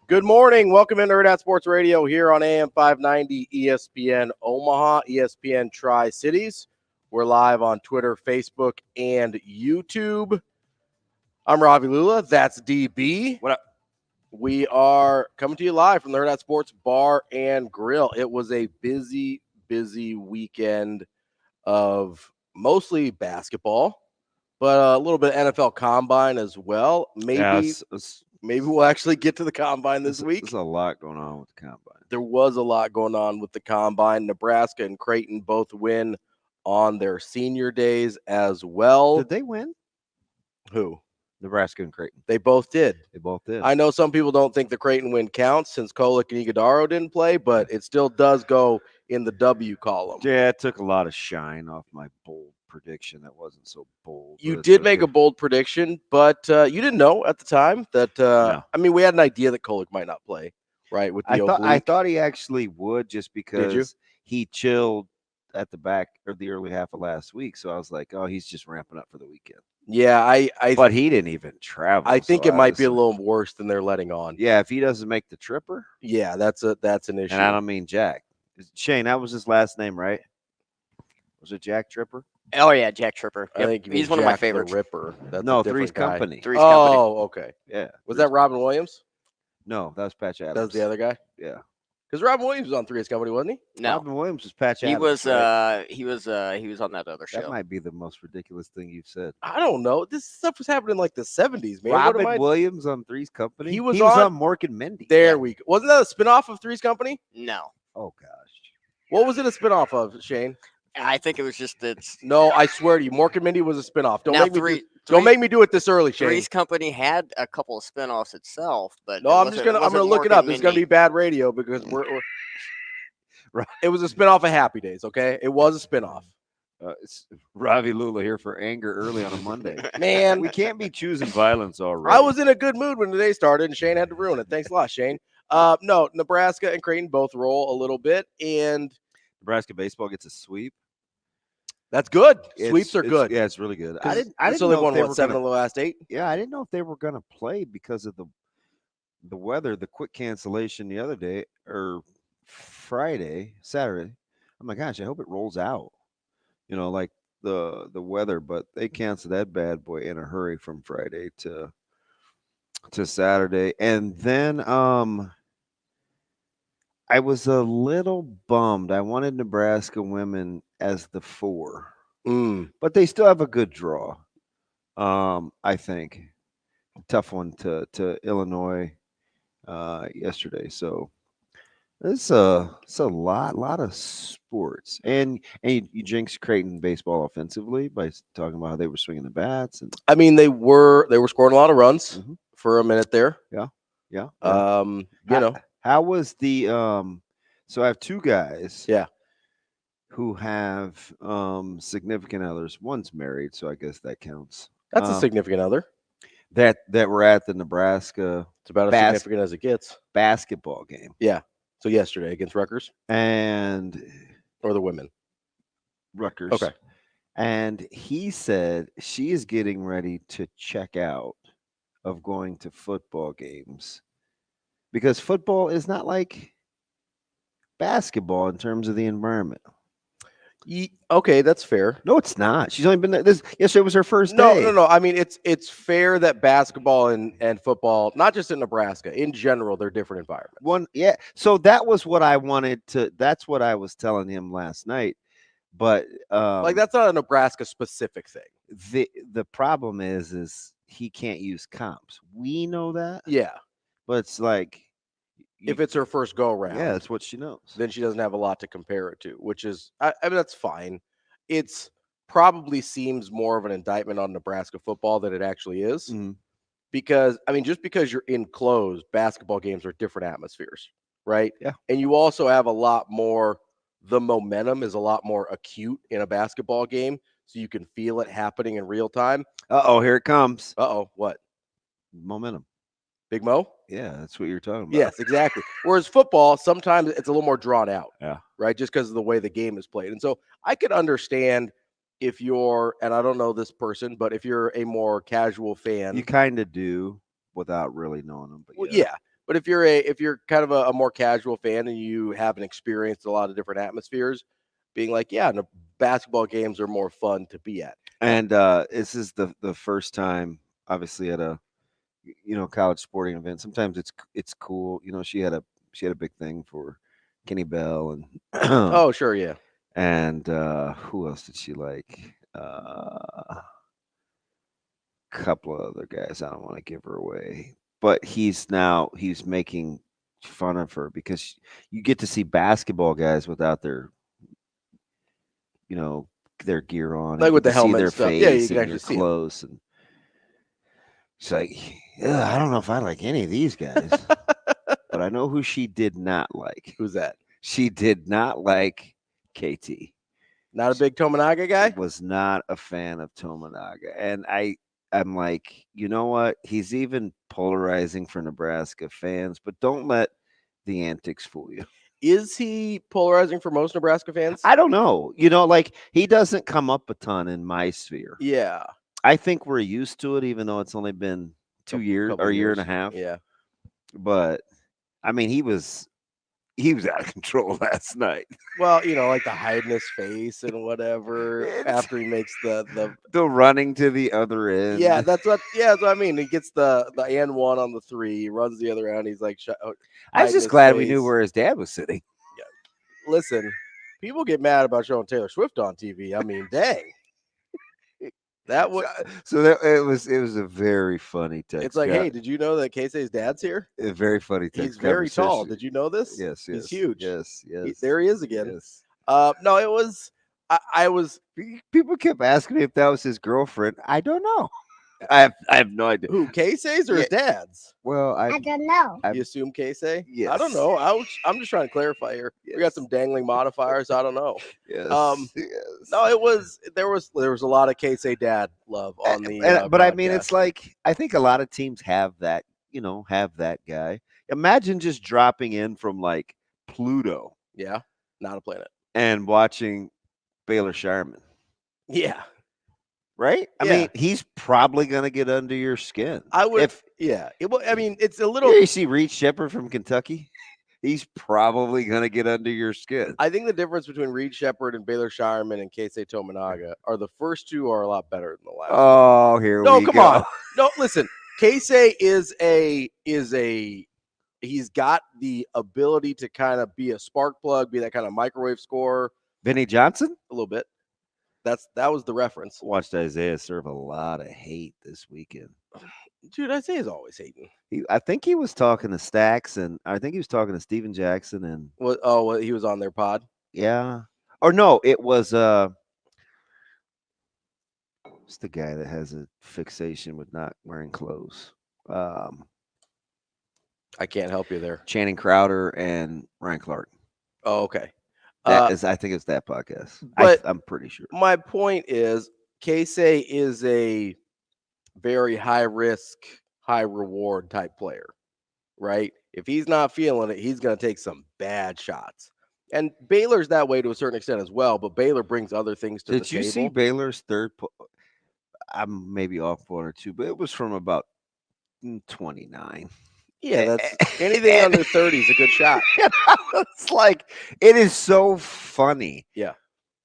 Good morning. Welcome into Hurrdat Sports Radio here on AM 590 ESPN Omaha, ESPN Tri-Cities. We're live on Twitter, Facebook, and YouTube. I'm Ravi Lulla. That's DB. What up? We are coming to you live from the Hurrdat Sports Bar and Grill. It was a busy weekend of mostly basketball, but a little bit of NFL Combine as well. Maybe we'll actually get to the Combine this week. There's a lot going on with the Combine. There was a lot going on with the Combine. Nebraska and Creighton both win on their senior days as well. Did they win? Who? Nebraska and Creighton. They both did. They both did. I know some people don't think the Creighton win counts since Kolek and Iguodaro didn't play, but it still does go in the W column. Yeah, it took a lot of shine off my bold prediction. That wasn't so bold. You did make a bold prediction, but you didn't know at the time that No. I mean, we had an idea that Kolek might not play, right? With the I thought he actually would, just because he chilled at the back or the early half of last week. So I was like, oh, he's just ramping up for the weekend. Yeah, but he didn't even travel. I think it might be a little worse than they're letting on. Yeah, if he doesn't make the tripper. Yeah, that's an issue. And I don't mean Jack. Shane, that was his last name, right? Was it Jack Tripper? Oh yeah, Jack Tripper. I think he's one of my favorites. Ripper. That's no, a different Three's guy. Company. Three's Company. Oh, okay. Yeah. Was that Robin Williams? No, that was Patch Adams. That was the other guy? Yeah. Because Robin Williams was on Three's Company, wasn't he? No, Robin Williams was Patch he Adams. was. Right? He was on that other show. That might be the most ridiculous thing you've said. I don't know. This stuff was happening in like the 70s, man. Robin Williams on Three's Company? He was on on Mork and Mindy. There we go. Wasn't that a spinoff of Three's Company? No, Oh, gosh. What was it a spinoff of, Shane? I think it was just it's. No, I swear to you, Mork and Mindy was a spinoff. Don't Now, make me do it this early, Shane. Three's Company had a couple of spinoffs itself, but No, I'm gonna look it up. It's gonna be bad radio because we're Right. It was a spinoff of Happy Days, okay? It was a spinoff. It's Ravi Lulla here for anger early on a Monday. Man, We can't be choosing violence already. I was in a good mood when the day started, and Shane had to ruin it. Thanks a lot, Shane. No, Nebraska and Creighton both roll a little bit, and Nebraska baseball gets a sweep. that's good. Sweeps are good. Yeah, it's really good. I didn't It's know only if won they what, were 7 gonna- of the last 8. Yeah, I didn't know if they were going to play because of the weather, the quick cancellation the other day or Saturday. Oh my gosh, I hope it rolls out. Like the weather, but they canceled that bad boy in a hurry from Friday to Saturday. And then I was a little bummed. I wanted Nebraska women as the 4. But they still have a good draw. I think tough one to Illinois yesterday. So it's a lot of sports, and you jinxed Creighton baseball offensively by talking about how they were swinging the bats. And I mean, they were scoring a lot of runs for a minute there. Yeah. How was the So I have 2 guys. Yeah. Who have significant others. One's married, so I guess that counts. That's a significant other. That were at the Nebraska It's about as significant as it gets. basketball game. Yeah. So yesterday against Rutgers And or the women. Rutgers. Okay. And he said she is getting ready to check out of going to football games because football is not like basketball in terms of the environment. Okay, that's fair. No, it's not. She's only been there. Yesterday was her first No, day. no. I mean, it's fair that basketball and football, not just in Nebraska, in general, they're different environments. Yeah. So that was what I wanted to. That's what I was telling him last night. But like that's not a Nebraska specific thing. The problem is he can't use comps. We know that. Yeah. But it's like if it's her first go around, yeah, that's what she knows. Then she doesn't have a lot to compare it to, which is, I mean, that's fine. It's probably seems more of an indictment on Nebraska football than it actually is, because I mean, just because you're enclosed, basketball games are different atmospheres, right? Yeah, and you also have a lot more. The momentum is a lot more acute in a basketball game, so you can feel it happening in real time. Here it comes. What? Momentum. Big Mo? Yeah, that's what you're talking about. Yes, exactly. Whereas football, sometimes it's a little more drawn out. Yeah. Right? Just because of the way the game is played. And so I could understand if you're, and I don't know this person, but if you're a more casual fan. You kind of do without really knowing them. But yeah. But if you're kind of a more casual fan and you haven't experienced a lot of different atmospheres, being like, yeah, no, basketball games are more fun to be at. And this is the first time, obviously, at a college sporting event. Sometimes it's cool. She had a big thing for Kenny Bell and Oh, sure, yeah. and who else did she like? A couple of other guys. I don't want to give her away, but he's making fun of her because you get to see basketball guys without their their gear on, Like and with you the can see helmet their and stuff. Yeah, you face can and actually their see 'em. clothes, and she's like, yeah, I don't know if I like any of these guys, but I know who she did not like. Who's that? She did not like KT. Not a big Tominaga guy? Was not a fan of Tominaga, and I'm like, you know what? He's even polarizing for Nebraska fans, but don't let the antics fool you. Is he polarizing for most Nebraska fans? I don't know. Like he doesn't come up a ton in my sphere. Yeah. I think we're used to it, even though it's only been 2 years Couple or a year and a years. half. Yeah. But I mean, he was out of control last night. Well, like the hiding his face and whatever after he makes the running to the other end. Yeah, that's what I mean. He gets the and one on the three, he runs the other end. He's like, I was just glad we knew where his dad was sitting. Yeah. Listen, people get mad about showing Taylor Swift on TV. I mean, dang. That was it was a very funny text. It's like, hey, did you know that Casey's dad's here? A very funny text. He's very tall. Did you know this? Yes. He's huge. Yes. There he is again. Yes. No, it was. I was. People kept asking me if that was his girlfriend. I don't know. I have no idea. Who, Casey's or his dad's? Well, I don't know. You assume Casey? Yes. I don't know. I'm just trying to clarify here. Yes. We got some dangling modifiers. I don't know. Yes. Yes. No, there was a lot of Casey dad love on the. But I mean, it's like I think a lot of teams have that. Have that guy. Imagine just dropping in from like Pluto. Yeah, not a planet. And watching Baylor Shireman. Yeah. Right? I mean, he's probably going to get under your skin. I would. I mean, it's a little. You see Reed Shepherd from Kentucky? He's probably going to get under your skin. I think the difference between Reed Shepherd and Baylor Shireman and Casey Tominaga are the first two are a lot better than the last. Oh, here we go. No, come on. No, listen. Casey is he's got the ability to kind of be a spark plug, be that kind of microwave scorer. Vinny Johnson? A little bit. That was the reference. Watched Isaiah serve a lot of hate this weekend. Dude, Isaiah's always hating. I think he was talking to Stacks, and I think he was talking to Steven Jackson, and he was on their pod. Yeah, or no, it was what's the guy that has a fixation with not wearing clothes? I can't help you there. Channing Crowder and Ryan Clark. Oh, okay. I think it's that podcast. But I'm pretty sure. My point is, Casey is a very high risk, high reward type player, right? If he's not feeling it, he's going to take some bad shots. And Baylor's that way to a certain extent as well, but Baylor brings other things to the table. Did you see Baylor's third? I'm maybe off one or two, but it was from about 29. Yeah, that's anything under 30 is a good shot. It's like, it is so funny. Yeah.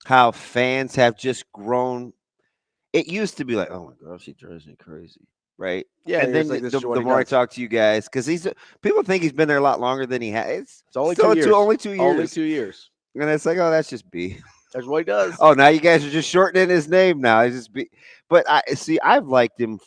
How fans have just grown. It used to be like, oh my gosh, he drives me crazy. Right. Yeah. And then like, the more I talk to you guys, because people think he's been there a lot longer than he has. It's only 2 years. Only 2 years. Only 2 years. And it's like, oh, that's just B. That's what he does. Oh, now you guys are just shortening his name now. It's just B. But I've liked him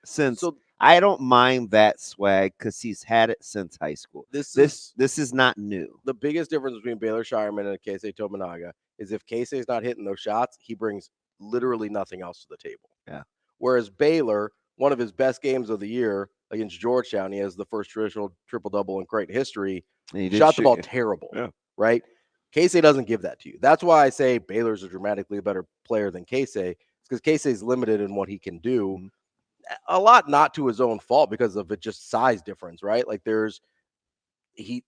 since. So, I don't mind that swag because he's had it since high school. This is not new. The biggest difference between Baylor Shireman and Casey Tominaga is if Casey's not hitting those shots, he brings literally nothing else to the table. Yeah. Whereas Baylor, one of his best games of the year against Georgetown, he has the first traditional triple-double in Creighton history. He shot the ball terrible, right? Casey doesn't give that to you. That's why I say Baylor's a dramatically better player than Casey. It's because Casey's limited in what he can do. Mm-hmm. A lot not to his own fault because of it just size difference, right? Like you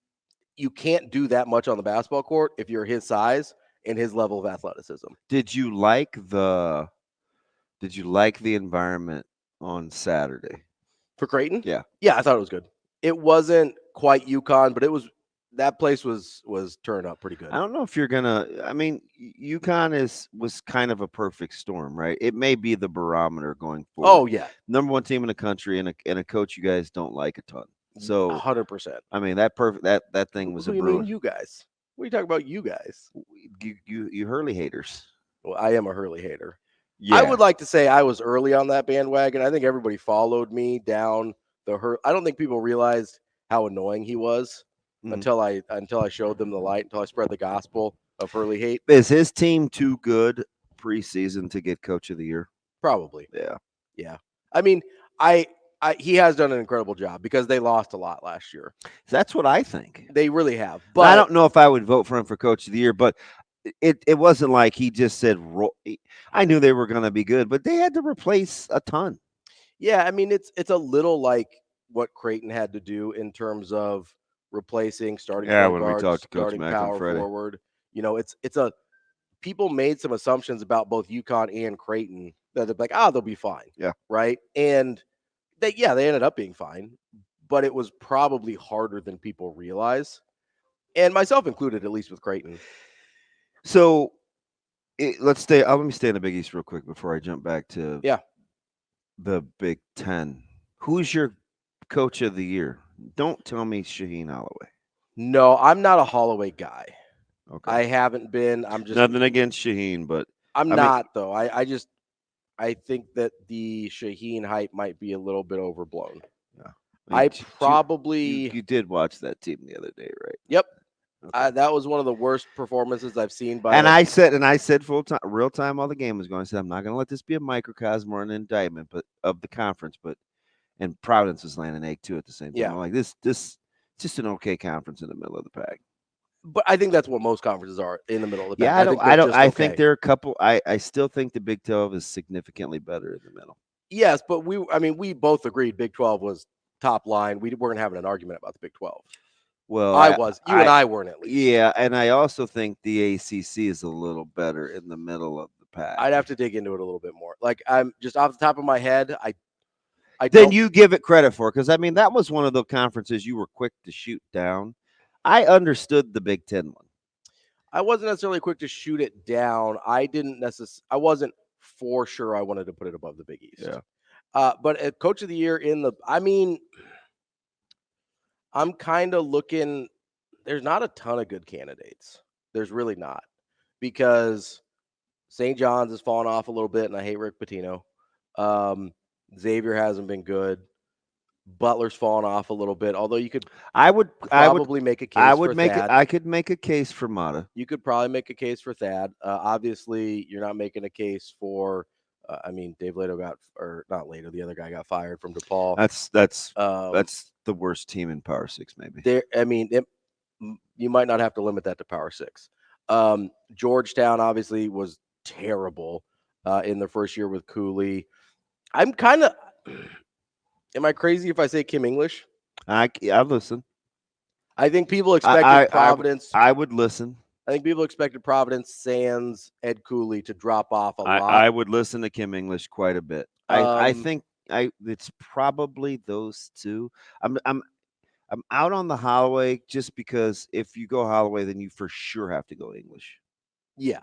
can't do that much on the basketball court if you're his size and his level of athleticism. Did you like the environment on Saturday for Creighton? Yeah, I thought it was good. It wasn't quite UConn, but that place was turned up pretty good. I don't know if you're gonna. I mean, UConn was kind of a perfect storm, right? It may be the barometer going forward. Oh yeah, number one team in the country, and a coach you guys don't like a ton. So 100%. I mean, that thing was Who a do you brutal. mean, you guys? What are you talking about, you guys? You Hurley haters. Well, I am a Hurley hater. Yeah. I would like to say I was early on that bandwagon. I think everybody followed me down the Hurley. I don't think people realized how annoying he was until I showed them the light, until I spread the gospel of Hurley hate. Is his team too good preseason to get Coach of the Year? Probably. Yeah. I mean, he has done an incredible job because they lost a lot last year. That's what I think. They really have. But But I don't know if I would vote for him for Coach of the Year, but it wasn't like he just said I knew they were going to be good, but they had to replace a ton. Yeah, I mean it's a little like what Creighton had to do in terms of replacing starting point guards, starting power forward. It's a people made some assumptions about both UConn and Creighton that they're like, they'll be fine. Yeah. Right. And they ended up being fine, but it was probably harder than people realize. And myself included, at least with Creighton. So let's stay. Let me stay in the Big East real quick before I jump back to the Big Ten. Who's your Coach of the Year? Don't tell me Shaheen Holloway. No, I'm not a Holloway guy. Okay. I haven't been. I'm just nothing against Shaheen, but I'm not though. I think that the Shaheen hype might be a little bit overblown. Yeah. You did watch that team the other day, right? Yep. Okay. That was one of the worst performances I've seen. I said full time, real time, while the game was going. I said I'm not going to let this be a microcosm or an indictment, but of the conference. And Providence was laying an egg too at the same time. I'm like this just an okay conference in the middle of the pack. But I think that's what most conferences are, in the middle of the pack. Yeah, I think there are a couple. I still think the Big 12 is significantly better in the middle. Yes, but we both agreed Big 12 was top line. We weren't having an argument about the Big 12. Well, I was. You and I weren't, at least. Yeah, and I also think the ACC is a little better in the middle of the pack. I'd have to dig into it a little bit more. Like, I'm just off the top of my head, then you give it credit for, because I mean that was one of the conferences you were quick to shoot down. I understood the Big Ten one. I wasn't necessarily quick to shoot it down. I wasn't for sure I wanted to put it above the Big East. Yeah. But at Coach of the Year I'm kind of looking. There's not a ton of good candidates. There's really not, because St. John's has fallen off a little bit, and I hate Rick Pitino. Xavier hasn't been good. Butler's fallen off a little bit, although you could. I would make a case. I could make a case for Mata. You could probably make a case for Thad. Obviously, you're not making a case for. Dave Lato not Lato. The other guy got fired from DePaul. That's the worst team in Power 6, maybe. You might not have to limit that to Power 6. Georgetown obviously was terrible in their first year with Cooley. I'm kind of. Am I crazy if I say Kim English? I listen. I think people expected Providence. I would listen. I think people expected Providence, Sands, Ed Cooley to drop off a lot. I would listen to Kim English quite a bit. I think it's probably those two. I'm out on the Holloway just because if you go Holloway, then you for sure have to go English. Yeah,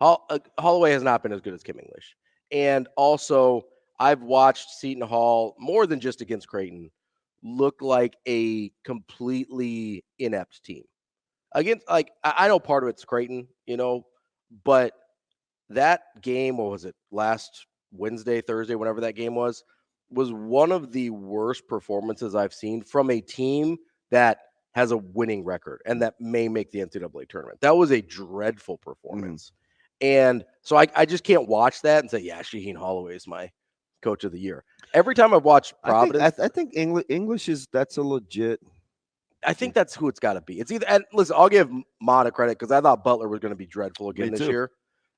Holloway has not been as good as Kim English, and also I've watched Seton Hall more than just against Creighton look like a completely inept team. Against, I know part of it's Creighton, but that game, what was it, last Wednesday, Thursday, whenever that game was one of the worst performances I've seen from a team that has a winning record and that may make the NCAA tournament. That was a dreadful performance. And so I just can't watch that and say, yeah, Shaheen Holloway is my Coach of the Year. Every time I've watched Providence, I think English that's a legit. I think that's who it's got to be. It's either, and listen, I'll give Mata credit because I thought Butler was going to be dreadful again this year.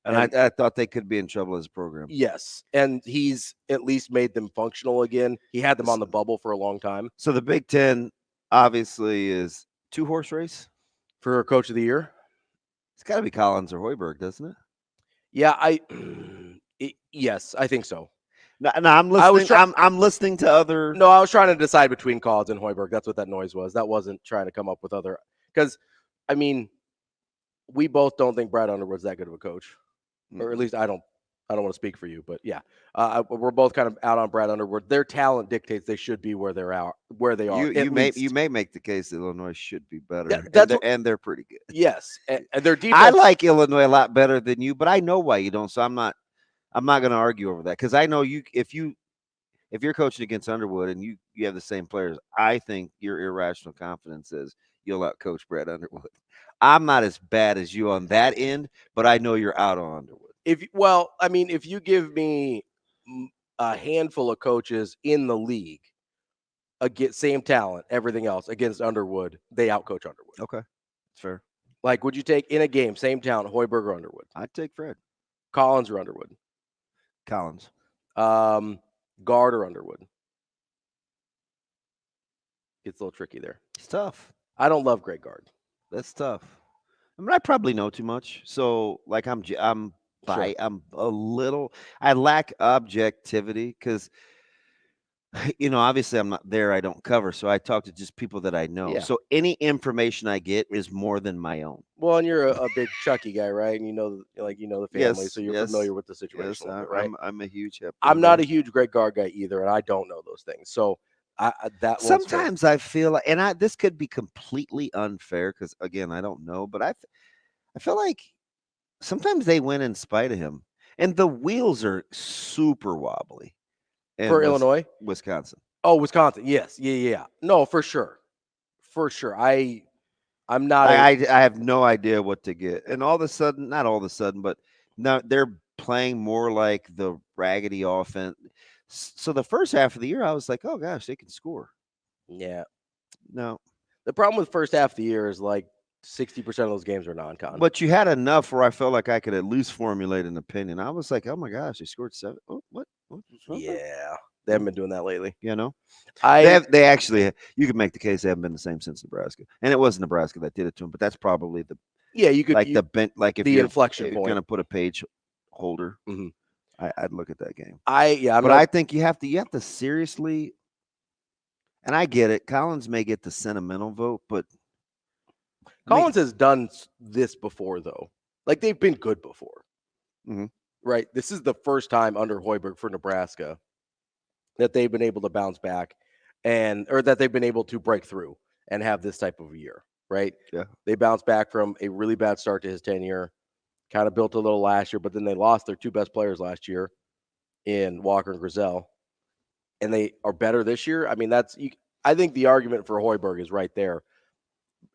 And I thought they could be in trouble as a program. Yes. And he's at least made them functional again. He had them on the bubble for a long time. So the Big Ten obviously is 2-horse race for Coach of the Year. It's got to be Collins or Hoiberg, doesn't it? Yeah, yes, I think so. No, I'm listening. I'm listening to other. No, I was trying to decide between Collins and Hoiberg. That's what that noise was. That wasn't trying to come up with other. Because, I mean, we both don't think Brad Underwood's that good of a coach, or at least I don't. I don't want to speak for you, but yeah, we're both kind of out on Brad Underwood. Their talent dictates they should be where they're at, where they are. You may make the case that Illinois should be better, and they're pretty good. Yes, and their defense. I like Illinois a lot better than you, but I know why you don't. So I'm not going to argue over that because I know you. If you're coaching against Underwood and you have the same players, I think your irrational confidence is you'll outcoach Brad Underwood. I'm not as bad as you on that end, but I know you're out on Underwood. If you give me a handful of coaches in the league, same talent, everything else against Underwood, they outcoach Underwood. Okay, that's fair. Like, would you take in a game same talent, Hoiberg or Underwood? I'd take Fred. Collins or Underwood? Collins. Guard or Underwood? It's a little tricky there. It's tough. I don't love great guard. That's tough. I mean, I probably know too much, so like I'm a little. I lack objectivity because, obviously I'm not there. I don't cover, so I talk to just people that I know. Yeah. So any information I get is more than my own. Well, and you're a big Chucky guy, right? And you know the family, so you're familiar with the situation, right? I'm a huge. I'm not a huge great guard guy either, and I don't know those things. So sometimes I feel like, and this could be completely unfair because again I don't know, but I feel like sometimes they win in spite of him, and the wheels are super wobbly. For Illinois, Wisconsin. Oh, Wisconsin, yes, yeah. No, for sure. I'm not. I have no idea what to get, and all of a sudden, not all of a sudden, but now they're playing more like the raggedy offense. So the first half of the year, I was like, oh gosh, they can score. Yeah. No. The problem with first half of the year is like 60% of those games are non-con. But you had enough where I felt like I could at least formulate an opinion. I was like, oh my gosh, they scored 7. Oh, what? Yeah. They haven't been doing that lately. They actually, you could make the case they haven't been the same since Nebraska. And it was Nebraska that did it to them, but that's probably the if the inflection you're point. Going to put a page holder. Mm-hmm. I'd look at that game. I think you have to seriously, and I get it. Collins may get the sentimental vote, but Collins has done this before, though. Like, they've been good before, right? This is the first time under Hoiberg for Nebraska that they've been able to bounce back, or that they've been able to break through and have this type of year, right? Yeah, they bounced back from a really bad start to his tenure. Kind of built a little last year, but then they lost their two best players last year in Walker and Grizel, and they are better this year. I mean, I think the argument for Hoiberg is right there.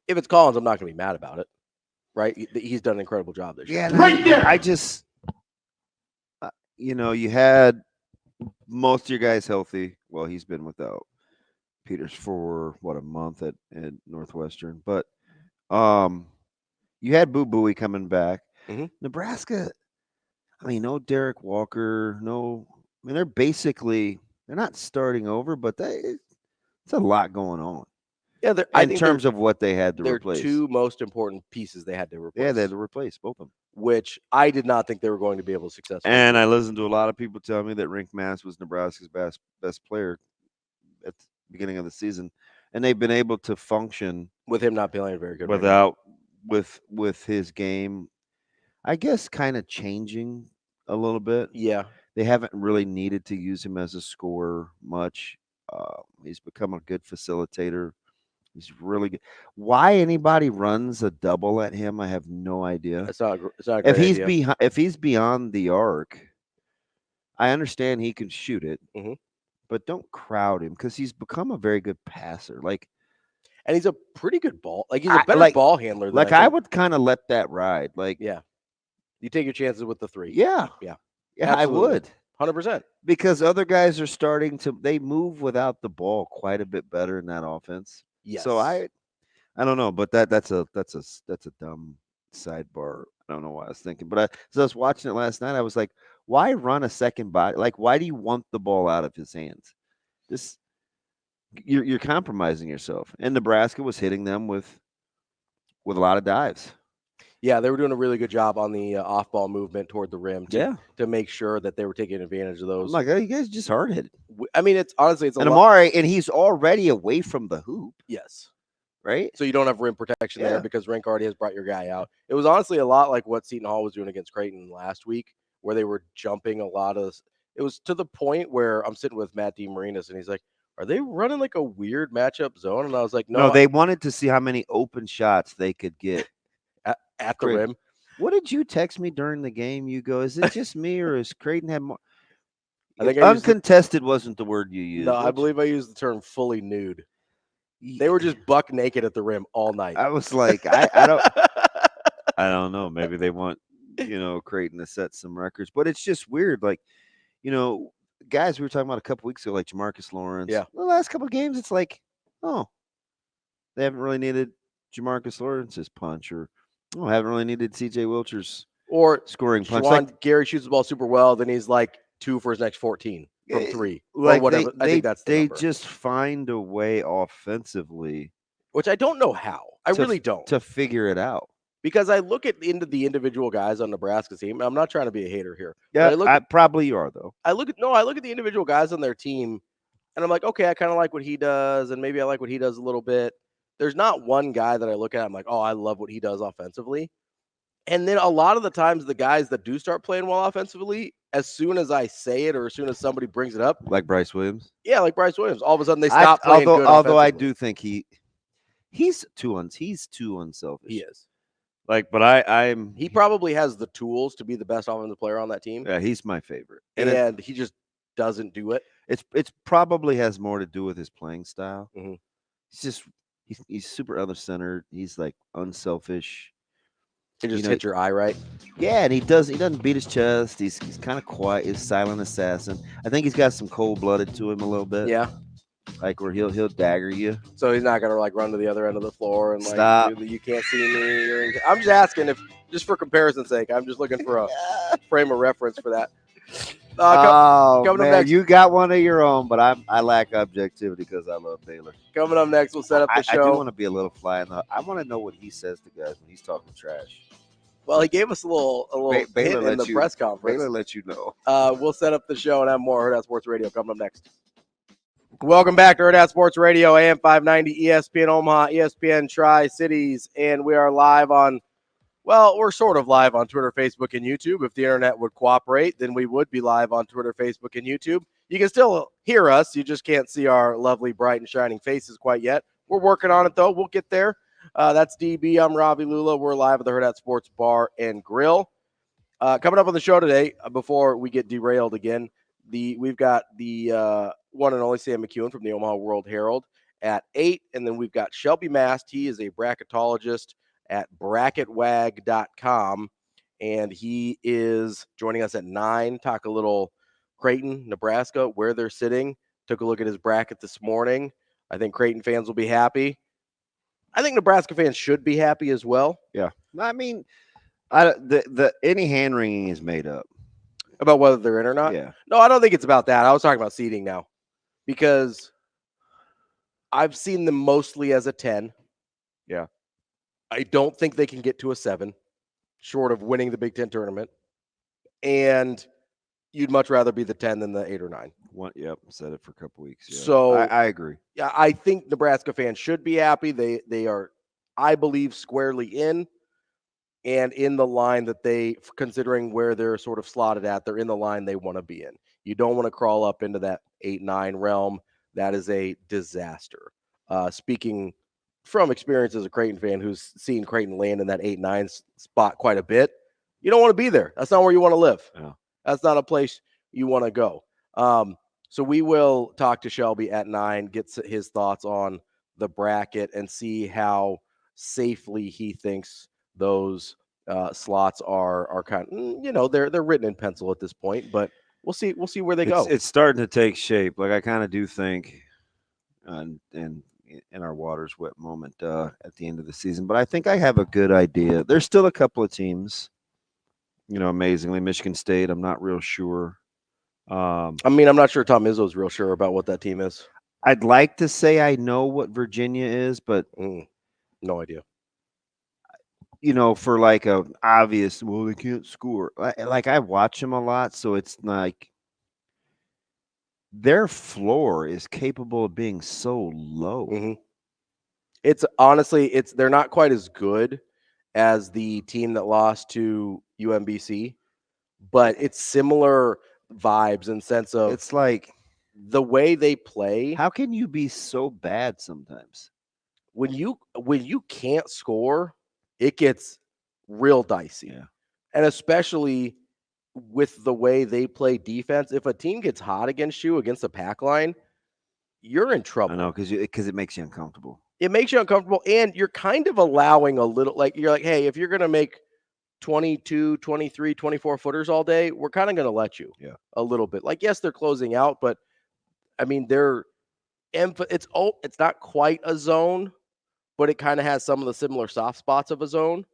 If it's Collins, I'm not going to be mad about it, right? He's done an incredible job this year. Yeah, right there. I just, you had most of your guys healthy. Well, he's been without Peters for a month at Northwestern, but you had Boo Booey coming back. Mm-hmm. Nebraska, I mean, no Derek Walker, they're not starting over, but it's a lot going on. Yeah, in terms of what they had to replace. They're two most important pieces they had to replace. Yeah, they had to replace both of them. Which I did not think they were going to be able to successfully. And I listened to a lot of people tell me that Mast was Nebraska's best player at the beginning of the season, and they've been able to function with him not playing very good with his game. I guess kind of changing a little bit. Yeah. They haven't really needed to use him as a scorer much. He's become a good facilitator. He's really good. Why anybody runs a double at him, I have no idea. It's not a great idea. If he's beyond the arc, I understand he can shoot it, but don't crowd him because he's become a very good passer. And he's a pretty good ball. He's a better ball handler. Than I would kind of let that ride. Yeah. You take your chances with the 3. Yeah. I would 100%, because other guys are starting to. They move without the ball quite a bit better in that offense. Yes. So I don't know, but that's a dumb sidebar. I don't know why I was thinking, but as I was watching it last night, I was like, why run a second body? Why do you want the ball out of his hands? You're compromising yourself. And Nebraska was hitting them with a lot of dives. Yeah, they were doing a really good job on the off-ball movement toward the rim to make sure that they were taking advantage of those. I'm like, oh, you guys just hard hit. I mean, it's honestly it's a and lot. Amari, and he's already away from the hoop. Yes. Right? So you don't have rim protection there because Rink already has brought your guy out. It was honestly a lot like what Seton Hall was doing against Creighton last week, where they were jumping a lot of – it was to the point where I'm sitting with Matt DeMarinis, and he's like, are they running like a weird matchup zone? And I was like, no. They wanted to see how many open shots they could get. at the rim. What did you text me during the game? You go, is it just me or is Creighton had more? I think uncontested wasn't the word you used. No, I believe I used the term fully nude. They were just buck naked at the rim all night. I was like, I don't I don't know. Maybe they want, Creighton to set some records. But it's just weird. Like, guys we were talking about a couple weeks ago, like Jamarcus Lawrence. Yeah. The last couple of games, it's like, they haven't really needed Jamarcus Lawrence's punch, or haven't really needed CJ Wilcher's or scoring punch. Like Gary shoots the ball super well, then he's like 2 for his next 14 from 3 or whatever. I think that's the number. Just find a way offensively, which I don't know how. I really don't to figure it out. Because I look into the individual guys on Nebraska's team. I'm not trying to be a hater here. Yeah, probably you are though. I look at the individual guys on their team, and I'm like, okay, I kind of like what he does, and maybe I like what he does a little bit. There's not one guy that I look at, I'm like, oh, I love what he does offensively. And then a lot of the times, the guys that do start playing well offensively, as soon as I say it or as soon as somebody brings it up, like Bryce Williams. Yeah, like Bryce Williams. All of a sudden, they stop playing good. Although I do think he's too unselfish. He is. Like, but he probably has the tools to be the best offensive player on that team. Yeah, he's my favorite, and he just doesn't do it. It's probably has more to do with his playing style. Mm-hmm. He's super other centered. He's like unselfish. He just hit your eye right. Yeah, and he doesn't beat his chest. He's kind of quiet. He's a silent assassin. I think he's got some cold blooded to him a little bit. Yeah. Like where he'll dagger you. So he's not gonna like run to the other end of the floor and stop. You can't see me. I'm just asking if, just for comparison's sake, I'm just looking for a frame of reference for that. Coming up next, you got one of your own, but I lack objectivity because I love Baylor. Coming up next, we'll set up the show. I do want to be a little fly in the. I want to know what he says to guys when he's talking trash. Well, he gave us a little hint in the press conference. Baylor let you know. We'll set up the show and have more Hurrdat Sports Radio coming up next. Welcome back to Hurrdat Sports Radio, AM 590, ESPN Omaha, ESPN Tri-Cities, and we are live on, we're sort of live on Twitter, Facebook, and YouTube. If the internet would cooperate, then we would be live on Twitter, Facebook, and YouTube. You can still hear us. You just can't see our lovely, bright, and shining faces quite yet. We're working on it, though. We'll get there. That's DB. I'm Ravi, Lulla. We're live at the Hurrdat Sports Bar and Grill. Coming up on the show today, before we get derailed again, we've got the one and only Sam McKewon from the Omaha World-Herald at 8, and then we've got Shelby Mast. He is a bracketologist at bracketwag.com, and he is joining us at 9. Talk a little Creighton, Nebraska, where they're sitting. Took a look at his bracket this morning. I think Creighton fans will be happy. I think Nebraska fans should be happy as well. Yeah, I mean, any hand wringing is made up. About whether they're in or not? Yeah. No, I don't think it's about that. I was talking about seeding now because I've seen them mostly as a 10. Yeah. I don't think they can get to a 7 short of winning the Big Ten tournament. And you'd much rather be the 10 than the 8 or 9. Yep, said it for a couple weeks. Yeah. So I agree. Yeah, I think Nebraska fans should be happy. They are, I believe, squarely in. And in the line that they, considering where they're sort of slotted at, they're in the line they want to be in. You don't want to crawl up into that 8-9 realm. That is a disaster. Speaking from experience as a Creighton fan who's seen Creighton land in that 8-9 spot quite a bit, you don't want to be there. That's not where you want to live. Yeah. That's not a place you want to go. So we will talk to Shelby at 9, get his thoughts on the bracket, and see how safely he thinks those slots are kind of, they're written in pencil at this point, but we'll see where they go. It's starting to take shape. Like I kind of do think, and in our water's wet moment at the end of the season, but I think I have a good idea. There's still a couple of teams, amazingly, Michigan State. I'm not real sure. I'm not sure Tom Izzo's real sure about what that team is. I'd like to say I know what Virginia is, but no idea. for like a obvious, well, they can't score. Like I watch them a lot, so it's like their floor is capable of being so low. Mm-hmm. It's honestly, they're not quite as good as the team that lost to UMBC, but it's similar vibes in sense of It's like the way they play. how can you be so bad sometimes? When you can't score, it gets real dicey. Yeah. And especially with the way they play defense, if a team gets hot against you against the pack line, you're in trouble. I know, because it makes you uncomfortable. It makes you uncomfortable, and you're kind of allowing a little, like, you're like, hey, if you're going to make 22, 23, 24 footers all day, we're kind of going to let you a little bit. Like, yes, they're closing out, but I mean, it's not quite a zone, but it kind of has some of the similar soft spots of a zone.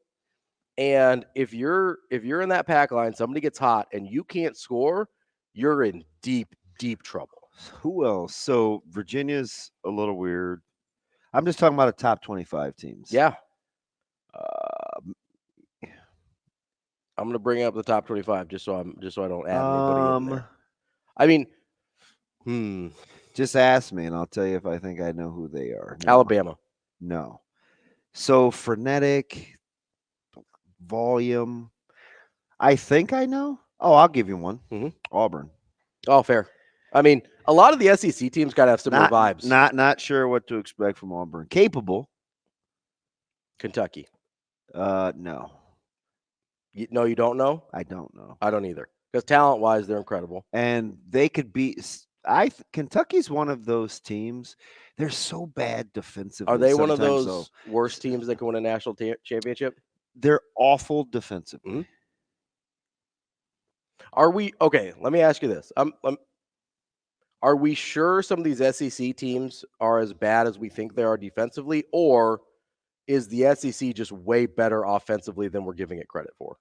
And if you're in that pack line, somebody gets hot and you can't score, you're in deep, deep trouble. Who else? So Virginia's a little weird. I'm just talking about the top 25 teams. Yeah. I'm going to bring up the top 25 just so I don't add anybody in there. I mean, just ask me and I'll tell you if I think I know who they are. No. Alabama. No. So frenetic volume. I think I know. Oh, I'll give you one. Mm-hmm. Auburn. Oh, fair. I mean, a lot of the SEC teams got to have similar vibes. Not sure what to expect from Auburn. Capable. Kentucky. No. No, you don't know? I don't know. I don't either. Because talent-wise, they're incredible. And they could be Kentucky's one of those teams. They're so bad defensively. Are they one of those worst teams that can win a national championship? They're awful defensively. Mm-hmm. Are we okay? Let me ask you this: are we sure some of these SEC teams are as bad as we think they are defensively, or is the SEC just way better offensively than we're giving it credit for?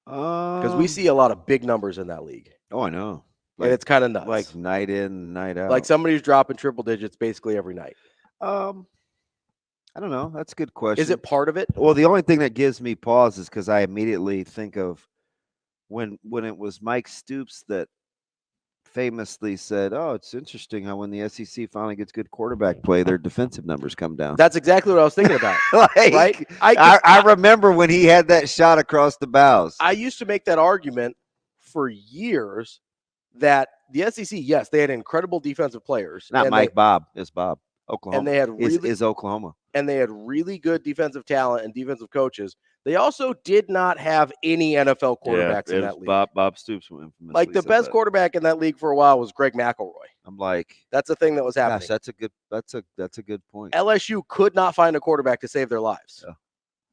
Because we see a lot of big numbers in that league. Oh, I know. And it's kind of nuts. Like night in, night out. Like somebody's dropping triple digits basically every night. I don't know. That's a good question. Is it part of it? Well, the only thing that gives me pause is because I immediately think of when it was Mike Stoops that famously said, "Oh, it's interesting how when the SEC finally gets good quarterback play, their defensive numbers come down." That's exactly what I was thinking about. Right? I remember when he had that shot across the bows. I used to make that argument for years that the SEC, yes, they had incredible defensive players. Not Mike, Bob. It's Bob. Oklahoma. And they had is Oklahoma. And they had really good defensive talent and defensive coaches. They also did not have any NFL quarterbacks in that league. Bob Stoops infamously like the best quarterback in that league for a while was Greg McElroy. I'm like, that's a thing that was happening. Gosh, that's a good point. LSU could not find a quarterback to save their lives. Yeah.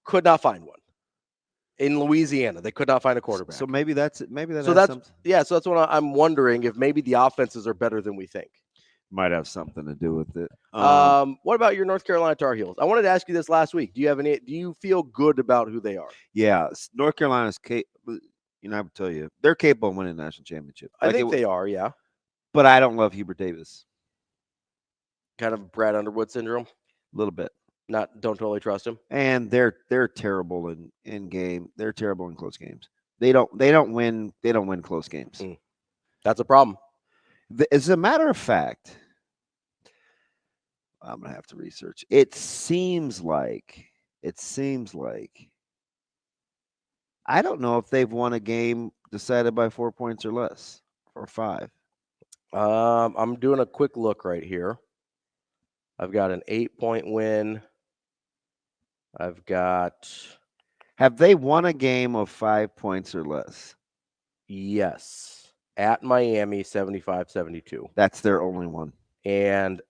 Could not find one. In Louisiana, they could not find a quarterback. So maybe that's it. Maybe So that's what I'm wondering, if maybe the offenses are better than we think. Might have something to do with it. What about your North Carolina Tar Heels? I wanted to ask you this last week. Do you feel good about who they are? Yeah, North Carolina's capable. I would tell you they're capable of winning a national championship. I think they are, yeah. But I don't love Hubert Davis. Kind of Brad Underwood syndrome. A little bit. Don't totally trust him. And they're terrible in game. They're terrible in close games. They don't win close games. That's a problem. As a matter of fact, I'm gonna have to research. It seems like I don't know if they've won a game decided by 4 points or less or 5. I'm doing a quick look right here. I've got an 8-point win. Have they won a game of 5 points or less? Yes. At Miami, 75-72. That's their only one. And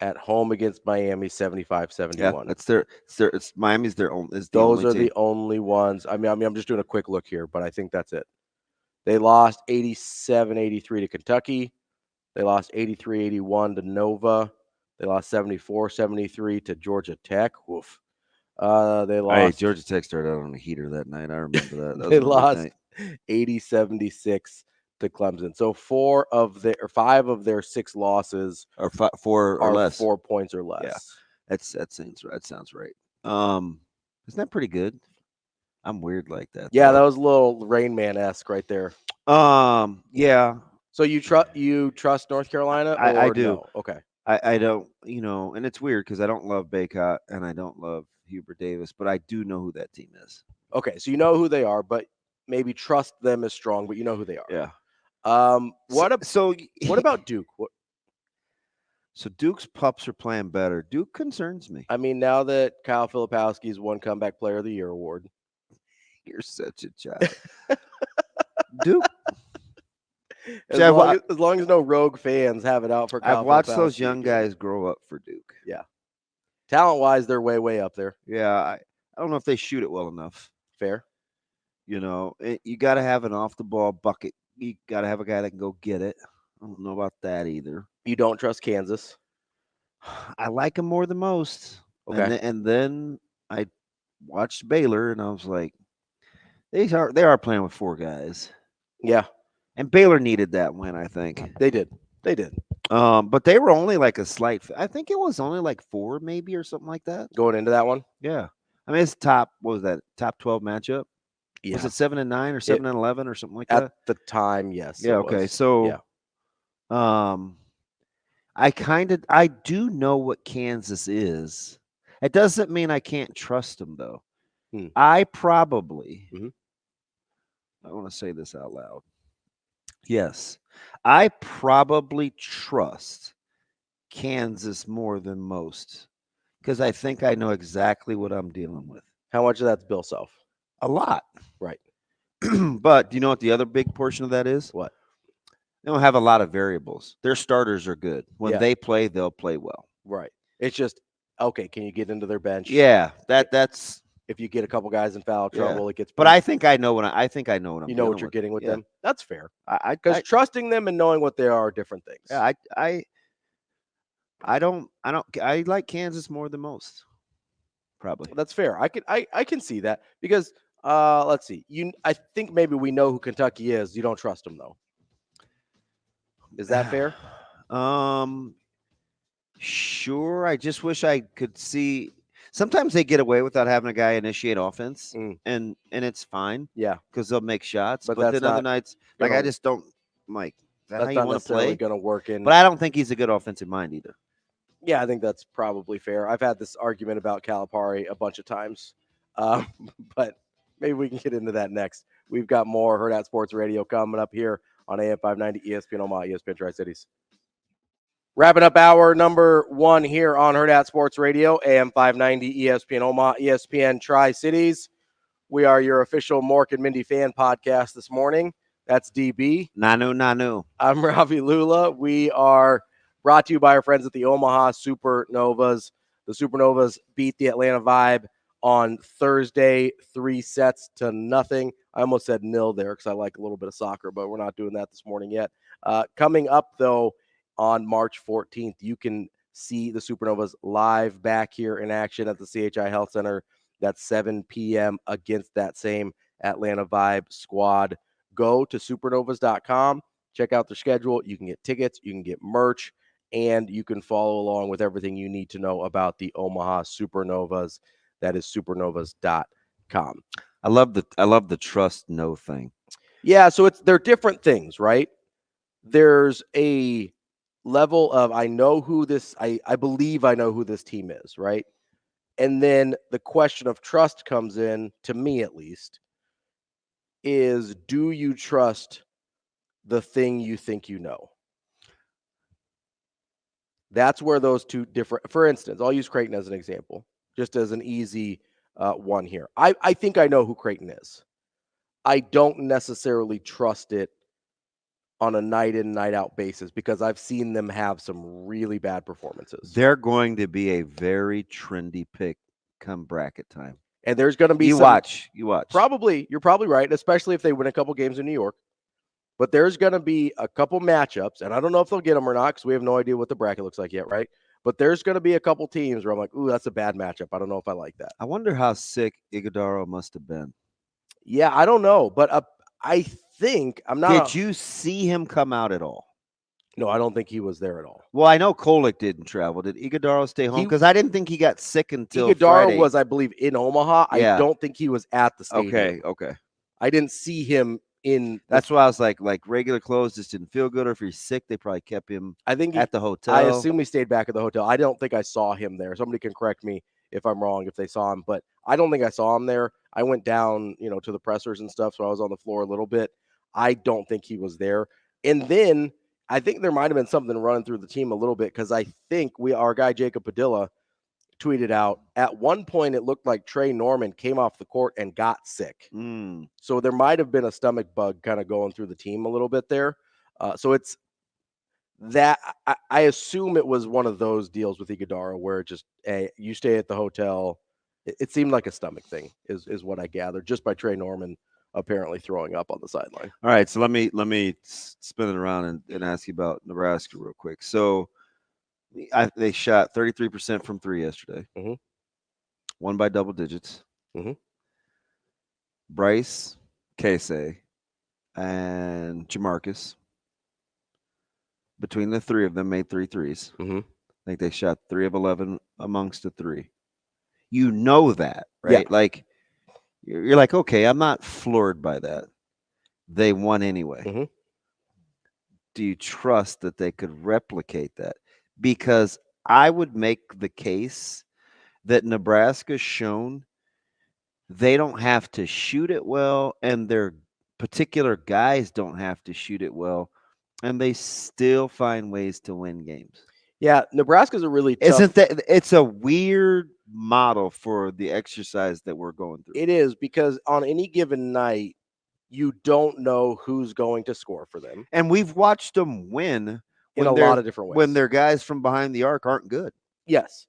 at home against Miami, 75-71. Yeah, it's Miami's their only. Those are the only ones. I mean, I'm just doing a quick look here, but I think that's it. They lost 87-83 to Kentucky. They lost 83-81 to Nova. They lost 74-73 to Georgia Tech. Woof. They lost. Hey, Georgia Tech started out on a heater that night. I remember that. They lost 80-76 to Clemson. So 5 of their 6 losses are 4 or less. 4 points or less. Yeah, that sounds right. Isn't that pretty good? I'm weird like that. Yeah, that was a little Rain Man-esque right there. Yeah. So you trust North Carolina, or I do. no? Okay. I don't, and it's weird because I don't love Baycott and I don't love Hubert Davis, but I do know who that team is. Okay, so you know who they are, but maybe trust them as strong, but you know who they are. Yeah. What about Duke? So Duke's pups are playing better. Duke concerns me. I mean, now that Kyle Filipowski's won Comeback Player of the Year award. You're such a child. Duke. As long as no rogue fans have it out for Kyle I've watched Filipowski, those young guys grow up for Duke. Yeah. Talent-wise, they're way, way up there. Yeah, I don't know if they shoot it well enough. Fair. You got to have an off-the-ball bucket. You got to have a guy that can go get it. I don't know about that either. You don't trust Kansas? I like them more than most. Okay. And then I watched Baylor, and I was like, they are playing with 4 guys. Yeah. And Baylor needed that win, I think. They did. But they were only like a slight. I think it was only like 4 maybe or something like that. Going into that one? Yeah. I mean, it's top 12 matchup? Yeah. Was it 7-9 or 7-11 or something like that? At the time, yes. Yeah, okay. So I do know what Kansas is. It doesn't mean I can't trust them though. I probably I want to say this out loud. Yes. I probably trust Kansas more than most because I think I know exactly what I'm dealing with. How much of that's Bill Self? A lot. Right. But do you know what the other big portion of that is? What? They don't have a lot of variables. Their starters are good. When they play, they'll play well. Right. It's just, okay, can you get into their bench? Yeah, that's if you get a couple guys in foul trouble, it gets. But I think I know what I'm. You know what you're getting with them. That's fair. Because trusting them and knowing what they are different things. Yeah, I like Kansas more than most. Probably. That's fair. I can see that because let's see. I think maybe we know who Kentucky is. You don't trust them though. Is that fair? Sure. I just wish I could see. Sometimes they get away without having a guy initiate offense, and it's fine. Yeah, because they'll make shots. But then other nights, I just don't. Mike, that's not necessarily going to work in. But I don't think he's a good offensive mind either. Yeah, I think that's probably fair. I've had this argument about Calipari a bunch of times, but maybe we can get into that next. We've got more Hurrdat Sports Radio coming up here on AM 590 ESPN Omaha, ESPN Tri-Cities. Wrapping up hour number 1 here on Hurrdat Sports Radio, AM 590 ESPN Omaha, ESPN Tri-Cities. We are your official Mork and Mindy fan podcast this morning. That's DB. Nanu. I'm Ravi Lulla. We are brought to you by our friends at the Omaha Supernovas. The Supernovas beat the Atlanta Vibe on Thursday, 3-0. I almost said nil there because I like a little bit of soccer, but we're not doing that this morning yet. Coming up, though, on March 14th, you can see the Supernovas live back here in action at the CHI Health Center. That's 7 p.m. against that same Atlanta Vibe squad. Go to supernovas.com, check out their schedule. You can get tickets, you can get merch, and you can follow along with everything you need to know about the Omaha Supernovas. That is supernovas.com. I love the trust no thing. Yeah, so they're different things, right? There's a level of I believe I know who this team is, right? And then the question of trust comes in, to me at least, is do you trust the thing you think you know? That's where those two different, for instance, I'll use Creighton as an example, just as an easy one here. I think I know who Creighton is. I don't necessarily trust it on a night in, night out basis because I've seen them have some really bad performances. They're going to be a very trendy pick come bracket time. And there's going to be you watch. Probably, you're probably right, especially if they win a couple games in New York. But there's going to be a couple matchups, and I don't know if they'll get them or not because we have no idea what the bracket looks like yet, right? But there's going to be a couple teams where I'm like, ooh, that's a bad matchup. I don't know if I like that. I wonder how sick Iguodaro must have been. Yeah, I don't know, but I think I'm not. Did you see him come out at all? No, I don't think he was there at all. Well, I know Kolick didn't travel. Did Iguodaro stay home? Because I didn't think he got sick until Iguodaro Friday. was, I believe, in Omaha. Yeah. I don't think he was at the stadium. Okay. I didn't see him in. That's why I was like regular clothes just didn't feel good, or if he's sick, they probably kept him. I think at the hotel. I assume he stayed back at the hotel. I don't think I saw him there. Somebody can correct me if I'm wrong if they saw him, but I don't think I saw him there. I went down, to the pressers and stuff, so I was on the floor a little bit. I don't think he was there. And then I think there might have been something running through the team a little bit because I think our guy Jacob Padilla tweeted out at one point it looked like Trey Norman came off the court and got sick. So there might have been a stomach bug kind of going through the team a little bit there. So it's that I assume it was one of those deals with Iguodaro where it just, hey, you stay at the hotel. It seemed like a stomach thing is what I gathered just by Trey Norman apparently throwing up on the sideline. All right, so let me spin it around and ask you about Nebraska real quick. So they shot 33% from three yesterday. Won by double digits. Bryce, Casey, and Jamarcus, between the three of them, made 3 threes. I think they shot 3 of 11 amongst the three. You know that, right? Yeah. Like, you're like, okay, I'm not floored by that. They won anyway. Do you trust that they could replicate that? Because I would make the case that Nebraska's shown they don't have to shoot it well, and their particular guys don't have to shoot it well, and they still find ways to win games. Yeah, Nebraska's a really tough. Isn't that it's a weird model for the exercise that we're going through? It is, because on any given night, you don't know who's going to score for them. And we've watched them win in a lot of different ways. When their guys from behind the arc aren't good. Yes.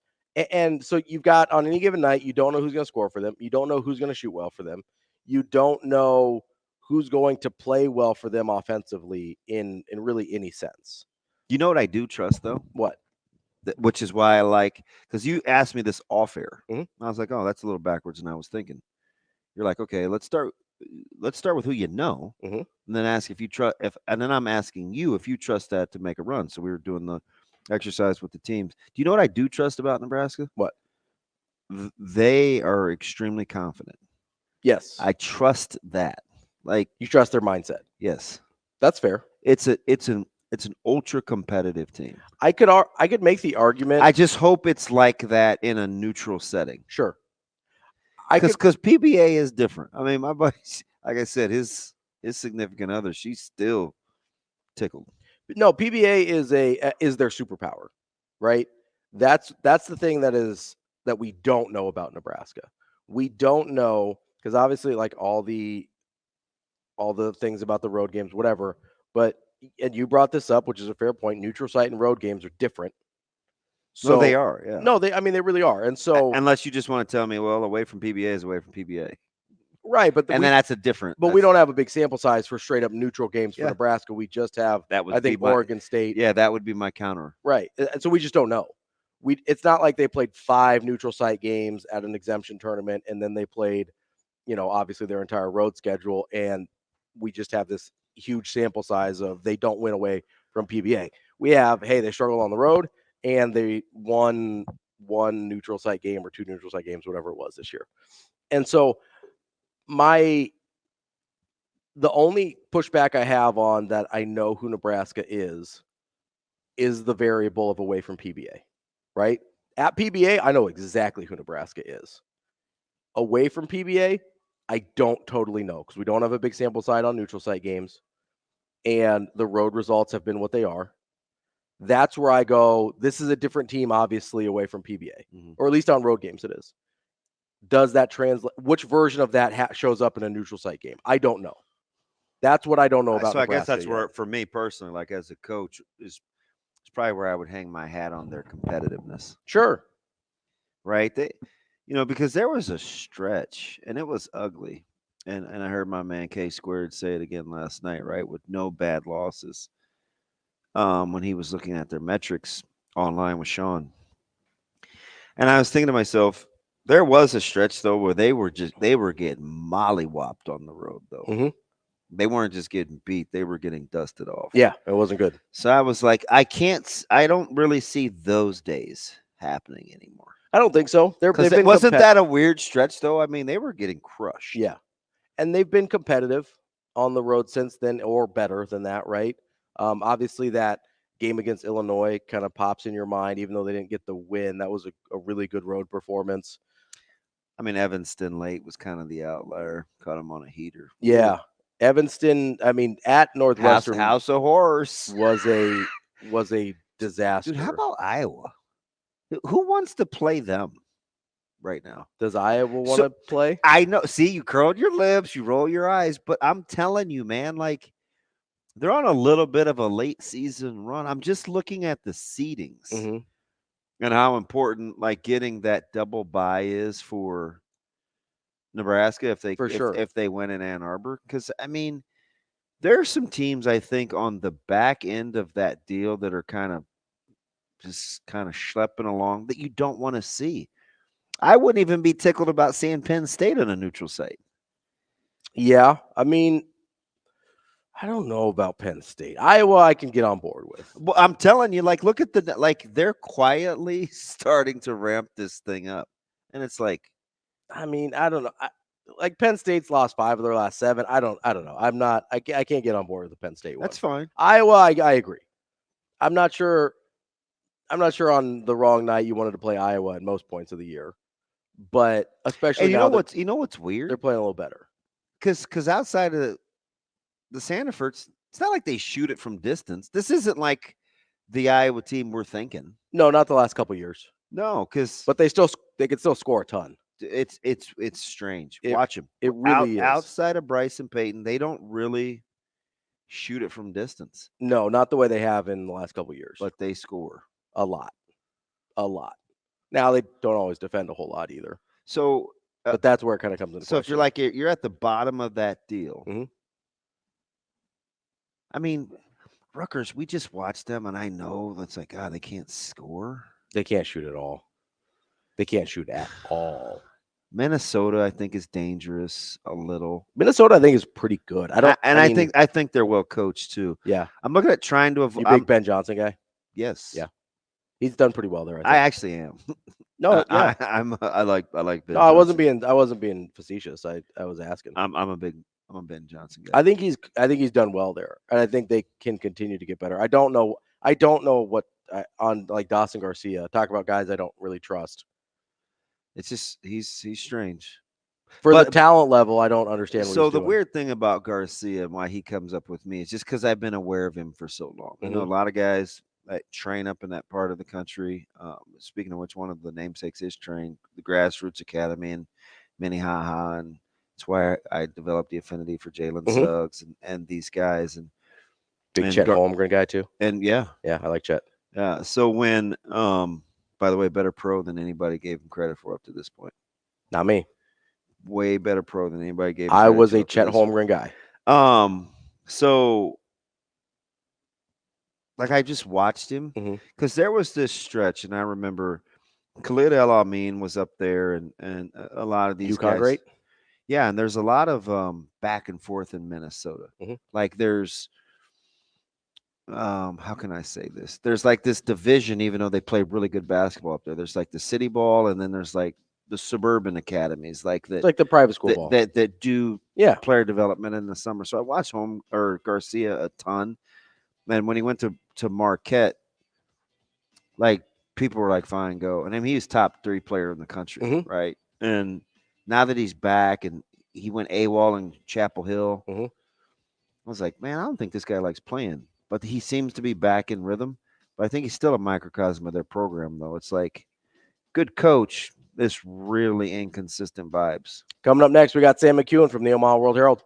And so you've got, on any given night, you don't know who's going to score for them. You don't know who's going to shoot well for them. You don't know who's going to play well for them offensively in really any sense. You know what I do trust, though? What? Which is why I like, because you asked me this off air. I was like, oh, that's a little backwards. And I was thinking, you're like, okay, let's start with who you know, and then ask if you trust. And then I'm asking you if you trust that to make a run. So we were doing the exercise with the teams. Do you know what I do trust about Nebraska? What? They are extremely confident. Yes, I trust that. Like, you trust their mindset. Yes, that's fair. It's an ultra competitive team. I could make the argument. I just hope it's like that in a neutral setting. Sure. Because PBA is different. I mean, my buddy, like I said, his significant other, she's still tickled. No, PBA is their superpower, right? That's the thing that we don't know about Nebraska. We don't know, because obviously, like all the things about the road games, whatever. But and you brought this up, which is a fair point. Neutral site and road games are different. So they are, yeah. No, they really are. And so, unless you just want to tell me, well, away from PBA is away from PBA, right? But then that's a different. But we don't have a big sample size for straight up neutral games for Nebraska. We just have I think Oregon State. Yeah, that would be my counter. Right, and so we just don't know. It's not like they played 5 neutral site games at an exemption tournament, and then they played, obviously their entire road schedule, and we just have this huge sample size of they don't win away from PBA. We have, hey, they struggle on the road, and they won 1 neutral site game or 2 neutral site games, whatever it was this year. And so the only pushback I have on that I know who Nebraska is the variable of away from PBA, right? At PBA, I know exactly who Nebraska is. Away from PBA, I don't totally know, because we don't have a big sample size on neutral site games, and the road results have been what they are. That's where I go, this is a different team, obviously, away from PBA, or at least on road games it is. Does that translate? Which version of that shows up in a neutral site game? I don't know. That's what I don't know about. So Nebraska I guess that's yet. where, for me personally, like as a coach, is probably where I would hang my hat on their competitiveness. Sure. Right? Because there was a stretch, and it was ugly. And I heard my man K Squared say it again last night, right? With no bad losses. When he was looking at their metrics online with Sean. And I was thinking to myself, there was a stretch though where they were getting mollywopped on the road though. They weren't just getting beat; they were getting dusted off. Yeah, it wasn't good. So I was like, I don't really see those days happening anymore. I don't think so. They've been Wasn't that a weird stretch though? I mean, they were getting crushed. Yeah, and they've been competitive on the road since then, or better than that, right? Obviously, that game against Illinois kind of pops in your mind, even though they didn't get the win. That was a really good road performance. I mean, Evanston late was kind of the outlier. Caught him on a heater. Yeah, Evanston. I mean, at Northwestern, House of Horrors was a disaster. Dude, how about Iowa? Who wants to play them right now? Does Iowa want to play? I know. See, you curled your lips, you roll your eyes, but I'm telling you, man, like they're on a little bit of a late season run. I'm just looking at the seedings and how important like getting that double bye is for Nebraska if they win in Ann Arbor. Because I mean, there are some teams I think on the back end of that deal that are kind of schlepping along that you don't want to see. I wouldn't even be tickled about seeing Penn State on a neutral site. Yeah, I mean, I don't know about Penn State. Iowa, I can get on board with. Well, I'm telling you, like, look at they're quietly starting to ramp this thing up, and it's like, I mean, I don't know. Like Penn State's lost 5 of their last 7. I don't know. I can't get on board with the Penn State one. That's fine. Iowa, I agree. I'm not sure on the wrong night you wanted to play Iowa at most points of the year, but especially you know what's weird? They're playing a little better because outside of the Sandifords, it's not like they shoot it from distance. This isn't like the Iowa team we're thinking. No, not the last couple years. No, but they can still score a ton. It's strange. Watch them. It really is. Outside of Bryce and Peyton, they don't really shoot it from distance. No, not the way they have in the last couple of years. But they score a lot. Now they don't always defend a whole lot either. So, but that's where it kind of comes into. So if you're like you're at the bottom of that deal, I mean, Rutgers, we just watched them, and I know that's like, God, they can't score. They can't shoot at all. They can't shoot at all. Minnesota, I think, is dangerous a little. Minnesota, I think, is pretty good. I think they're well coached too. Yeah, I'm looking at trying to avoid. You big Ben Johnson guy? Yes. Yeah, he's done pretty well there. I actually am. No, yeah. I like Ben. No, I wasn't being facetious. I was asking. I'm a Ben Johnson guy. I think he's done well there, and I think they can continue to get better. I don't know what on like Dawson Garcia. Talk about guys I don't really trust. It's just he's strange. The talent level, I don't understand. So the weird thing about Garcia and why he comes up with me is just because I've been aware of him for so long. I know a lot of guys that train up in that part of the country. Speaking of which, one of the namesakes is trained the Grassroots Academy in Minnehaha, and it's why I developed the affinity for Jalen Suggs and these guys. And big Chet Holmgren guy too. And yeah, I like Chet. Yeah. So when by the way, better pro than anybody gave him credit for up to this point. Not me. Way better pro than anybody gave him I was a Chet Holmgren guy. So like I just watched him because there was this stretch, and I remember Khalid El Amin was up there, and a lot of these guys. Great. Yeah, and there's a lot of back and forth in Minnesota. Like there's how can I say this? There's like this division, even though they play really good basketball up there. There's like the city ball, and then there's like the suburban academies, like that, like the private school ball that do player development in the summer. So I watched Garcia a ton, and when he went to Marquette, like people were like, "Fine, go." And I mean, he was top 3 player in the country, right? And now that he's back, and he went AWOL in Chapel Hill, I was like, man, I don't think this guy likes playing. But he seems to be back in rhythm. But I think he's still a microcosm of their program, though. It's like good coach, this really inconsistent vibes. Coming up next, we got Sam McKewon from the Omaha World-Herald.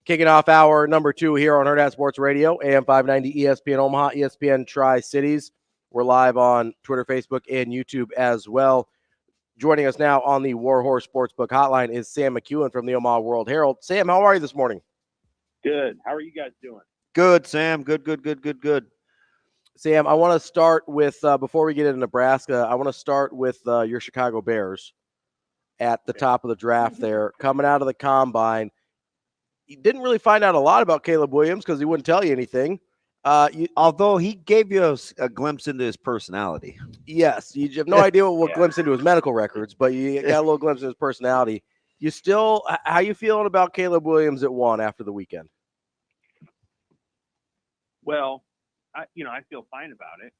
Kicking off hour number 2 here on Hurrdat Sports Radio, AM 590 ESPN Omaha, ESPN Tri-Cities. We're live on Twitter, Facebook, and YouTube as well. Joining us now on the Warhorse Sportsbook Hotline is Sam McKewon from the Omaha World-Herald. Sam, how are you this morning? Good. How are you guys doing? Good, Sam. Good. Sam, I want to start with, before we get into Nebraska, I want to start with your Chicago Bears at the top of the draft there. Coming out of the combine, didn't really find out a lot about Caleb Williams because he wouldn't tell you anything. Although he gave you a glimpse into his personality. Yes, you have no idea what glimpse into his medical records, but you got a little glimpse into his personality. You still, how you feeling about Caleb Williams at 1 after the weekend? Well, I feel fine about it.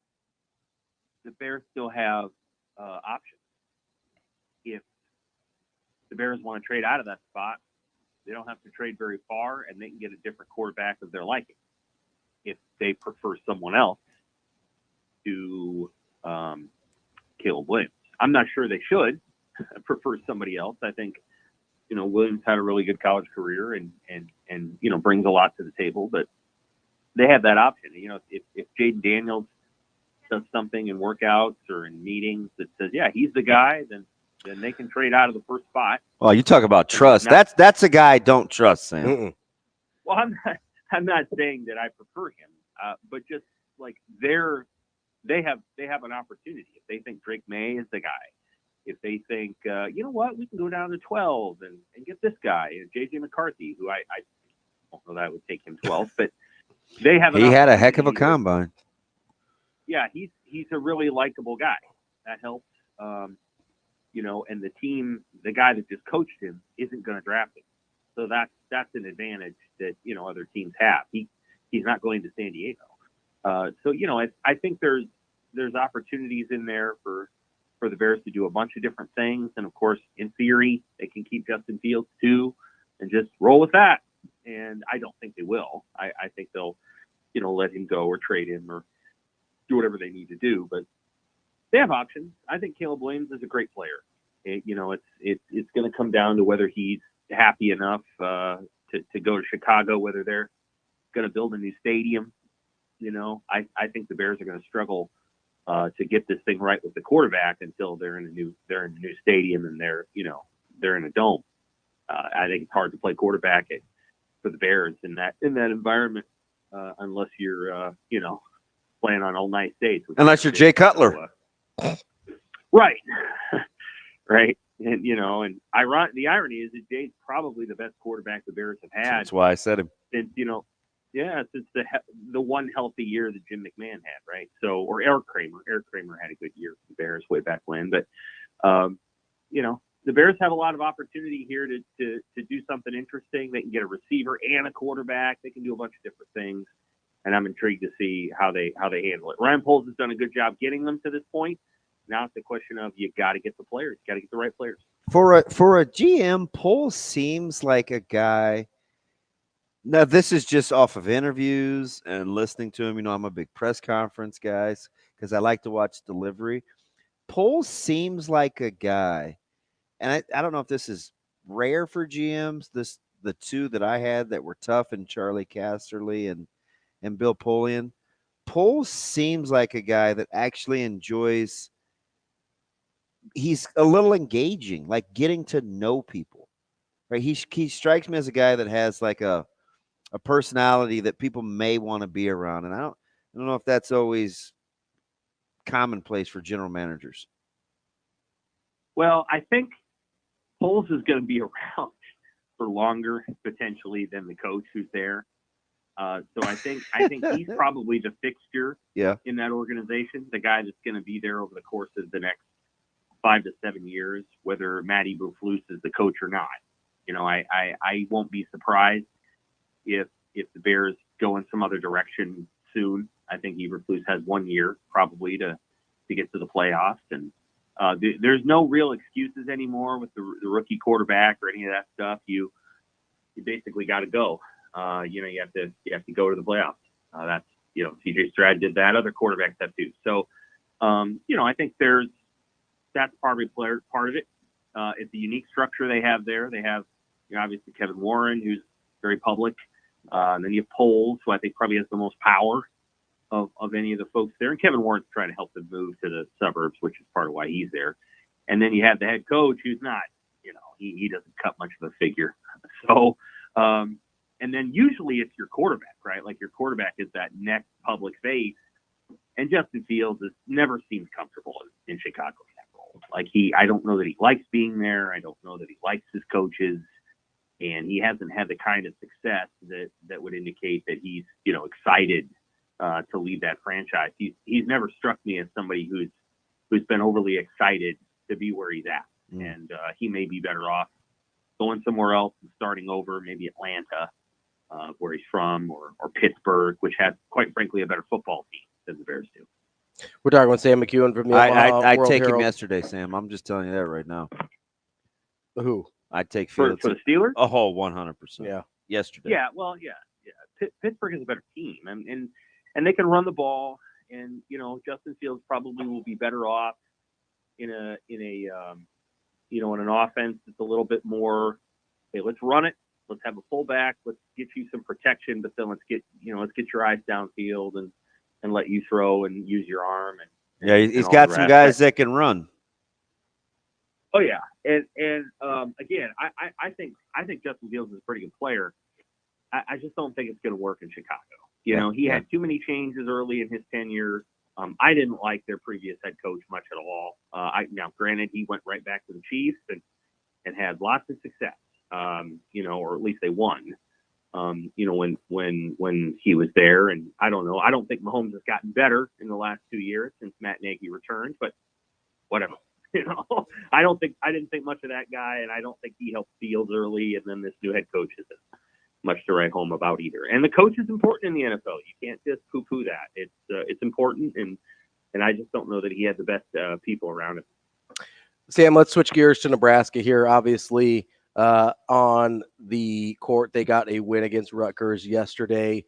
The Bears still have options. If the Bears want to trade out of that spot, they don't have to trade very far, and they can get a different quarterback of their liking. If they prefer someone else to Caleb Williams, I'm not sure they should prefer somebody else. I think Williams had a really good college career and brings a lot to the table, but they have that option. If Jaden Daniels does something in workouts or in meetings that says, yeah, he's the guy, then they can trade out of the first spot. Well, you talk about trust. That's a guy I don't trust, Sam. Mm-mm. Well, I'm not saying that I prefer him, but just like they have an opportunity. If they think Drake May is the guy, if they think you know what, we can go down to 12 and get this guy, J.J. McCarthy, who I don't know that I would take him 12, but they have. He had a heck of a combine. Yeah, he's a really likable guy. That helps. And the team, the guy that just coached him, isn't going to draft him. So that's an advantage that other teams have. He's not going to San Diego. I think there's opportunities in there for the Bears to do a bunch of different things, and of course, in theory, they can keep Justin Fields too, and just roll with that. And I don't think they will. I think they'll let him go or trade him or do whatever they need to do. But they have options. I think Caleb Williams is a great player. It's going to come down to whether he's happy enough to go to Chicago, whether they're going to build a new stadium. I think the Bears are going to struggle to get this thing right with the quarterback until they're in a new stadium and they're in a dome. I think it's hard to play quarterback for the Bears in that environment unless you're playing on all nice days. Unless you're Jay Cutler. Right. Right. And, the irony is that Jay's probably the best quarterback the Bears have had. That's why I said him. Since, since the one healthy year that Jim McMahon had, right? So, or Eric Kramer. Eric Kramer had a good year for the Bears way back when. But, the Bears have a lot of opportunity here to do something interesting. They can get a receiver and a quarterback. They can do a bunch of different things. And I'm intrigued to see how they handle it. Ryan Poles has done a good job getting them to this point. Now it's a question of you got to get the players, got to get the right players. For a GM, Poles seems like a guy. Now this is just off of interviews and listening to him. I'm a big press conference guy because I like to watch delivery. Poles seems like a guy, and I don't know if this is rare for GMs. The two that I had that were tough, and Charlie Casserly and Bill Polian. Poles seems like a guy that actually enjoys. He's a little engaging, like getting to know people, right? He strikes me as a guy that has like a personality that people may want to be around, and I don't know if that's always commonplace for general managers. Well, I think Poles is going to be around for longer potentially than the coach who's there. So I think he's probably the fixture in that organization, the guy that's going to be there over the course of the next 5 to 7 years, whether Matty Eberflus is the coach or not. I won't be surprised if the Bears go in some other direction soon. I think Eberflus has 1 year probably to get to the playoffs, and there's no real excuses anymore with the rookie quarterback or any of that stuff. You basically got to go. You have to go to the playoffs. That's CJ Stroud did that. Other quarterbacks have too. So I think that's probably part of it. It's a unique structure they have there. They have obviously Kevin Warren, who's very public, and then you have Poles, who I think probably has the most power of any of the folks there. And Kevin Warren's trying to help them move to the suburbs, which is part of why he's there. And then you have the head coach, who's not, he doesn't cut much of a figure. So. And then usually it's your quarterback, right? Like your quarterback is that next public face. And Justin Fields has never seemed comfortable in Chicago in that role. Like I don't know that he likes being there. I don't know that he likes his coaches. and he hasn't had the kind of success that would indicate that he's excited to lead that franchise. He's never struck me as somebody who's been overly excited to be where he's at, and he may be better off going somewhere else and starting over, maybe Atlanta, where he's from, or Pittsburgh, which has, quite frankly, a better football team than the Bears do. We're talking with Sam McKewon from the Omaha I'd take him World-Herald. yesterday, Sam. I'm just telling you that right now. Who? I'd take For Fields. the Steelers? Oh, 100%. Yeah. Yesterday. Yeah, well, yeah. Pittsburgh is a better team, and they can run the ball, and Justin Fields probably will be better off in an offense that's a little bit more. Hey, let's run it. Let's have a fullback. Let's get you some protection, but then let's get your eyes downfield and let you throw and use your arm. Yeah, he's got some guys that can run. Oh yeah, and again, I think Justin Fields is a pretty good player. I just don't think it's going to work in Chicago. He had too many changes early in his tenure. I didn't like their previous head coach much at all. Now, granted, he went right back to the Chiefs and had lots of success. Or at least they won. When he was there, and I don't know. I don't think Mahomes has gotten better in the last 2 years since Matt Nagy returned, but whatever. I didn't think much of that guy, and I don't think he helped Fields early. And then this new head coach isn't much to write home about either. And the coach is important in the NFL. You can't just poo-poo that. It's important, and I just don't know that he had the best people around him. Sam, let's switch gears to Nebraska here. Obviously, on the court, they got a win against Rutgers yesterday.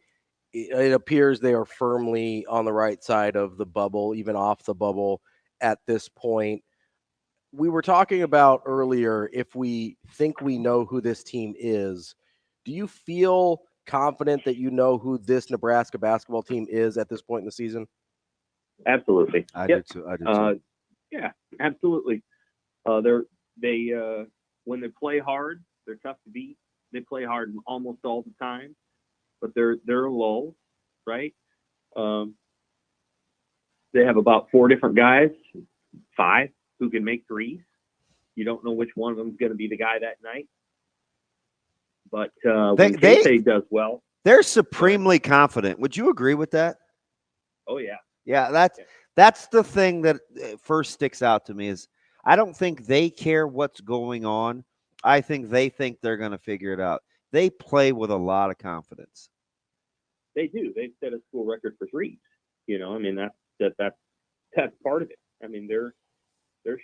It appears they are firmly on the right side of the bubble, even off the bubble at this point. We were talking about earlier, if we think we know who this team is, do you feel confident that you know who this Nebraska basketball team is at this point in the season? Absolutely. I do too. Yeah, absolutely. They when they play hard, they're tough to beat. They play hard almost all the time, but they're low, right? They have about 4 different guys, 5 who can make threes. You don't know which one of them is going to be the guy that night. But when Casey does well, they're supremely confident. Would you agree with that? Oh yeah. Yeah, that's the thing that first sticks out to me is I don't think they care what's going on. I think they think they're going to figure it out. They play with a lot of confidence. They do. They've set a school record for threes. That's part of it. I mean, they're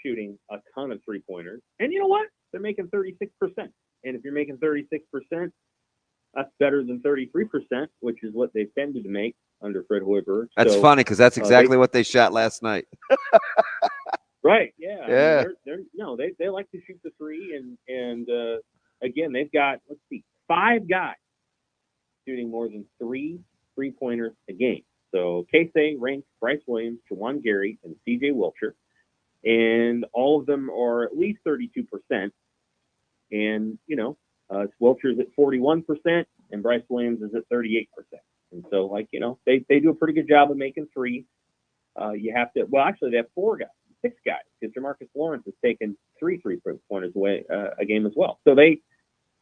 shooting a ton of 3-pointers, and you know what? They're making 36%. And if you're making 36%, that's better than 33%, which is what they've tended to make under Fred Hoiberg. That's funny because that's exactly what they shot last night. Right. Yeah. Yeah. I mean, they like to shoot the 3, and again, they've got 5 guys shooting more than 3 3-pointers a game. So Casey, Rink, Bryce Williams, Juwan Gary, and C.J. Wilcher, and all of them are at least 32%. And Wilcher's at 41%, and Bryce Williams is at 38%. And so, they do a pretty good job of making 3. You have to. Well, actually, they have 6 guys, because Jamarcus Lawrence has taken 3 3-pointers away a game as well. So they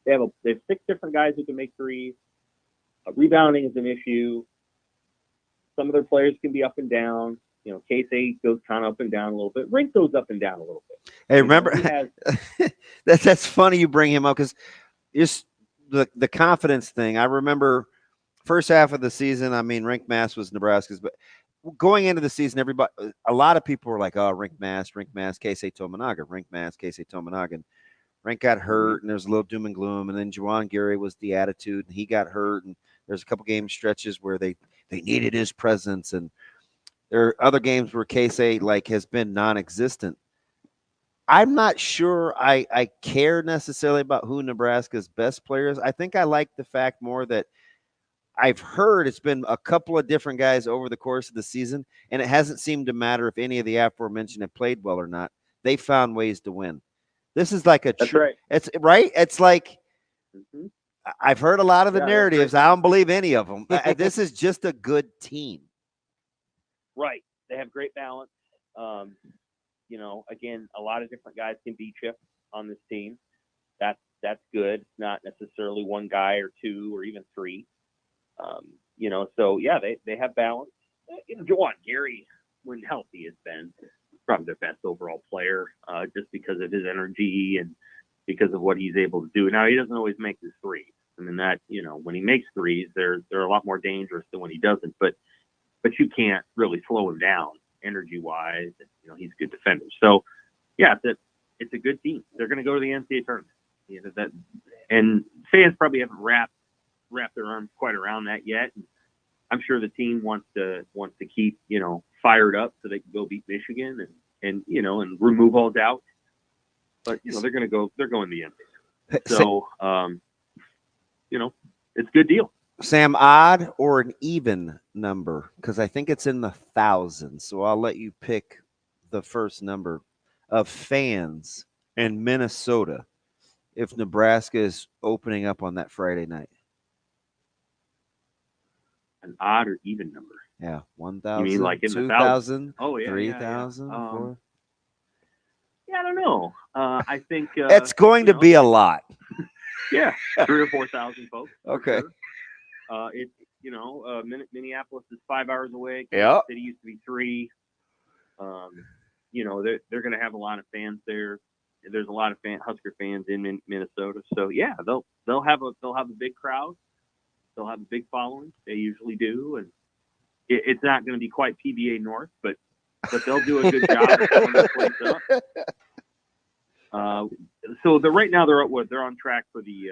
have 6 different guys who can make 3s. Rebounding is an issue. Some of their players can be up and down. Casey goes kind of up and down a little bit. Rink goes up and down a little bit. Hey, remember that's funny you bring him up because just the confidence thing. I remember first half of the season. I mean, Rink Mast was Nebraska's, but going into the season, a lot of people were like, "Oh, Rink Mast, Casey Tominaga, Rink Mast, Casey Tominaga." And Rink got hurt, and there's a little doom and gloom. And then Juwan Gary was the attitude, and he got hurt. And there's a couple game stretches where they needed his presence, and there are other games where Casey has been non-existent. I'm not sure I care necessarily about who Nebraska's best player is. I think I like the fact more that I've heard it's been a couple of different guys over the course of the season, and it hasn't seemed to matter if any of the aforementioned have played well or not. They found ways to win. This is like that's right. It's right. It's like I've heard a lot of the narratives. I don't believe any of them. This is just a good team. Right. They have great balance. Again, a lot of different guys can beat you on this team. That's that's good. It's not necessarily one guy or two or even three. So yeah, they have balance. Juwan Gary, when healthy, has been probably the best overall player, just because of his energy and because of what he's able to do. Now, he doesn't always make his threes. I mean, that, when he makes threes, they're a lot more dangerous than when he doesn't. But you can't really slow him down energy-wise. He's a good defender. So, yeah, it's a good team. They're going to go to the NCAA tournament. And fans probably haven't wrapped their arms quite around that yet. And I'm sure the team wants to keep fired up so they can go beat Michigan and remove all doubt. But they're going to the NCAA. So it's a good deal. Sam, odd or an even number? Because I think it's in the thousands. So I'll let you pick the first number of fans in Minnesota if Nebraska is opening up on that Friday night. An odd or even number? Yeah, 1,000. You mean like in 2,000? Oh, yeah. 3,000? Yeah, I don't know. I think it's going to be a lot. Yeah, 3,000 or 4,000 folks. Okay. Sure. It's Minneapolis is 5 hours away. Yeah. City used to be 3. They're going to have a lot of fans there. There's a lot of Husker fans in Minnesota. So yeah, they'll have a big crowd. They'll have a big following. They usually do, and it's not going to be quite PBA North, but they'll do a good job of filling the place up. So right now they're on track for the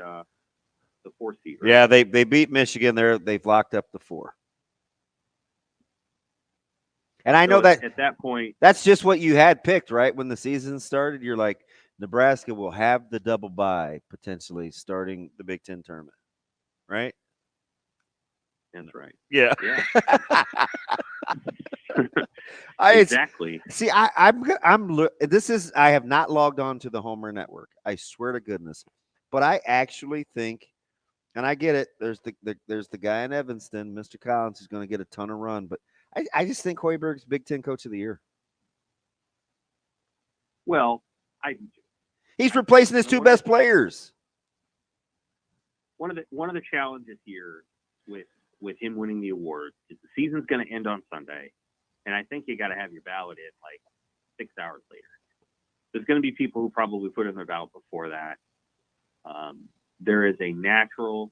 4th seed. Right? Yeah, they beat Michigan. They've locked up the 4. And I know that at that point, that's just what you had picked, right? When the season started, you're like, Nebraska will have the double bye potentially starting the Big Ten tournament, right? That's right. Yeah. Exactly. See, I have not logged on to the Homer Network. I swear to goodness, but I actually think, and I get it. There's the guy in Evanston, Mr. Collins, who's going to get a ton of run, but I just think Hoiberg's Big Ten Coach of the Year. Well, he's replacing his 2 best players. One of the challenges here with him winning the award is the season's going to end on Sunday, and I think you got to have your ballot in like 6 hours later. There's going to be people who probably put in their ballot before that. There is a natural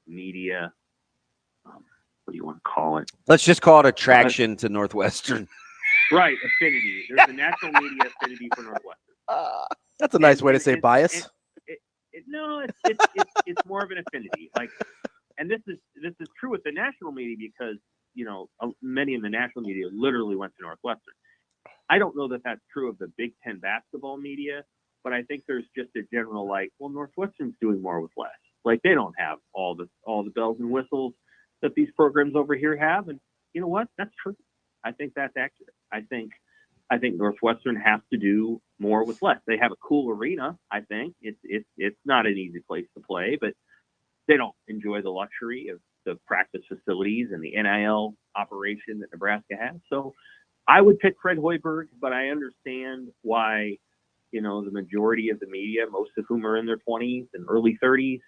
media, what do you want to call it? Let's just call it attraction to Northwestern. Right, affinity. There's a natural media affinity for Northwestern. That's a nice way to say bias. No, it's more of an affinity. Like, and this is true with the national media because many in the national media literally went to Northwestern. I don't know that that's true of the Big Ten basketball media, but I think there's just a general Northwestern's doing more with less. Like, they don't have all the bells and whistles that these programs over here have, and you know what? That's true. I think that's accurate. I think Northwestern has to do more with less. They have a cool arena. I think it's not an easy place to play, but they don't enjoy the luxury of the practice facilities and the NIL operation that Nebraska has. So I would pick Fred Hoiberg, but I understand why, the majority of the media, most of whom are in their 20s and early 30s,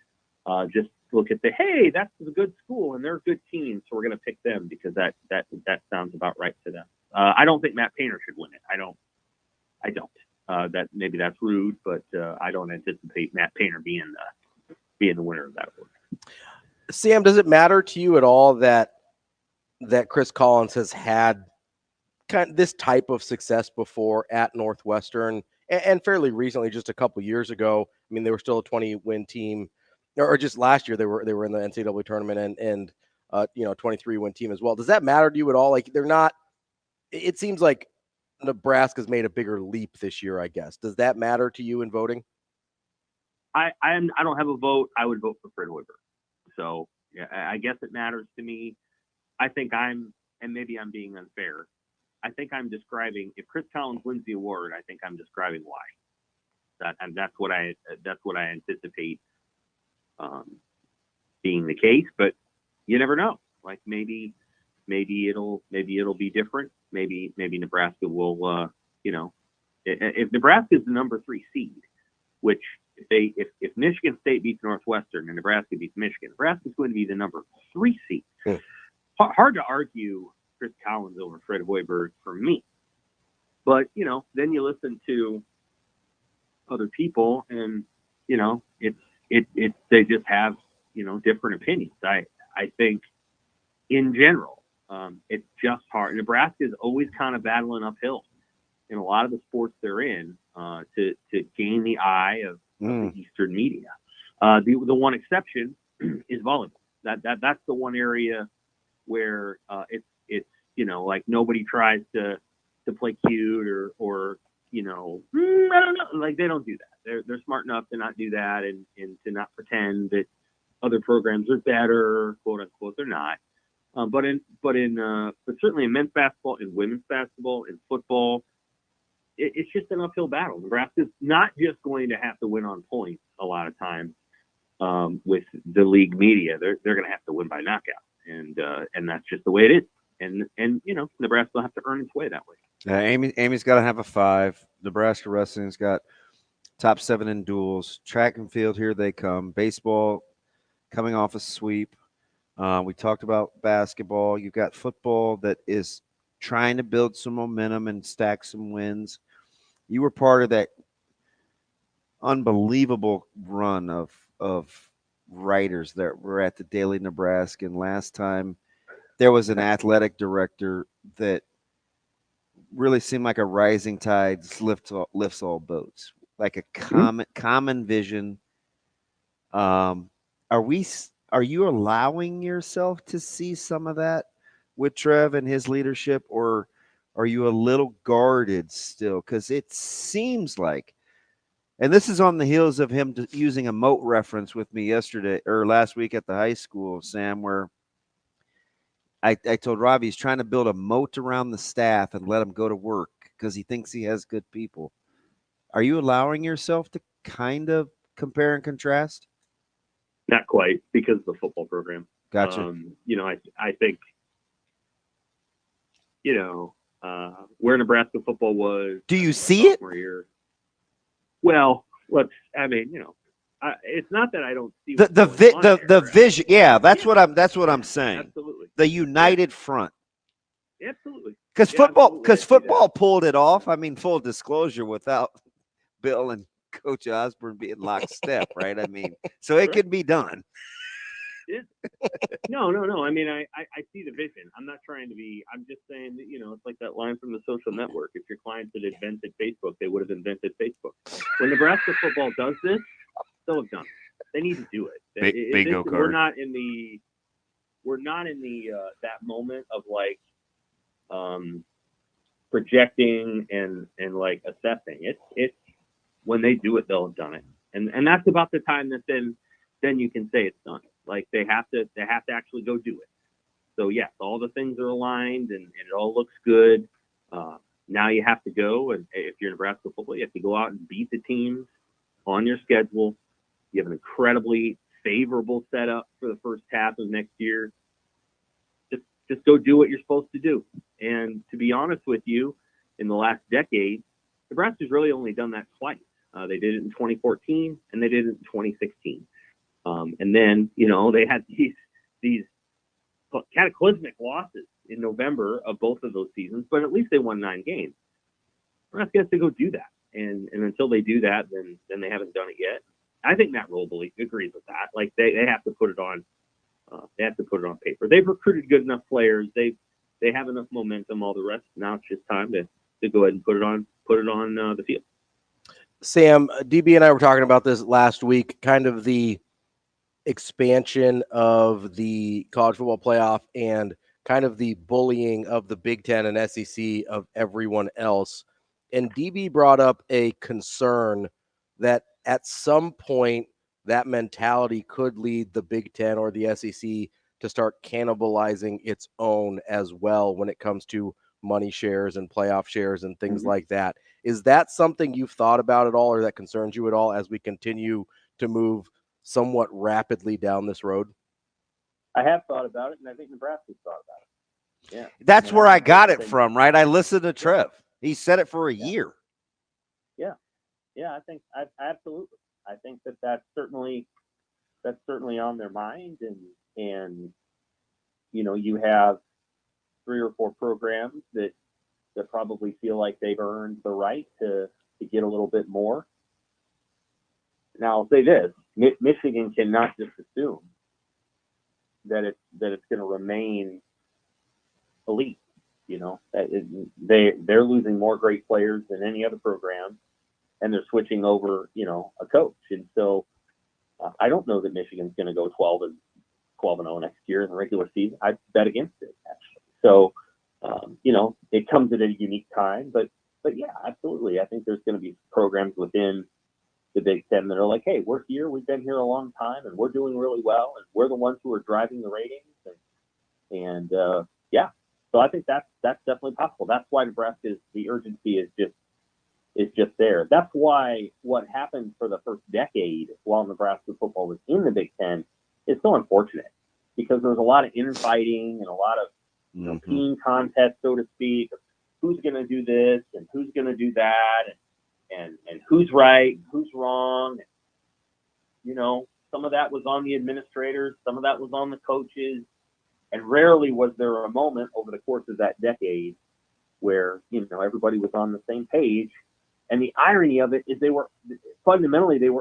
just look at hey, that's a good school and they're a good team, so we're going to pick them because that sounds about right to them. I don't think Matt Painter should win it. I don't. That maybe that's rude, but I don't anticipate Matt Painter being the winner of that award. Sam, does it matter to you at all that Chris Collins has had kind of this type of success before at Northwestern and fairly recently, just a couple years ago? I mean, they were still a 20-win team, or just last year they were in the NCAA tournament and 23-win team as well. Does that matter to you at all? Like, they're not. It seems like Nebraska's made a bigger leap this year, I guess. Does that matter to you in voting? I don't have a vote. I would vote for Fred Hoiberg. So yeah, I guess it matters to me. I think and maybe I'm being unfair. I think I'm describing, if Chris Collins wins the award, I think I'm describing why. That's what I anticipate being the case. But you never know. Like, maybe it'll be different. Maybe Nebraska will, if Nebraska is the number 3 seed, which if Michigan State beats Northwestern and Nebraska beats Michigan, Nebraska's going to be the number 3 seed. Hard to argue Chris Collins over Fred Hoiberg for me. But, then you listen to other people and, they just have, different opinions. I think in general, it's just hard. Nebraska is always kind of battling uphill in a lot of the sports they're in to gain the eye of the Eastern media. The one exception is volleyball. That's the one area where it's like nobody tries to play cute or I don't know, like they don't do that. They're smart enough to not do that and to not pretend that other programs are better, quote unquote. They're not. But certainly in men's basketball, in women's basketball, in football, it's just an uphill battle. Nebraska's not just going to have to win on points a lot of times with the league media. They're going to have to win by knockout, and that's just the way it is. And Nebraska will have to earn its way that way. Amy's got to have a 5. Nebraska wrestling's got top 7 in duels. Track and field, here they come. Baseball coming off a sweep. We talked about basketball. You've got football that is trying to build some momentum and stack some wins. You were part of that unbelievable run of writers that were at the Daily Nebraska. And last time there was an athletic director that really seemed like a rising tide lifts all boats, like a common vision. Are you allowing yourself to see some of that with Trev and his leadership, or are you a little guarded still? Because it seems like, and this is on the heels of him using a moat reference with me yesterday or last week at the high school, Sam, where I told Ravi he's trying to build a moat around the staff and let them go to work because he thinks he has good people. Are you allowing yourself to kind of compare and contrast? Not quite, because of the football program. Gotcha. I think, where Nebraska football was. Do you see it? Year, well, it's not that I don't see the vision. Yeah, that's what I'm saying. Absolutely. The united front. Absolutely. Because football pulled it off. I mean, full disclosure, without Bill and Coach Osborne being lockstep, right? I mean, so it can be done. No. I mean, I see the vision. I'm not trying to be. I'm just saying that it's like that line from The Social Network. If your clients had invented Facebook, they would have invented Facebook. When Nebraska football does this, they'll have done it. They need to do it. Bingo card. We're not in the that moment of like projecting and like assessing. It's when they do it, they'll have done it, and that's about the time that then you can say it's done. Like they have to actually go do it. So yes, all the things are aligned and it all looks good. Now you have to go, and if you're Nebraska football, you have to go out and beat the teams on your schedule. You have an incredibly favorable setup for the first half of next year. Just go do what you're supposed to do. And to be honest with you, in the last decade, Nebraska's really only done that twice. They did it in 2014 and they did it in 2016. And then, they had these cataclysmic losses in November of both of those seasons, but at least they won 9 games. Nebraska has to go do that. And until they do that, then they haven't done it yet. I think Matt Roble agrees with that. Like they have to put it on. They have to put it on paper. They've recruited good enough players. They have enough momentum. All the rest. Now it's just time to go ahead and put it on the field. Sam, DB and I were talking about this last week. Kind of the expansion of the college football playoff and kind of the bullying of the Big Ten and SEC of everyone else. And DB brought up a concern that at some point that mentality could lead the Big Ten or the SEC to start cannibalizing its own as well when it comes to money shares and playoff shares and things like that. Is that something you've thought about at all, or that concerns you at all as we continue to move somewhat rapidly down this road? I have thought about it, and I think Nebraska's thought about it. Yeah. That's where I got it from, right? I listened to Trev. He said it for a year. Yeah, I think absolutely. I think that's certainly on their mind, and you have 3 or 4 programs that probably feel like they've earned the right to get a little bit more. Now I'll say this: Michigan cannot just assume that it's going to remain elite. They're losing more great players than any other program, and they're switching over a coach, and so I don't know that Michigan's going to go 12-0 next year in the regular season. I bet against it, actually. So it comes at a unique time, but yeah, absolutely. I think there's going to be programs within the Big Ten that are like, hey, we're here, we've been here a long time, and we're doing really well, and we're the ones who are driving the ratings, and yeah. So I think that's definitely possible. That's why the urgency is just there. That's why what happened for the first decade while Nebraska football was in the Big Ten is so unfortunate, because there was a lot of infighting and a lot of team contest, so to speak, of who's going to do this and who's going to do that, and who's right, and who's wrong. Some of that was on the administrators, some of that was on the coaches, and rarely was there a moment over the course of that decade where everybody was on the same page. And the irony of it is they were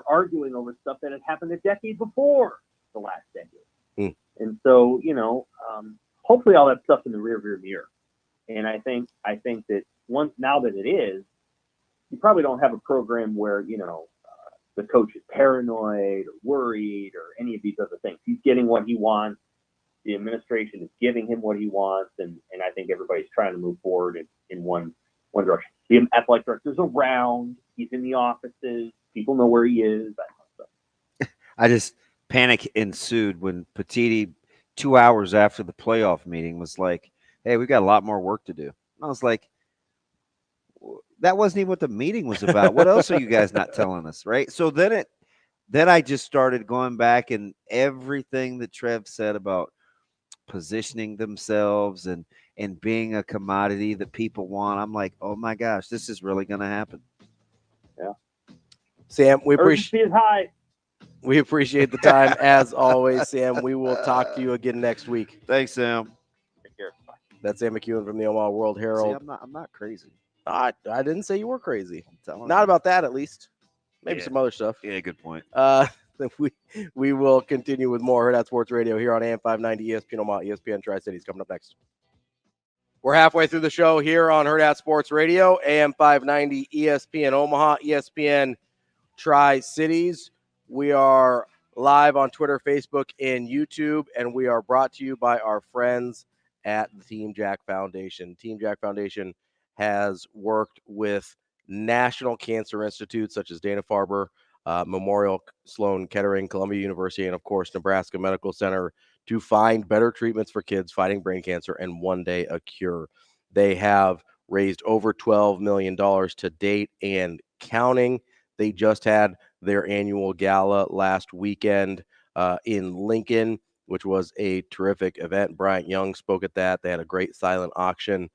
arguing over stuff that had happened a decade before the last decade. And so, hopefully all that stuff's in the rearview mirror. And I think that now that it is, you probably don't have a program where, the coach is paranoid or worried or any of these other things. He's getting what he wants. The administration is giving him what he wants. And I think everybody's trying to move forward in one direction. The athletic director's around. He's in the offices. People know where he is. That kind of stuff. Panic ensued when Petiti, 2 hours after the playoff meeting, was like, hey, we got a lot more work to do. And I was like, that wasn't even what the meeting was about. What else are you guys not telling us, right? So then I just started going back, and everything that Trev said about positioning themselves and being a commodity that people want, I'm like, oh my gosh, this is really going to happen. Yeah. Sam, we appreciate the time as always, Sam. We will talk to you again next week. Thanks, Sam. Take care. That's Sam McKewon from the Omaha World-Herald. See, I'm not crazy. I didn't say you were crazy. Not about that, at least. Maybe some other stuff. Yeah, good point. We will continue with more Hurrdat Sports Radio here on AM 590 ESPN Omaha, ESPN Tri-Cities coming up next. We're halfway through the show here on Hurrdat Sports Radio, AM 590 ESPN Omaha, ESPN Tri-Cities. We are live on Twitter, Facebook, and YouTube, and we are brought to you by our friends at the Team Jack Foundation. Team Jack Foundation has worked with National Cancer Institutes such as Dana-Farber, Memorial Sloan Kettering, Columbia University, and of course Nebraska Medical Center to find better treatments for kids fighting brain cancer and one day a cure. They have raised over $12 million to date and counting. They just had their annual gala last weekend in Lincoln, which was a terrific event. Bryant Young spoke at that. They had a great silent auction.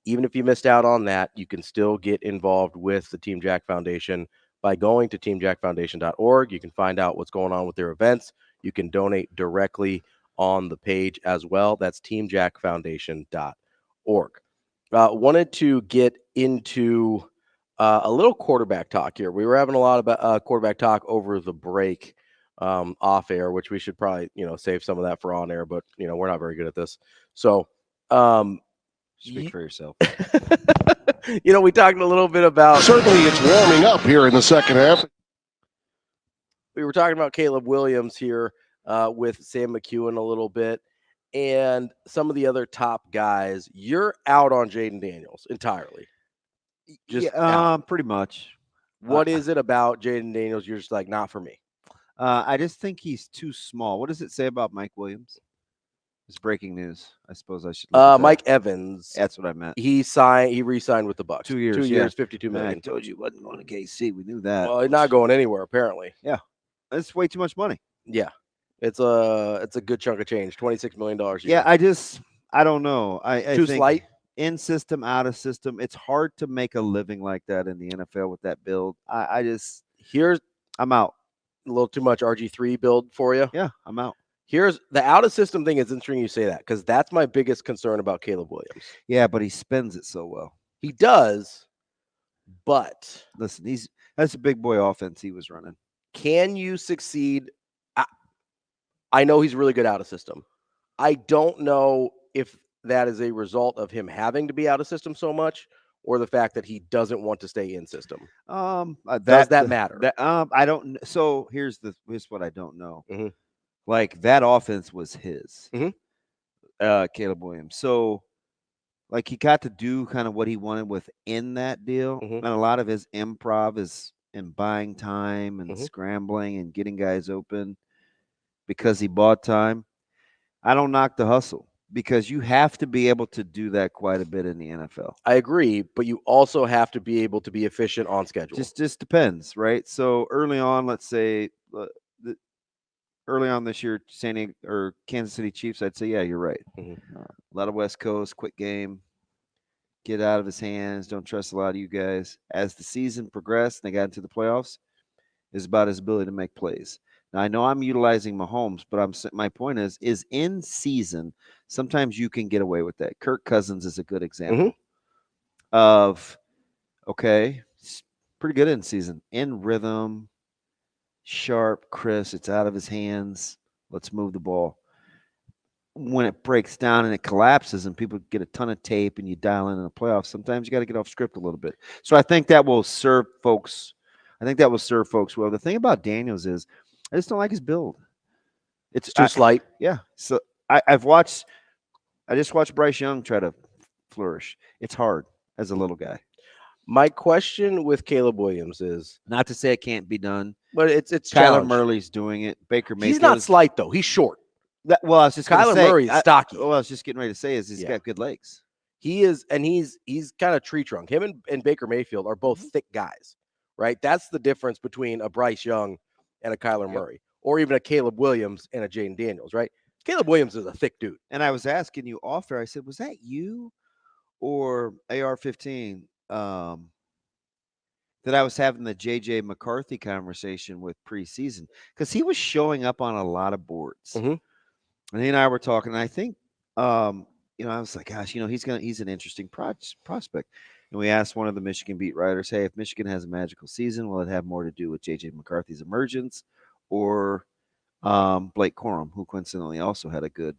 Even if you missed out on that, you can still get involved with the Team Jack Foundation by going to teamjackfoundation.org. You can find out what's going on with their events. You can donate directly on the page as well. That's teamjackfoundation.org. Wanted to get into a little quarterback talk here. We were having a lot of quarterback talk over the break off air, which we should probably, save some of that for on air, but, we're not very good at this. So, speak for yourself. We talked a little bit about. Certainly, it's warming up here in the second half. We were talking about Caleb Williams here with Sam McKewon a little bit, and some of the other top guys. You're out on Jaden Daniels entirely. Pretty much. What is it about Jaden Daniels? You're just like, not for me. I just think he's too small. What does it say about Mike Williams? It's breaking news. I suppose I should. Mike Evans. That's what I meant. He re-signed with the Bucs. 2 years. 2 years, $52 million. I told you he wasn't going to KC. We knew that. Well, he's not going anywhere apparently. Yeah, that's way too much money. Yeah, it's a good chunk of change. $26 million. Yeah, I don't know. I too think slight. In system, out of system. It's hard to make a living like that in the NFL with that build. I'm out. A little too much RG3 build for you? Yeah, I'm out. Here's the out of system thing. It's interesting you say that because that's my biggest concern about Caleb Williams. Yeah, but he spends it so well. He does, but listen, that's a big boy offense he was running. Can you succeed? I know he's really good out of system. I don't know if that is a result of him having to be out of system so much, or the fact that he doesn't want to stay in system. Does that matter? I don't. So here's what I don't know. Mm-hmm. Like that offense was his, mm-hmm. Caleb Williams. So like he got to do kind of what he wanted within that deal, mm-hmm. and a lot of his improv is in buying time and mm-hmm. scrambling and getting guys open because he bought time. I don't knock the hustle because you have to be able to do that quite a bit in the NFL. I agree, but you also have to be able to be efficient on schedule. Just depends, right? So early on, let's say early on this year, Kansas City Chiefs, I'd say, yeah, you're right. Mm-hmm. A lot of West Coast, quick game, get out of his hands. Don't trust a lot of you guys. As the season progressed and they got into the playoffs, is about his ability to make plays. Now, I know I'm utilizing Mahomes, but my point is in season, sometimes you can get away with that. Kirk Cousins is a good example of, okay, pretty good in season, in rhythm, sharp, crisp, it's out of his hands. Let's move the ball. When it breaks down and it collapses and people get a ton of tape and you dial in the playoffs, sometimes you got to get off script a little bit. So I think that will serve folks. well. The thing about Daniels is I just don't like his build. It's too slight. Yeah. So I just watched Bryce Young try to flourish. It's hard as a little guy. My question with Caleb Williams is, not to say it can't be done, but it's Kyler Murray's doing it. Baker Mayfield. He's not slight though. He's short. I was just Kyler Murray is stocky. I was just getting ready to say he's got good legs. He is, and he's kind of tree trunk. Him and Baker Mayfield are both thick guys, right? That's the difference between a Bryce Young and a Kyler Murray, or even a Caleb Williams and a Jaden Daniels, right? Caleb Williams is a thick dude. And I was asking you off air, I said, was that you or AR-15 that I was having the JJ McCarthy conversation with preseason? Because he was showing up on a lot of boards. Mm-hmm. And he and I were talking, and I think, I was like, gosh, he's an interesting prospect. And we asked one of the Michigan beat writers, hey, if Michigan has a magical season, will it have more to do with JJ McCarthy's emergence or Blake Corum, who coincidentally also had a good.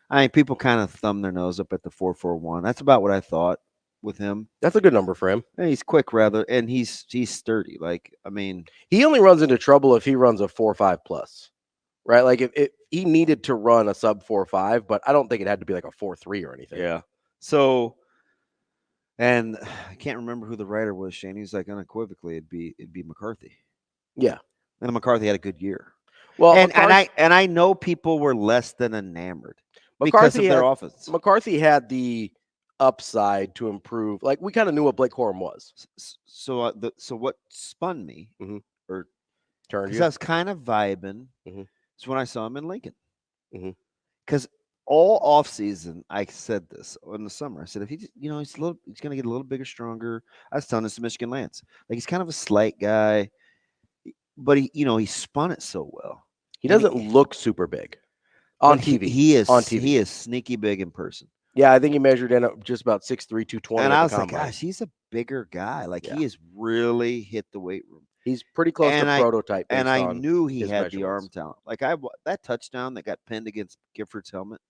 I mean, people kind of thumb their nose up at the 4.41. That's about what I thought with him. That's a good number for him. And he's quick, and he's sturdy. Like, I mean, he only runs into trouble if he runs a 4.5 plus, right? Like if he needed to run a sub 4.5, but I don't think it had to be like a 4.3 or anything. Yeah. So, and I can't remember who the writer was, Shane. He's like unequivocally, it'd be McCarthy. Yeah. And McCarthy had a good year. Well, and I know people were less than enamored because of their offense. McCarthy had the upside to improve. Like we kind of knew what Blake Corum was. So what spun me or turned you? I was kind of vibing. It's when I saw him in Lincoln. Because all off season, I said this in the summer. I said if he, he's going to get a little bigger, stronger. I was telling this to Michigan Lance. Like he's kind of a slight guy, but he spun it so well. He doesn't look super big on TV. He is on TV. He is sneaky big in person. Yeah, I think he measured in at just about 6'3", 220. And I was like, gosh, he's a bigger guy. Like he has really hit the weight room. He's pretty close to prototype. And I knew he had the arm talent. Like that touchdown that got pinned against Gifford's helmet.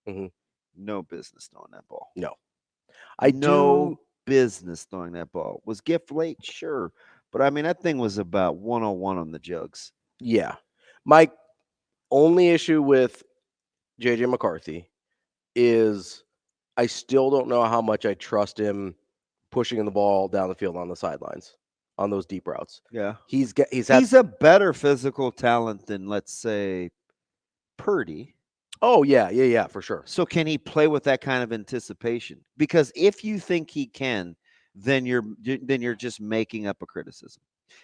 No business throwing that ball. No, business throwing that ball. Was Gift late? Sure, but I mean that thing was about 101 on the jugs. Yeah, my only issue with JJ McCarthy is I still don't know how much I trust him pushing the ball down the field on the sidelines on those deep routes. Yeah. He's a better physical talent than, let's say, Purdy. Oh, yeah, for sure. So can he play with that kind of anticipation? Because if you think he can, then you're just making up a criticism.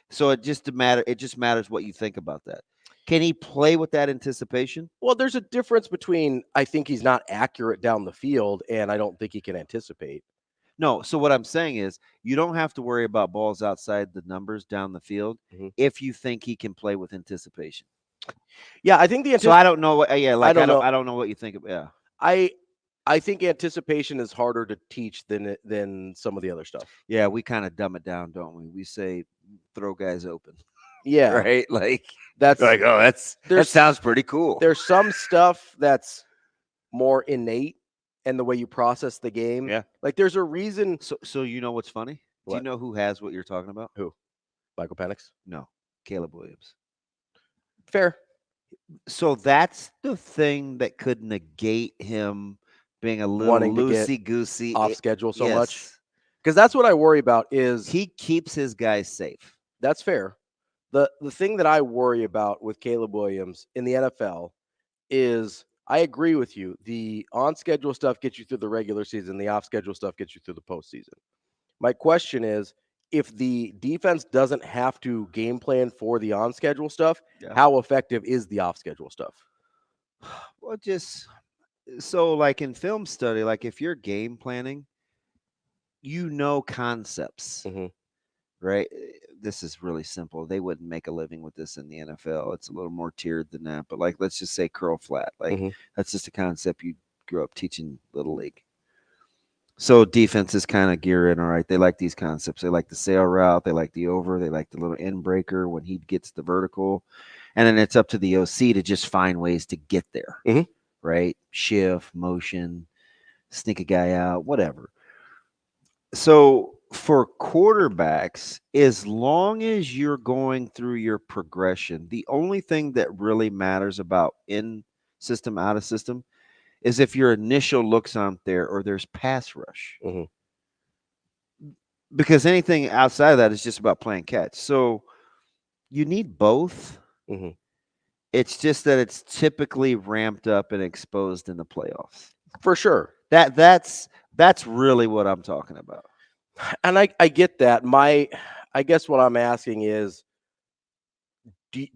So it just matters what you think about that. Can he play with that anticipation? Well, there's a difference between I think he's not accurate down the field and I don't think he can anticipate. No, so what I'm saying is you don't have to worry about balls outside the numbers down the field if you think he can play with anticipation. Yeah, I think So I don't know what. Yeah, like don't know. I don't know what you think of. Yeah, I think anticipation is harder to teach than some of the other stuff. yeah, we kind of dumb it down, don't we? We say throw guys open. Yeah, Right. Like that's like that sounds pretty cool. There's some stuff that's more innate and the way you process the game. Yeah. Like there's a reason. So you know what's funny? Do you What? know who has what you're talking about? Who? Michael Penix? No, Caleb Williams. Fair. So that's the thing that could negate him being a little Wanting to get loosey-goosey off schedule so much. Yes. Because that's what I worry about is He keeps his guys safe. that's fair. The thing that I worry about with Caleb Williams in the NFL is I agree with you. The on-schedule stuff gets you through the regular season. The off-schedule stuff gets you through the postseason. My question is, if the defense doesn't have to game plan for the on-schedule stuff, how effective is the off-schedule stuff? Well, just so like in film study, like if you're game planning, you know concepts, right? This is really simple. They wouldn't make a living with this in the NFL. It's a little more tiered than that. But like, let's just say curl flat. Like that's just a concept you grew up teaching little league. So defenses kind of gear in, all right. They like these concepts. They like the sail route. They like the over. They like the little end breaker when he gets the vertical. And then it's up to the OC to just find ways to get there, right? Shift, motion, sneak a guy out, whatever. So for quarterbacks, as long as you're going through your progression, the only thing that really matters about in system, out of system is if your initial looks aren't there or there's pass rush. Because anything outside of that is just about playing catch. So you need both. It's just that it's typically ramped up and exposed in the playoffs. For sure. That's really what I'm talking about. And I get that. I guess what I'm asking is,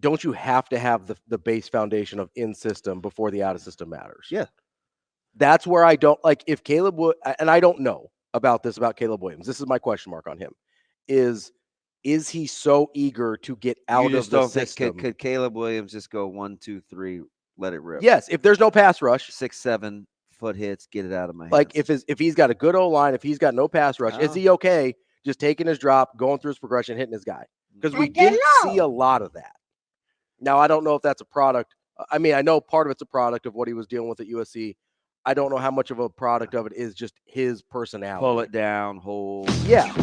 don't you have to have the base foundation of in system before the out of system matters? Yeah. That's where I don't like if Caleb would, and I don't know about Caleb Williams. This is my question mark on him. Is he so eager to get out of the system? Could Caleb Williams just go 1, 2, 3, let it rip? Yes. If there's no pass rush, 6, 7 foot hits, get it out of my hands. Like if he's got a good O line, if he's got no pass rush, is he okay just taking his drop, going through his progression, hitting his guy? Because we didn't see a lot of that. Now I don't know if that's a product. I mean, I know part of it's a product of what he was dealing with at USC. I don't know how much of a product of it is just his personality. Pull it down, hold. Yeah.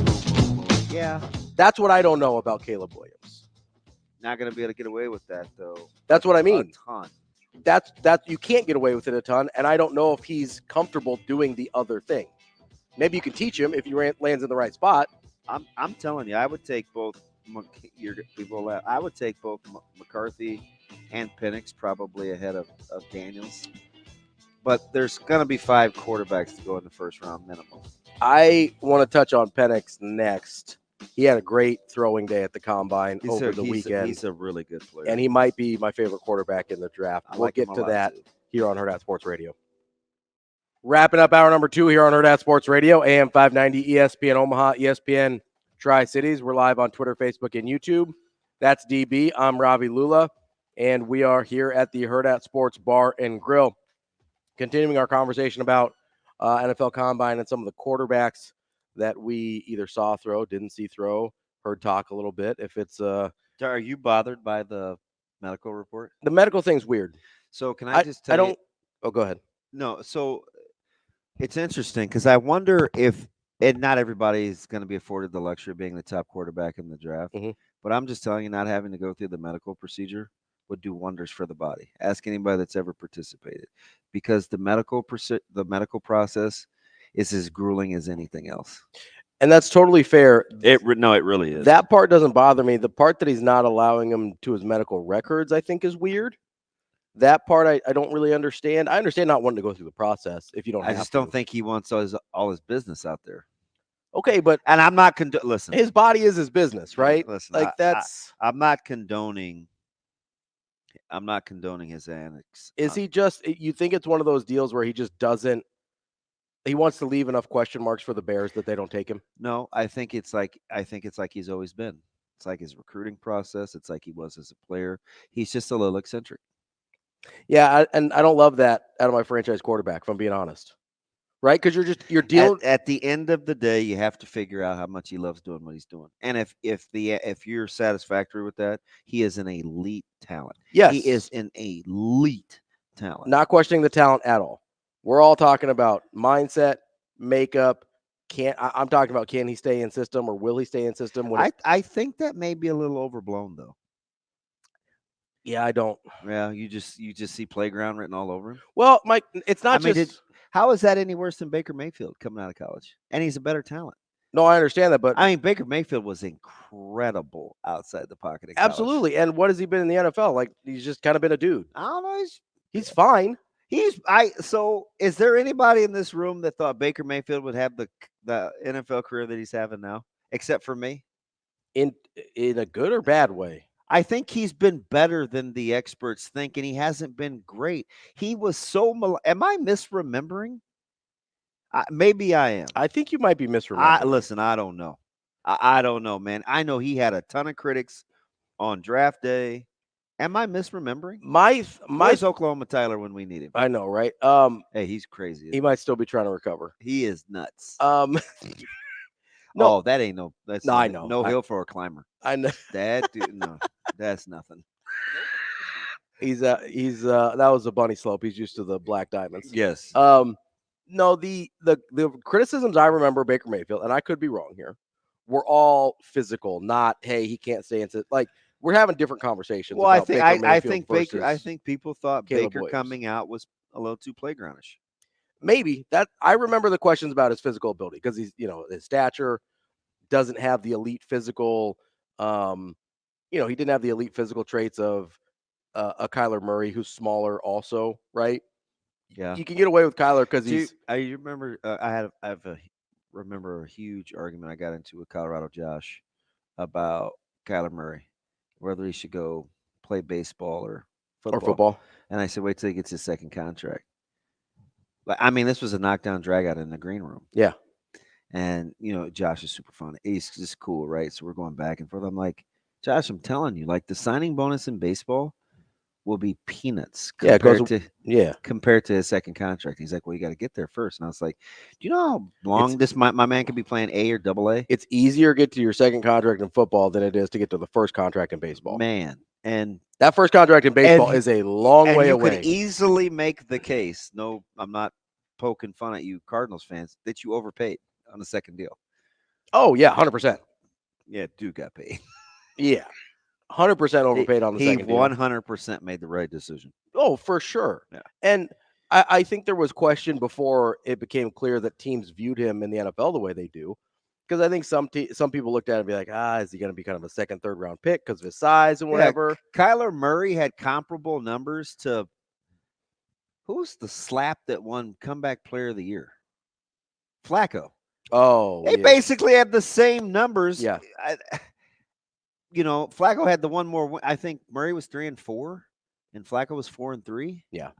Yeah. That's what I don't know about Caleb Williams. Not going to be able to get away with that, though. That's what I mean. A ton. That you can't get away with it a ton, and I don't know if he's comfortable doing the other thing. Maybe you can teach him if he lands in the right spot. I'm telling you, I would take both. I would take both McCarthy and Penix probably ahead of Daniels. But there's going to be 5 quarterbacks to go in the first round minimum. I want to touch on Penix next. He had a great throwing day at the combine over the weekend. He's a really good player. And he might be my favorite quarterback in the draft. We'll get to that here on Hurrdat Sports Radio. Wrapping up hour number 2 here on Hurrdat Sports Radio, AM 590 ESPN Omaha, ESPN Tri-Cities. We're live on Twitter, Facebook, and YouTube. That's DB. I'm Ravi Lulla, and we are here at the Hurrdat Sports Bar and Grill, continuing our conversation about NFL Combine and some of the quarterbacks that we either saw throw, didn't see throw, heard talk a little bit. If it's Are you bothered by the medical report? The medical thing's weird. So can I just tell you? Oh, go ahead. No, so it's interesting because I wonder if, and not everybody's going to be afforded the luxury of being the top quarterback in the draft, but I'm just telling you, not having to go through the medical procedure would do wonders for the body. Ask anybody that's ever participated, because the medical process is as grueling as anything else. And that's totally fair. It really is. That part doesn't bother me. The part that he's not allowing him to his medical records, I think, is weird. That part I don't really understand. I understand not wanting to go through the process if you don't. I just don't think he wants all his business out there. Okay, but and I'm not listen. His body is his business, right? Listen, like that's. I'm not condoning his antics. Is he just? You think it's one of those deals where he just doesn't He wants to leave enough question marks for the Bears that they don't take him. No, I think it's like he's always been. It's like his recruiting process. It's like he was as a player. He's just a little eccentric. Yeah, and I don't love that out of my franchise quarterback, if I'm being honest. Right? Because you're dealing At the end of the day, you have to figure out how much he loves doing what he's doing. And if you're satisfactory with that, he is an elite talent. Yes. He is an elite talent. Not questioning the talent at all. We're all talking about mindset, makeup. I'm talking about can he stay in system or will he stay in system? I think that may be a little overblown though. Yeah, I don't. Yeah, you just see playground written all over him. Well, Mike, it's not just. How is that any worse than Baker Mayfield coming out of college? And he's a better talent. No, I understand that, but I mean, Baker Mayfield was incredible outside the pocket. Absolutely. And what has he been in the NFL? Like, he's just kind of been a dude. I don't know. He's fine. So is there anybody in this room that thought Baker Mayfield would have the NFL career that he's having now, except for me? In a good or bad way? I think he's been better than the experts think, and he hasn't been great. He was so am I misremembering? Maybe I am. I think you might be misremembering. Listen, I don't know. I don't know, man. I know he had a ton of critics on draft day. Am I misremembering? Where's Oklahoma Tyler when we need him? I know, right? Hey, he's crazy. He might still be trying to recover. He is nuts. No, oh, that ain't no. That's no, I know. No hill for a climber. I know that. Dude, no, that's nothing. He's that was a bunny slope. He's used to the black diamonds. Yes. No, the criticisms I remember Baker Mayfield, and I could be wrong here, were all physical, not hey he can't stay into like we're having different conversations. Well, about I think people thought Caleb Baker Williams. coming out was a little too playgroundish. Maybe that I remember the questions about his physical ability because he's his stature doesn't have the elite physical. He didn't have the elite physical traits of a Kyler Murray who's smaller also, right? Yeah, you can get away with Kyler because he's. I remember remember a huge argument I got into with Colorado Josh about Kyler Murray, whether he should go play baseball or football. And I said, wait till he gets his second contract. I mean, this was a knockdown drag out in the green room. Yeah. And, Josh is super fun. He's just cool, right? So we're going back and forth. I'm like, Josh, I'm telling you, like the signing bonus in baseball will be peanuts compared to his second contract. He's like, well, you got to get there first. And I was like, do you know how long my man could be playing A or double A? It's easier to get to your second contract in football than it is to get to the first contract in baseball. Man. And that first contract in baseball is a long way away. You could easily make the case. No, I'm not poking fun at you Cardinals fans that you overpaid on the second deal. Oh, yeah, 100%. Yeah, Duke got paid. Yeah, 100% overpaid on the second deal. 100% made the right decision. Oh, for sure. Yeah. And I think there was question before it became clear that teams viewed him in the NFL the way they do. Because I think some people looked at it and be like, is he going to be kind of a second, third round pick because of his size and whatever? Yeah, Kyler Murray had comparable numbers to who's the slap that won comeback player of the year? Flacco. Oh, they basically had the same numbers. Yeah. Flacco had the one more. I think Murray was 3-4, and Flacco was 4-3. Yeah.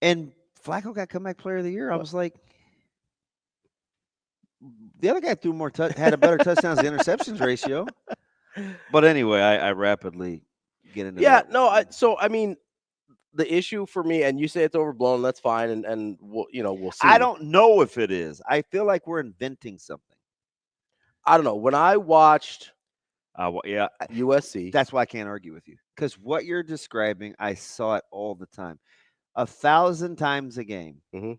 And Flacco got comeback player of the year. I was like, the other guy threw more had a better touchdowns to interceptions ratio. But anyway, I rapidly get into that. So I mean, the issue for me, and you say it's overblown, that's fine, and we'll see. I don't know if it is. I feel like we're inventing something. I don't know. When I watched USC, that's why I can't argue with you, because what you're describing, I saw it all the time, 1,000 times a game. Mm-hmm.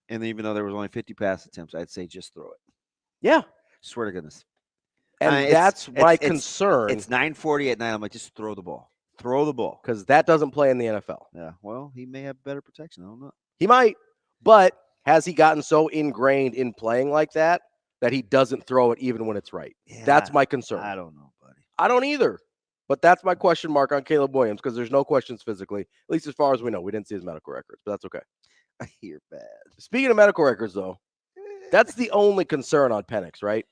And even though there was only 50 pass attempts, I'd say just throw it. Yeah, swear to goodness. And that's my concern. It's 9:40 at night. I'm like, just throw the ball. Throw the ball. Because that doesn't play in the NFL. Yeah, well, he may have better protection. I don't know. He might, but has he gotten so ingrained in playing like that he doesn't throw it even when it's right? Yeah, that's my concern. I don't know, buddy. I don't either. But that's my question mark on Caleb Williams because there's no questions physically, at least as far as we know. We didn't see his medical records, but that's okay. You're bad. Speaking of medical records, though, that's the only concern on Penix, right?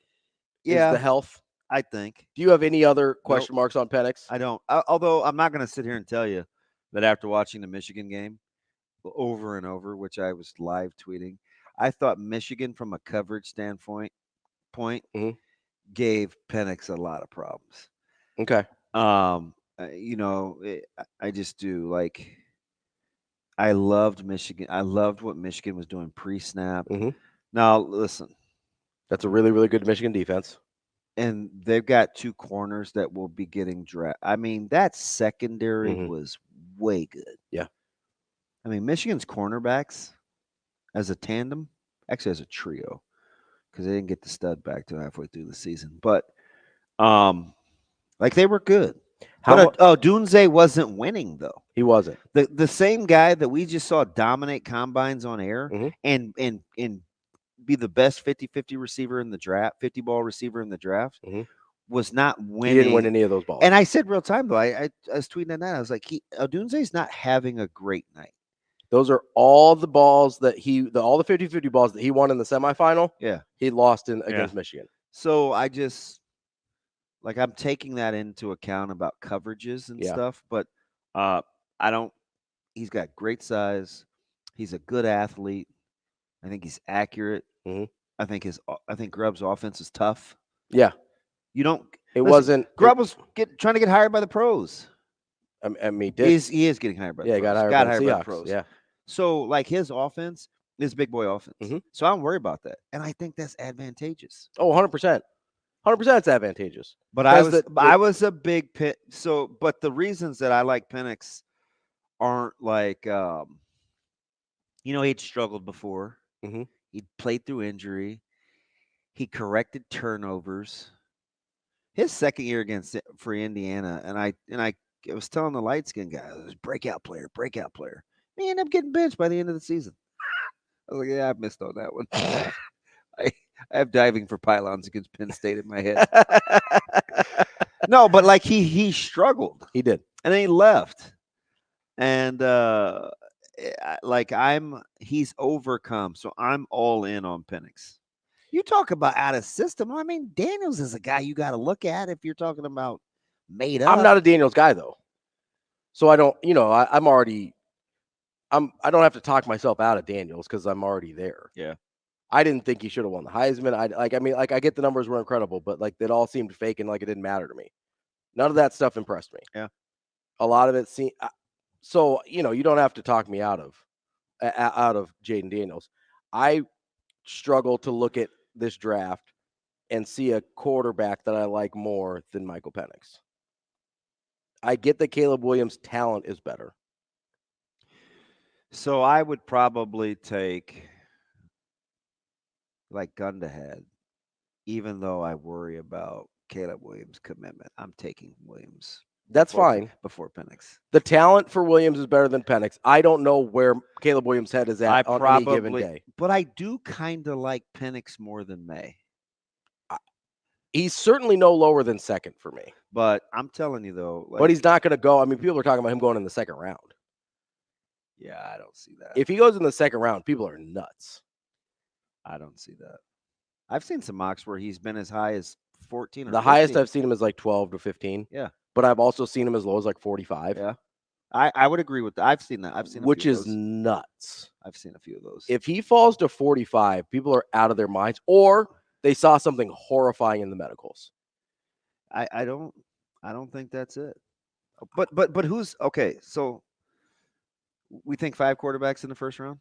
Yeah. Is the health. I think. Do you have any other question marks on Penix? I don't. Although I'm not going to sit here and tell you that after watching the Michigan game, over and over, which I was live tweeting. I thought Michigan, from a coverage standpoint, gave Penix a lot of problems. Okay. I just do. Like, I loved Michigan. I loved what Michigan was doing pre-snap. Now, listen, that's a really, really good Michigan defense. And they've got 2 corners that will be getting drafted. I mean, that secondary was way good. Yeah. I mean, Michigan's cornerbacks as a tandem, actually as a trio, because they didn't get the stud back till halfway through the season. But, like, they were good. Dunze wasn't winning, though. He wasn't. The same guy that we just saw dominate combines on air and be the best 50-50 receiver in the draft, 50-ball receiver in the draft, was not winning. He didn't win any of those balls. And I said real time, though, I was tweeting on that. I was like, Odunze's not having a great night. Those are all the balls that all the 50-50 balls that he won in the semifinal. Yeah. He lost against Michigan. So I just, like, I'm taking that into account about coverages and stuff, but he's got great size. He's a good athlete. I think he's accurate. I think Grubb's offense is tough. Yeah. Grubb was trying to get hired by the pros. I mean, he is getting hired by the pros. He got hired by the pros. Yeah. So, like, his offense is big boy offense. So I don't worry about that. And I think that's advantageous. Oh, 100%. 100% it's advantageous. But I was a big pit. So, but the reasons that I like Penix aren't like, he'd struggled before. He'd played through injury. He corrected turnovers. His second year for Indiana, and I was telling the light skinned guy, breakout player. He ended up getting benched by the end of the season. I was like, yeah, I missed on that one. I have diving for pylons against Penn State in my head. No, but like he struggled. He did, and then he left, and he's overcome. So I'm all in on Penix. You talk about out of system. I mean, Daniels is a guy you got to look at if you're talking about made up. I'm not a Daniels guy though, so I don't. I don't have to talk myself out of Daniels because I'm already there. Yeah. I didn't think he should have won the Heisman. I get the numbers were incredible, but like it all seemed fake and like it didn't matter to me. None of that stuff impressed me. Yeah. A lot of it seemed so, you don't have to talk me out of Jaden Daniels. I struggle to look at this draft and see a quarterback that I like more than Michael Penix. I get that Caleb Williams' talent is better. So I would probably take like gun to head, even though I worry about Caleb Williams' commitment. I'm taking Williams. That's fine. Before Penix. The talent for Williams is better than Penix. I don't know where Caleb Williams' head is at on any given day. But I do kind of like Penix more than May. He's certainly no lower than second for me. But I'm telling you, though. But he's not going to go. I mean, people are talking about him going in the second round. Yeah, I don't see that. If he goes in the second round, people are nuts. I don't see that. I've seen some mocks where he's been as high as 14 or The 15. highest I've seen him is like 12 to 15. Yeah. But I've also seen him as low as like 45. Yeah. I would agree with that. I've seen that. Which is nuts. I've seen a few of those. If he falls to 45, people are out of their minds, or they saw something horrifying in the medicals. I don't think that's it. But who's okay? So we think 5 quarterbacks in the first round?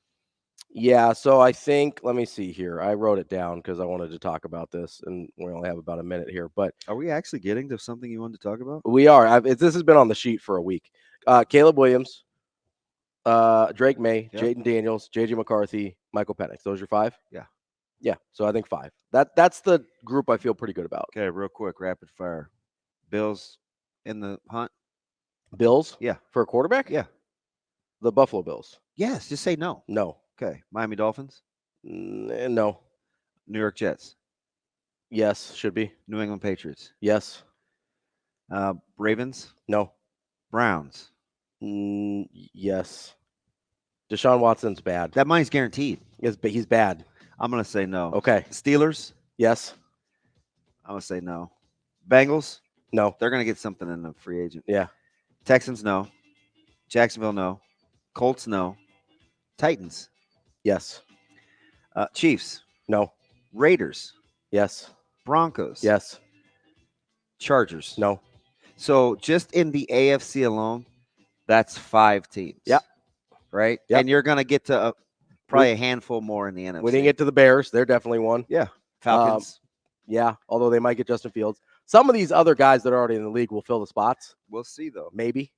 Yeah, so I think, let me see here. I wrote it down because I wanted to talk about this, and we only have about a minute here. But are we actually getting to something you wanted to talk about? We are. This has been on the sheet for a week. Caleb Williams, Drake May, Yep. Jaden Daniels, J.J. McCarthy, Michael Penix. Those are your 5? Yeah. Yeah, so I think 5. That's the group I feel pretty good about. Okay, real quick, rapid fire. Bills in the hunt? Bills? Yeah. For a quarterback? Yeah. The Buffalo Bills. Yes, just say no. No. Okay. Miami Dolphins? No. New York Jets? Yes, should be. New England Patriots? Yes. Ravens? No. Browns? Yes. Deshaun Watson's bad. That money's guaranteed. He's bad. I'm going to say no. Okay. Steelers? Yes. I'm going to say no. Bengals? No. They're going to get something in the free agent. Yeah. Texans? No. Jacksonville? No. Colts? No. Titans. Yes. Chiefs. No. Raiders. Yes. Broncos. Yes. Chargers. No. So just in the AFC alone, that's 5 teams. Yep. Right? Yep. And you're going to get to probably a handful more in the NFC. We didn't get to the Bears. They're definitely one. Yeah. Falcons. Yeah, although they might get Justin Fields. Some of these other guys that are already in the league will fill the spots. We'll see, though. Maybe.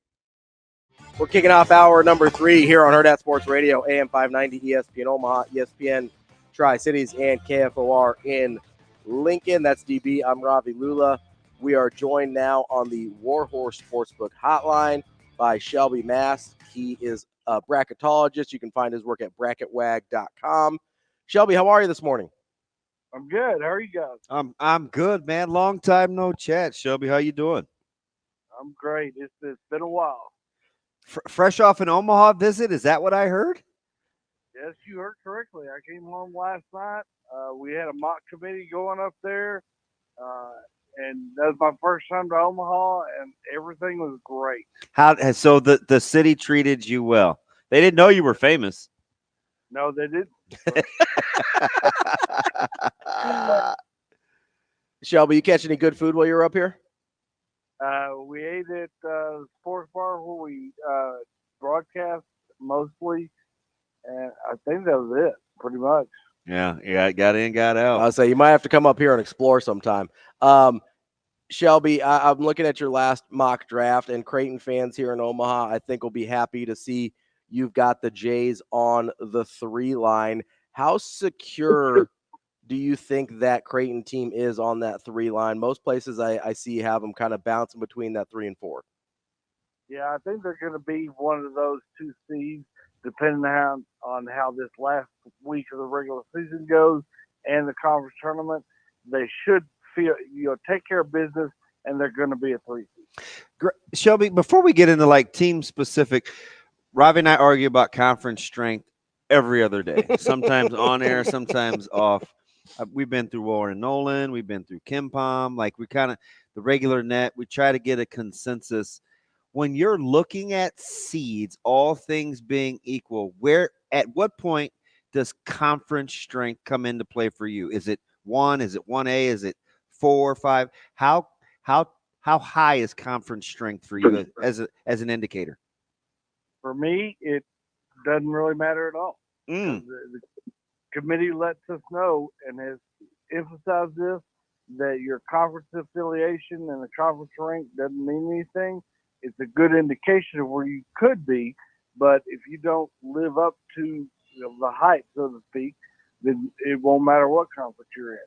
We're kicking off hour number 3 here on Hurrdat Sports Radio, AM 590, ESPN Omaha, ESPN Tri-Cities, and KFOR in Lincoln. That's DB. I'm Ravi Lulla. We are joined now on the Warhorse Sportsbook hotline by Shelby Mast. He is a bracketologist. You can find his work at bracketwag.com. Shelby, how are you this morning? I'm good. How are you guys? I'm good, man. Long time no chat. Shelby, how you doing? I'm great. It's been a while. Fresh off an Omaha visit? Is that what I heard? Yes, you heard correctly. I came home last night. We had a mock committee going up there, and that was my first time to Omaha, and everything was great. So the city treated you well? They didn't know you were famous. No, they didn't. Shelby, you catch any good food while you were up here? We ate at the sports bar where we broadcast mostly, and I think that was it, pretty much. Yeah, got in, got out. I'll say you might have to come up here and explore sometime. Shelby, I'm looking at your last mock draft, and Creighton fans here in Omaha, I think, will be happy to see you've got the Jays on the 3 line. How secure do you think that Creighton team is on that 3 line? Most places I see have them kind of bouncing between that 3 and 4. Yeah, I think they're going to be one of those 2 seeds, depending on how this last week of the regular season goes and the conference tournament. They should take care of business, and they're going to be a 3 seed. Shelby, before we get into like team specific, Ravi and I argue about conference strength every other day, sometimes on air, sometimes off. We've been through Warren Nolan. We've been through Kim Pom. Like we kind of the regular net. We try to get a consensus. When you're looking at seeds, all things being equal, at what point does conference strength come into play for you? Is it 1? Is it 1A? Is it 4 or 5? How high is conference strength for you as an indicator? For me, it doesn't really matter at all. The committee lets us know and has emphasized this, that your conference affiliation and the conference rank doesn't mean anything. It's a good indication of where you could be, but if you don't live up to the hype, so to speak, then it won't matter what conference you're in.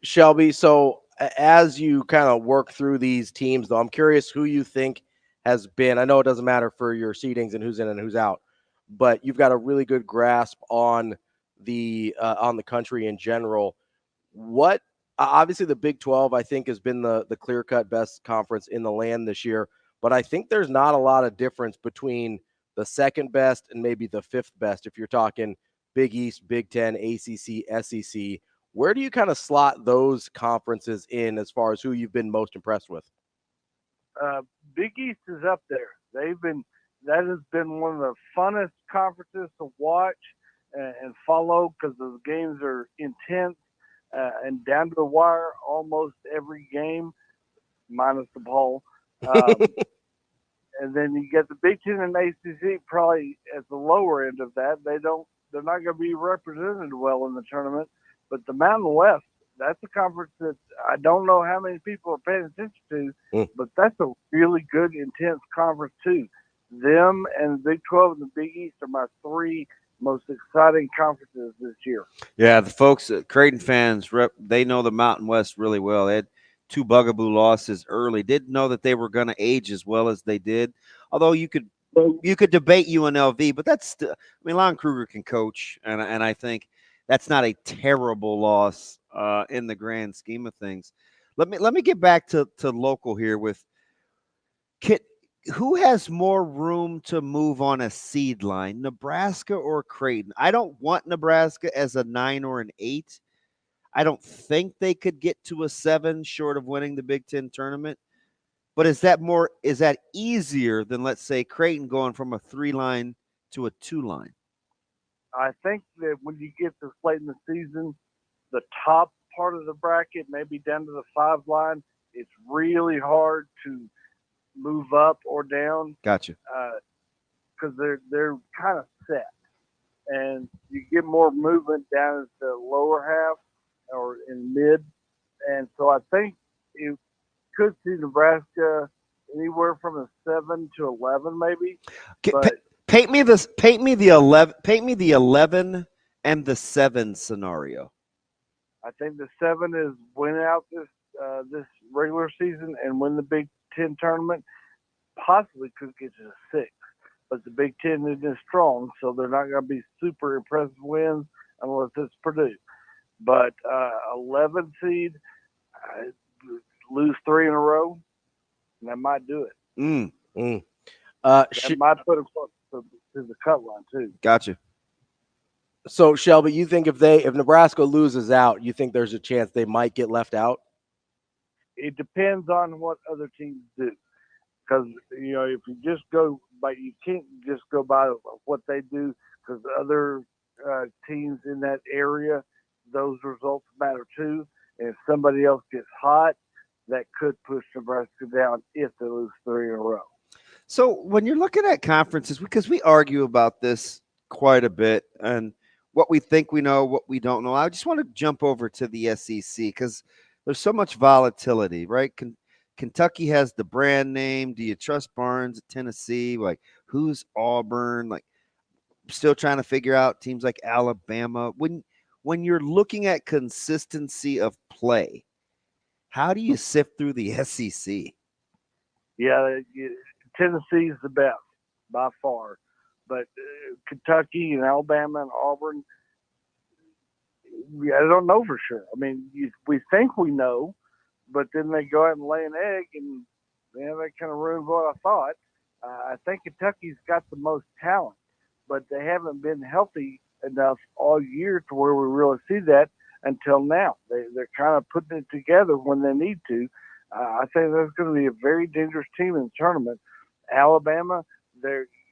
Shelby, so as you kind of work through these teams, though, I'm curious who you think has been, I know it doesn't matter for your seedings and who's in and who's out, but you've got a really good grasp on the country in general. What obviously the Big 12, I think, has been the clear-cut best conference in the land this year, but I think there's not a lot of difference between the second best and maybe the 5th best if you're talking Big East, Big 10, ACC, SEC. Where do you kind of slot those conferences in as far as who you've been most impressed with? Big East is up there. That has been one of the funnest conferences to watch and follow because the games are intense and down to the wire almost every game, minus the bowl. And then you get the Big Ten and ACC probably at the lower end of that. They're not going to be represented well in the tournament. But the Mountain West, that's a conference that I don't know how many people are paying attention to, but that's a really good, intense conference too. Them and the Big 12 and the Big East are my 3 most exciting conferences this year. Yeah, the folks, Creighton fans, they know the Mountain West really well. They had 2 bugaboo losses early. Didn't know that they were going to age as well as they did. Although you could debate UNLV, but that's still, Lon Kruger can coach, and I think that's not a terrible loss in the grand scheme of things. Let me get back to local here with Kit. Who has more room to move on a seed line, Nebraska or Creighton? I don't want Nebraska as a 9 or an 8. I don't think they could get to a 7 short of winning the Big Ten tournament. But is that easier than, let's say, Creighton going from a 3 line to a 2 line? I think that when you get this late in the season, the top part of the bracket, maybe down to the 5 line, it's really hard to move up or down. Gotcha. Because they're kind of set, and you get more movement down at the lower half or in mid, and so I think you could see Nebraska anywhere from a 7 to 11, maybe. But paint me the 11 and the 7 scenario. I think the 7 is win out this regular season and win the Big Ten tournament. Possibly could get to the 6, but the Big Ten isn't as strong, so they're not going to be super impressive wins unless it's Purdue. But 11 seed, lose 3 in a row, and that might do it. That might put them close to the cut line too. Gotcha. So Shelby, you think if Nebraska loses out, you think there's a chance they might get left out? It depends on what other teams do, because if you just go by, you can't just go by what they do, because other teams in that area, those results matter too. And if somebody else gets hot, that could push Nebraska down if they lose 3 in a row. So when you're looking at conferences, because we argue about this quite a bit, and what we think we know, what we don't know, I just want to jump over to the SEC because there's so much volatility, right? Kentucky has the brand name. Do you trust Barnes at Tennessee? Like, who's Auburn? Like, still trying to figure out teams like Alabama. When you're looking at consistency of play, how do you sift through the SEC? Yeah, Tennessee's the best by far, but Kentucky and Alabama and Auburn, I don't know for sure. I mean, we think we know, but then they go out and lay an egg, and that kind of ruined what I thought. I think Kentucky's got the most talent, but they haven't been healthy enough all year to where we really see that until now. They're kind of putting it together when they need to. I think that's going to be a very dangerous team in the tournament. Alabama,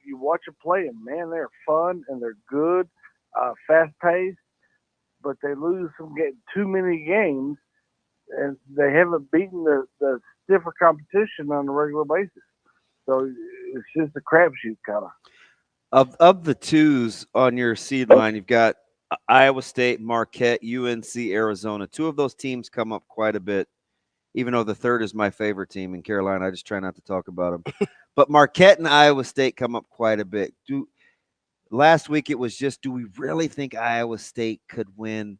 you watch them play, and man, they're fun and they're good, fast-paced, but they lose from getting too many games, and they haven't beaten the stiffer competition on a regular basis. So it's just a crapshoot kind of. Of the twos on your seed line, you've got Iowa State, Marquette, UNC, Arizona. 2 of those teams come up quite a bit, even though the third is my favorite team in Carolina. I just try not to talk about them. But Marquette and Iowa State come up quite a bit. Last week it was just, do we really think Iowa State could win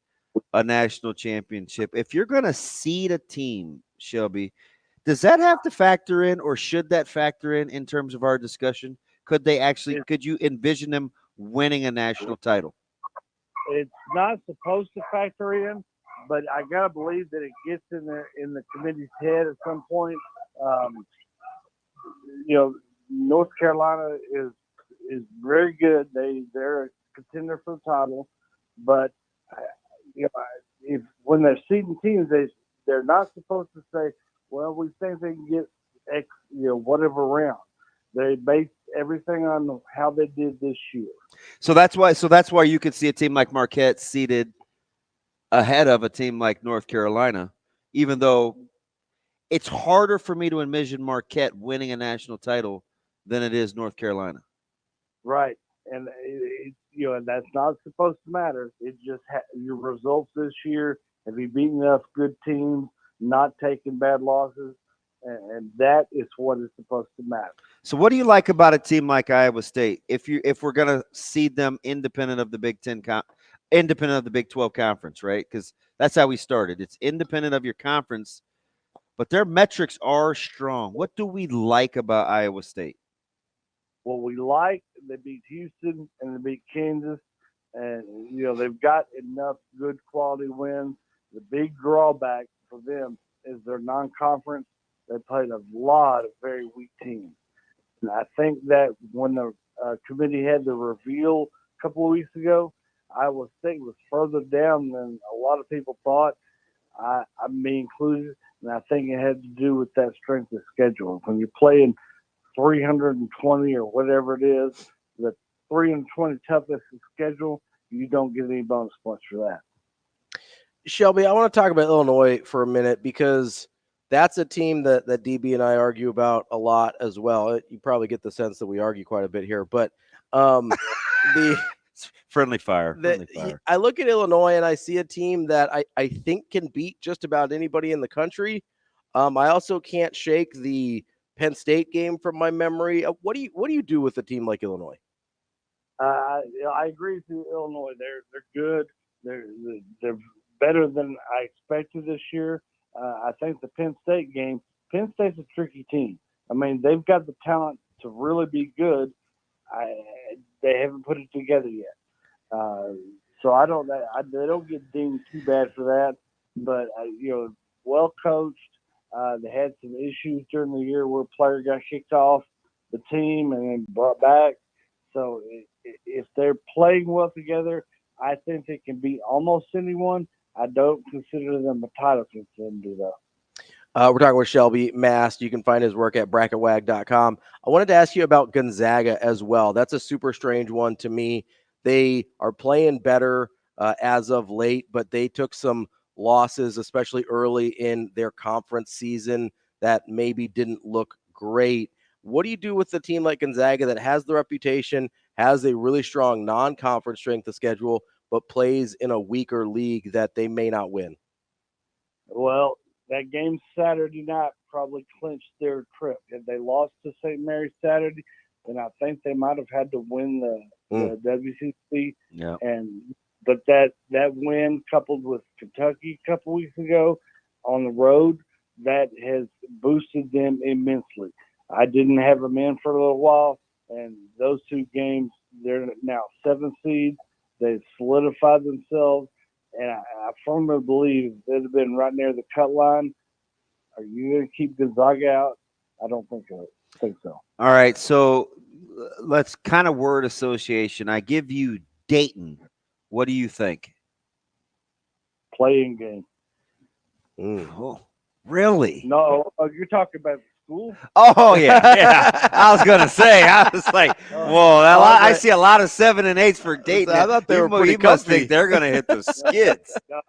a national championship? If you're going to seed a team, Shelby, does that have to factor in, or should that factor in terms of our discussion? Could you envision them winning a national title? It's not supposed to factor in, but I gotta believe that it gets in the committee's head at some point. North Carolina is very good. They're a contender for the title, but when they're seeding teams, they're not supposed to say, well, we think they can get X, whatever round. They base everything on how they did this year. So that's why you could see a team like Marquette seated ahead of a team like North Carolina, even though it's harder for me to envision Marquette winning a national title than it is North Carolina. Right. And, and that's not supposed to matter. It just your results this year. Have you beaten enough good teams, not taking bad losses? And that is what is supposed to matter. So what do you like about a team like Iowa State? If we're going to seed them independent of the Big 10 independent of the Big 12 conference, right? Because that's how we started. It's independent of your conference, but their metrics are strong. What do we like about Iowa State? Well, they beat Houston and they beat Kansas, and they've got enough good quality wins. The big drawback for them is their non-conference. They played a lot of very weak teams, and I think that when the committee had the reveal a couple of weeks ago, Iowa State was further down than a lot of people thought, I me included, and I think it had to do with that strength of schedule. When you're playing 320 or whatever it is, the 320 toughest schedule, you don't get any bonus points for that. Shelby, I want to talk about Illinois for a minute because that's a team that DB and I argue about a lot as well. You probably get the sense that we argue quite a bit here, but the friendly fire. Friendly fire. I look at Illinois and I see a team that I think can beat just about anybody in the country. I also can't shake the Penn State game from my memory. What do you do with a team like Illinois? I agree with you, Illinois. They're good. They're better than I expected this year. I think the Penn State game. Penn State's a tricky team. I mean, they've got the talent to really be good. They haven't put it together yet. So I don't. They don't get dinged too bad for that. But well coached. They had some issues during the year where a player got kicked off the team and then brought back. So if they're playing well together, I think they can beat almost anyone. I don't consider them a title contender, though. We're talking with Shelby Mast. You can find his work at bracketwag.com. I wanted to ask you about Gonzaga as well. That's a super strange one to me. They are playing better as of late, but they took some losses, especially early in their conference season, that maybe didn't look great. What do you do with a team like Gonzaga that has the reputation, has a really strong non-conference strength of schedule, but plays in a weaker league that they may not win? Well, that game Saturday night probably clinched their trip. If they lost to St. Mary's Saturday, then I think they might have had to win the WCC. Yeah. But that win coupled with Kentucky a couple weeks ago on the road, that has boosted them immensely. I didn't have them in for a little while, and those two games, they're now 7th seed. They've solidified themselves, and I firmly believe they'd have been right near the cut line. Are you going to keep Gonzaga out? I don't think so. All right, so let's kind of word association. I give you Dayton. What do you think? Playing game. Oh, really? No, you're talking about school? Oh, yeah. I was going to say, I was like, whoa, I see a lot of 7 and 8s for Dayton. I thought they were pretty You must comfy. think they're going to hit the skids. No,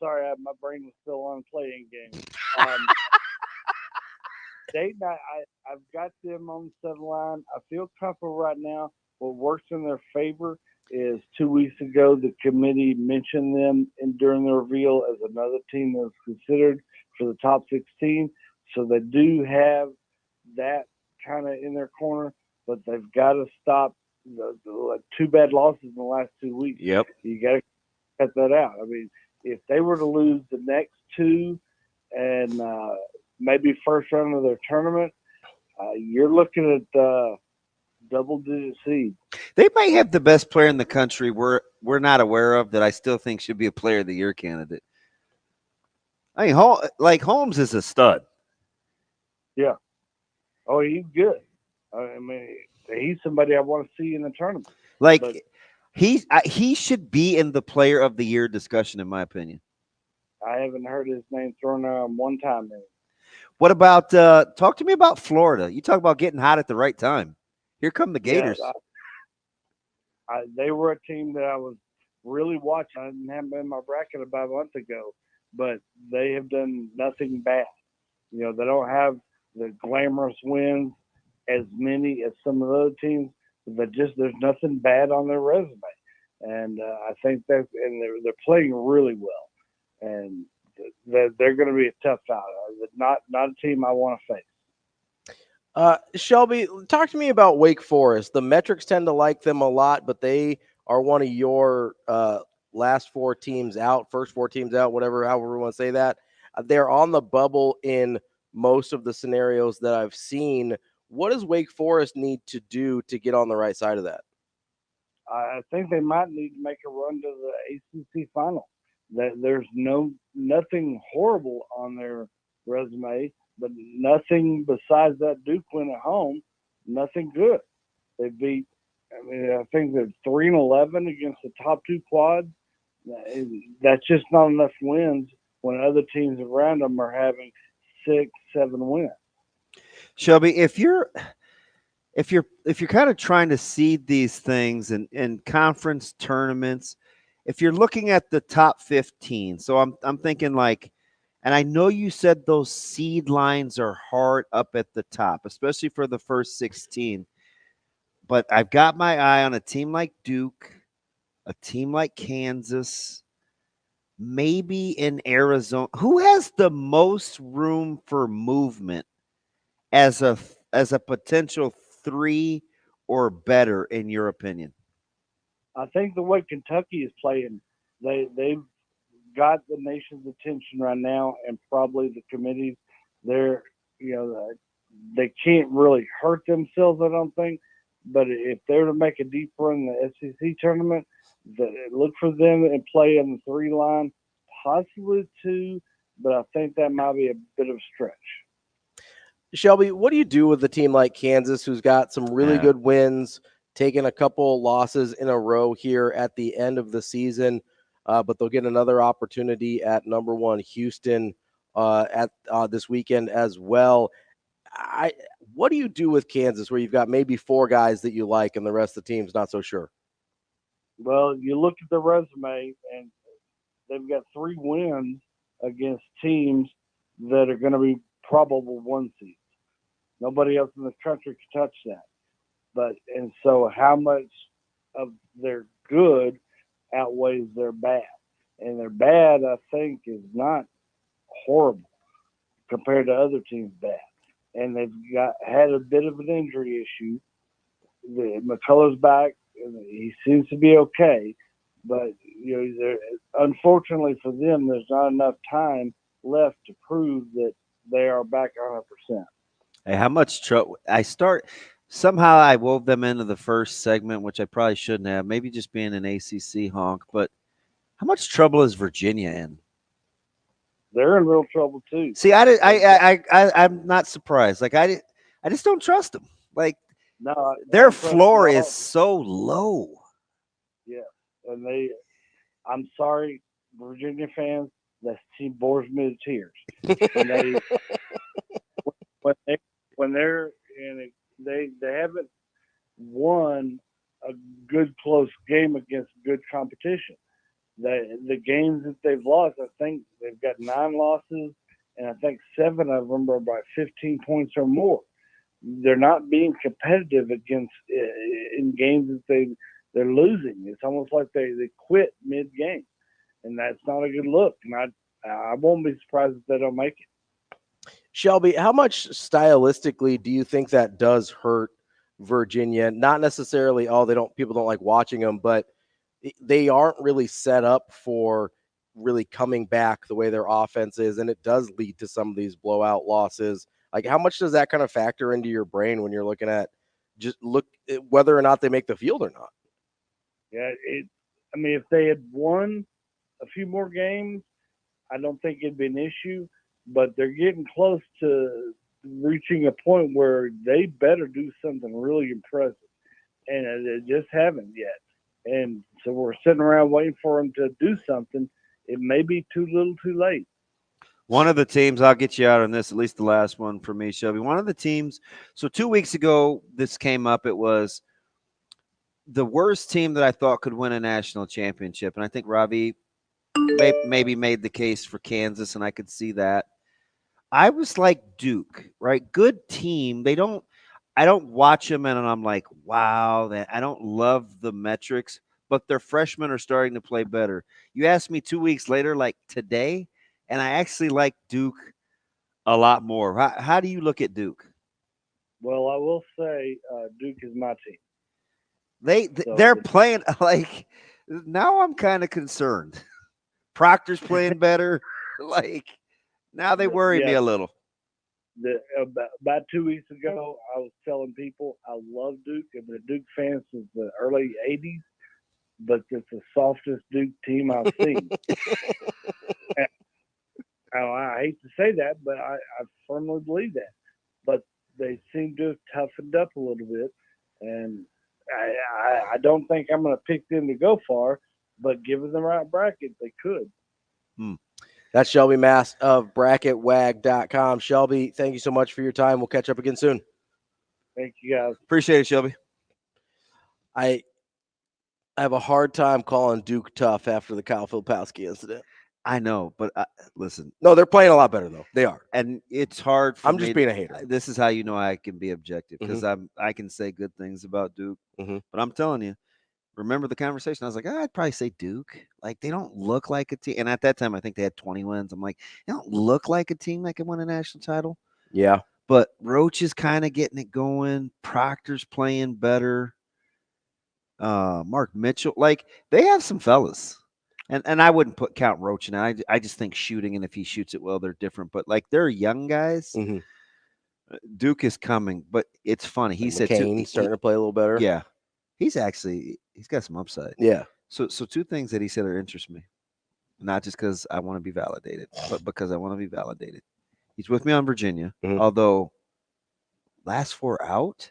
sorry, my brain was still on playing game. Dayton, I've got them on the 7 line. I feel comfortable right now. What works in their favor is 2 weeks ago, the committee mentioned them during the reveal as another team that was considered for the top 16. So they do have that kind of in their corner, but they've got to stop the 2 bad losses in the last 2 weeks. Yep. You got to cut that out. I mean, if they were to lose the next 2 and maybe first round of their tournament, you're looking at double-digit seed. They might have the best player in the country we're not aware of that I still think should be a player of the year candidate. I mean, Holmes is a stud. Yeah. Oh, he's good. I mean, he's somebody I want to see in the tournament. He should be in the player of the year discussion, in my opinion. I haven't heard his name thrown around one time. What about talk to me about Florida? You talk about getting hot at the right time. Here come the Gators. Yeah, they were a team that I was really watching. I didn't have them in my bracket about a month ago, but they have done nothing bad. They don't have the glamorous wins as many as some of the other teams, but there's nothing bad on their resume. And I think they're playing really well. And they're going to be a tough out. Not a team I want to face. Shelby, talk to me about Wake Forest. The metrics tend to like them a lot, but they are one of your first 4 teams out, however we want to say that. They're on the bubble in most of the scenarios that I've seen. What does Wake Forest need to do to get on the right side of that? I think they might need to make a run to the ACC final. There's nothing horrible on their resume, but nothing besides that Duke win at home, nothing good. They beat, I think they're 3-11 against the top 2 quads. That's just not enough wins when other teams around them are having 6-7 wins. Shelby, if if you're kind of trying to seed these things in conference tournaments, if you're looking at the top 15, so I'm thinking like, and I know you said those seed lines are hard up at the top, especially for the first 16. But I've got my eye on a team like Duke, a team like Kansas, maybe in Arizona. Who has the most room for movement as a potential 3 or better, in your opinion? I think the way Kentucky is playing, they've got the nation's attention right now, and probably the committees. They're, they can't really hurt themselves, I don't think. But if they were to make a deep run in the SEC tournament, look for them and play in the 3 line, possibly 2. But I think that might be a bit of a stretch. Shelby, what do you do with a team like Kansas, who's got some really good wins, taking a couple losses in a row here at the end of the season, but they'll get another opportunity at number 1 Houston at this weekend as well. What do you do with Kansas, where you've got maybe 4 guys that you like and the rest of the team's not so sure? Well, you look at the resume, and they've got 3 wins against teams that are going to be probable 1 seeds. Nobody else in the country can touch that. And so how much of their good outweighs their bad? And their bad, I think, is not horrible compared to other teams' bad. And they've had a bit of an injury issue. McCullough's back, and he seems to be okay. But, unfortunately for them, there's not enough time left to prove that they are back 100%. Hey, how much trouble? Somehow I wove them into the first segment, which I probably shouldn't have. Maybe just being an ACC honk. But how much trouble is Virginia in? They're in real trouble too. See, I'm not surprised. Like I just don't trust them. Like their floor is so low. Yeah, and I'm sorry, Virginia fans. That team bores me to tears. And they haven't won a good close game against good competition. The games that they've lost, I think they've got 9 losses, and I think 7 of them are by 15 points or more. They're not being competitive against in games that they're losing. It's almost like they quit mid-game, and that's not a good look. And I won't be surprised if they don't make it. Shelby, how much stylistically do you think that does hurt Virginia? Not necessarily, people don't like watching them, but they aren't really set up for really coming back the way their offense is, and it does lead to some of these blowout losses. Like, how much does that kind of factor into your brain when you're looking at whether or not they make the field or not? Yeah, if they had won a few more games, I don't think it'd be an issue. But they're getting close to reaching a point where they better do something really impressive, and they just haven't yet. And so we're sitting around waiting for them to do something. It may be too little, too late. One of the teams, I'll get you out on this, at least the last one for me, Shelby. One of the teams, so 2 weeks ago, this came up. It was the worst team that I thought could win a national championship. And I think Ravi maybe made the case for Kansas, and I could see that. I was like Duke, right? Good team. I don't watch them, and I'm like, wow, I don't love the metrics, but their freshmen are starting to play better. You asked me 2 weeks later, like today, and I actually like Duke a lot more. How do you look at Duke? Well, I will say Duke is my team. They're playing like now. I'm kind of concerned. Proctor's playing better. Like now they worry me a little. About 2 weeks ago, I was telling people I love Duke. I've been a Duke fan since the early '80s, but it's the softest Duke team I've seen. I hate to say that, but I firmly believe that. But they seem to have toughened up a little bit, and I don't think I'm going to pick them to go far, but given the right bracket, they could. That's Shelby Mast of BracketWag.com. Shelby, thank you so much for your time. We'll catch up again soon. Thank you, guys. Appreciate it, Shelby. I have a hard time calling Duke tough after the Kyle Filipowski incident. I know, but listen. No, they're playing a lot better though. They are, and it's hard for I'm me. just being a hater. This is how you know I can be objective because I can say good things about Duke, but I'm telling you, remember the conversation? I was like, I'd probably say Duke. Like they don't look like a team, and at that time I think they had 20 wins. I'm like, they don't look like a team that can win a national title. Yeah, but Roach is kind of getting it going. Proctor's playing better. Mark Mitchell, like they have some fellas. And I wouldn't count Roach in. I just think shooting, and if he shoots it well, they're different. But like they're young guys. Duke is coming, but it's funny. He said McCain's starting to play a little better. Yeah, he's got some upside. Yeah. So two things that he said are interest me, not just because I want to be validated, but because I want to be validated. He's with me on Virginia, although last 4 out.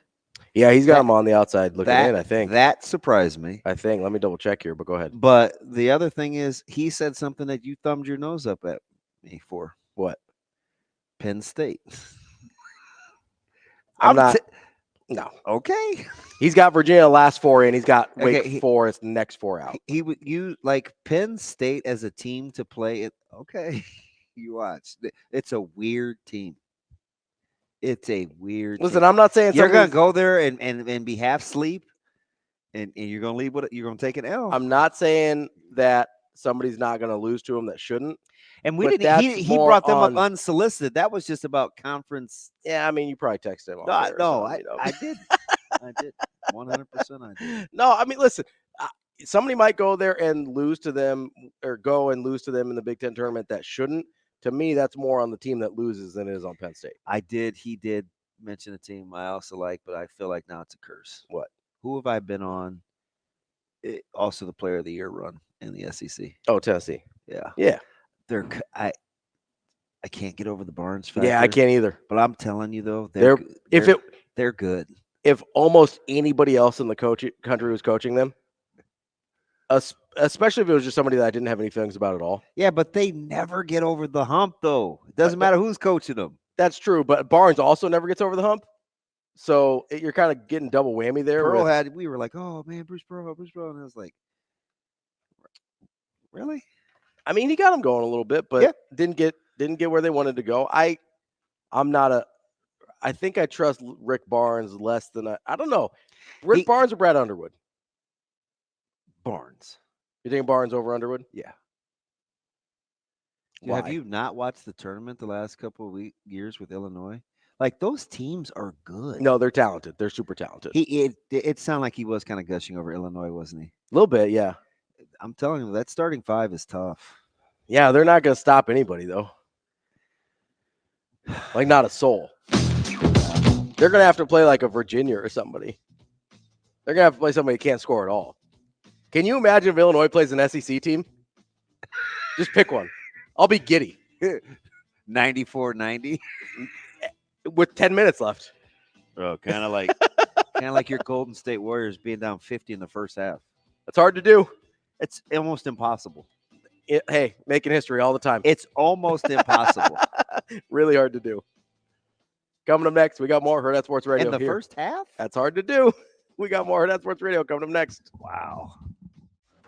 Yeah, he's got him on the outside looking in, I think. That surprised me. I think. Let me double check here, but go ahead. But the other thing is he said something that you thumbed your nose up at me for. What? Penn State. I'm not. No. Okay. He's got Virginia last 4 in. He's got Wake Forest next 4 out. He would you like Penn State as a team to play it. Okay. You watch. It's a weird team. It's a weird. Listen, team. I'm not saying you're gonna go there and be half sleep, and you're gonna leave. You're gonna take an L. I'm not saying that somebody's not gonna lose to him that shouldn't. And we didn't. He brought them up unsolicited. That was just about conference. Yeah, I mean, you probably texted him. I did. I did. 100%. I did. No, I mean, listen. Somebody might go there and lose to them, or go and lose to them in the Big Ten tournament that shouldn't. To me, that's more on the team that loses than it is on Penn State. He did mention a team I also like, but I feel like now it's a curse. What? Who have I been on? Also the player of the year run in the SEC. Oh, Tennessee. Yeah. Yeah. I can't get over the Barnes factor. Yeah, I can't either. But I'm telling you though, they're good. If almost anybody else in the country was coaching them, especially if it was just somebody that I didn't have any feelings about at all. Yeah, but they never get over the hump, though. It doesn't matter who's coaching them. That's true, but Barnes also never gets over the hump. So you're kind of getting double whammy there. We were like, oh, man, Bruce Pearl. And I was like, really? I mean, he got them going a little bit, but didn't get where they wanted to go. I think I trust Rick Barnes less than I don't know. Rick Barnes or Brad Underwood? Barnes. You think Barnes over Underwood? Yeah. Have you not watched the tournament the last couple of years with Illinois? Like those teams are good. No, they're talented. They're super talented. It sounded like he was kind of gushing over Illinois, wasn't he? A little bit, yeah. I'm telling you, that starting 5 is tough. Yeah, they're not going to stop anybody though. Like not a soul. They're going to have to play like a Virginia or somebody. They're going to have to play somebody who can't score at all. Can you imagine if Illinois plays an SEC team? Just pick one. I'll be giddy. 94-90 with 10 minutes left. Bro, kind of like your Golden State Warriors being down 50 in the first half. That's hard to do. It's almost impossible. Hey, making history all the time. It's almost impossible. Really hard to do. Coming up next, we got more Hurrdat Sports Radio. In the first half? That's hard to do. We got more Hurrdat Sports Radio coming up next. Wow.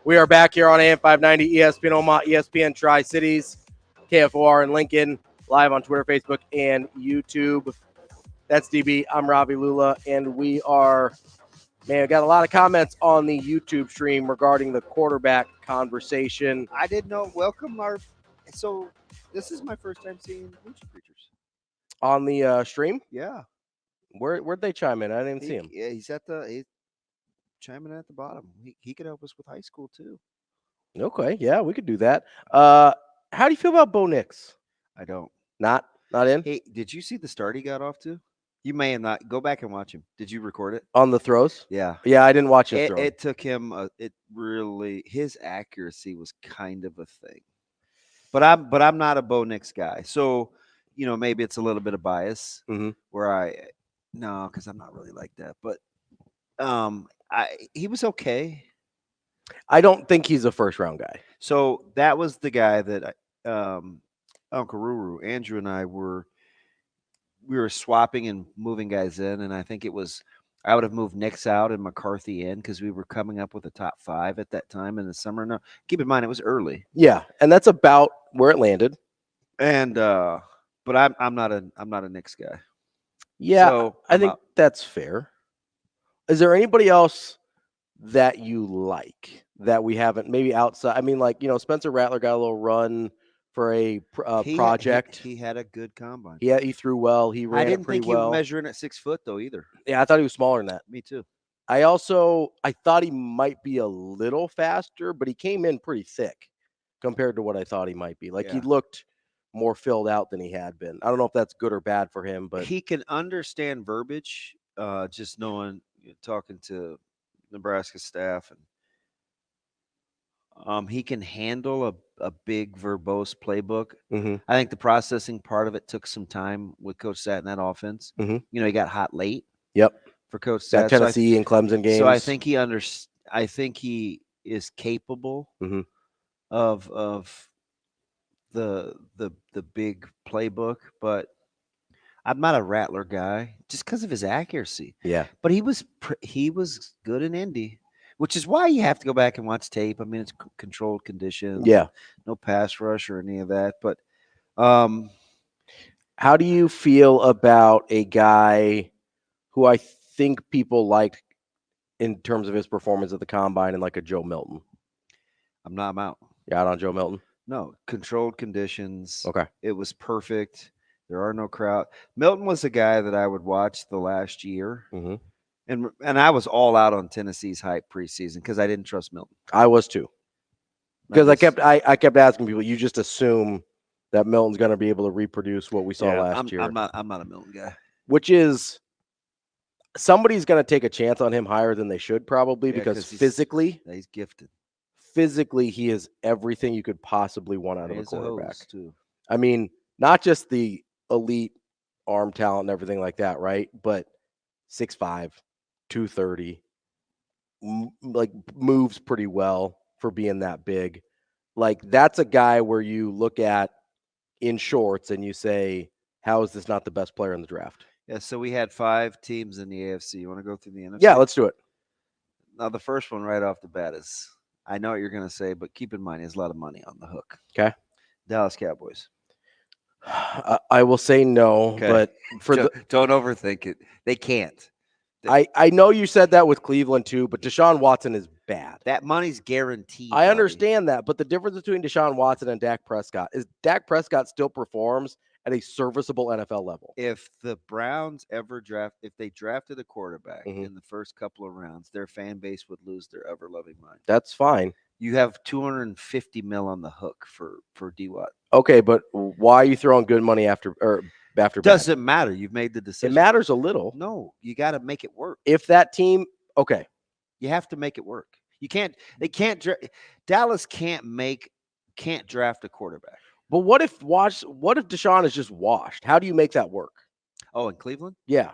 We are back here on AM 590, ESPN Omaha, ESPN Tri-Cities, KFOR in Lincoln, live on Twitter, Facebook, and YouTube. That's DB. I'm Ravi, Lulla, and we got a lot of comments on the YouTube stream regarding the quarterback conversation. I didn't know. So this is my first time seeing Lucha Creatures. On the stream? Yeah. Where'd they chime in? I didn't see him. Yeah, he's chiming in at the bottom. He could help us with high school too. Okay, yeah, we could do that. How do you feel about Bo Nix? I don't. Not in? Hey, did you see the start he got off to? You may have not. Go back and watch him. Did you record it? On the throws? Yeah. Yeah, I didn't watch his throw. It took him his accuracy was kind of a thing. But I'm not a Bo Nix guy. So, maybe it's a little bit of bias where because I'm not really like that. But he was okay. I don't think he's a first round guy. So that was the guy that Uncle Ruru, Andrew and I were we were swapping and moving guys in, and I think I would have moved Nix out and McCarthy in because we were coming up with a top 5 at that time in the summer. No, keep in mind it was early. Yeah, and that's about where it landed. And but I'm not a Nix guy. Yeah, so I think that's fair. Is there anybody else that you like that we haven't maybe outside? I mean, Spencer Rattler got a little run for a project. He had a good combine. Yeah, he threw well. He ran. I didn't pretty think well. he was measuring at 6 foot though either. Yeah, I thought he was smaller than that. Me too. I thought he might be a little faster, but he came in pretty thick compared to what I thought he might be. He looked more filled out than he had been. I don't know if that's good or bad for him, but he can understand verbiage. Just talking to Nebraska staff, and he can handle a big verbose playbook. Mm-hmm. I think the processing part of it took some time with Coach Sat in that offense. Mm-hmm. He got hot late. Yep. For Coach Sat, Tennessee and Clemson games. So I think I think he is capable of the big playbook, but I'm not a Rattler guy just because of his accuracy. Yeah, but he was good in Indy, which is why you have to go back and watch tape. I mean, it's controlled conditions. Yeah, no pass rush or any of that. But how do you feel about a guy who I think people liked in terms of his performance at the combine and like a Joe Milton? I'm out. You're out on Joe Milton? No, controlled conditions. Okay. It was perfect. There are no crowd. Milton was a guy that I would watch the last year. Mm-hmm. And I was all out on Tennessee's hype preseason because I didn't trust Milton. I was too. Because I kept asking people, you just assume that Milton's going to be able to reproduce what we saw last year. I'm not a Milton guy. Which is somebody's going to take a chance on him higher than they should probably because physically he's gifted. Physically, he is everything you could possibly want out of a quarterback. Too. I mean, not just the elite arm talent and everything like that, right? But 6'5", 230, moves pretty well for being that big. That's a guy where you look at in shorts and you say, how is this not the best player in the draft? Yeah, so we had 5 teams in the AFC. You want to go through the NFC? Yeah, let's do it. Now, the first one right off the bat is, I know what you're going to say, but keep in mind, he has a lot of money on the hook. Okay. Dallas Cowboys. I will say no, but don't overthink it. They can't. I know you said that with Cleveland too, but Deshaun Watson is bad. That money's guaranteed. I understand that, but the difference between Deshaun Watson and Dak Prescott is Dak Prescott still performs at a serviceable NFL level. If the Browns if they drafted a quarterback in the first couple of rounds, their fan base would lose their ever-loving mind. That's fine. You have $250 million on the hook for D-Watt. Okay, but why are you throwing good money after Doesn't matter. You've made the decision. It matters a little. No, you got to make it work. If that team, okay. You have to make it work. Dallas can't draft a quarterback. But what if Deshaun is just washed? How do you make that work? Oh, in Cleveland? Yeah.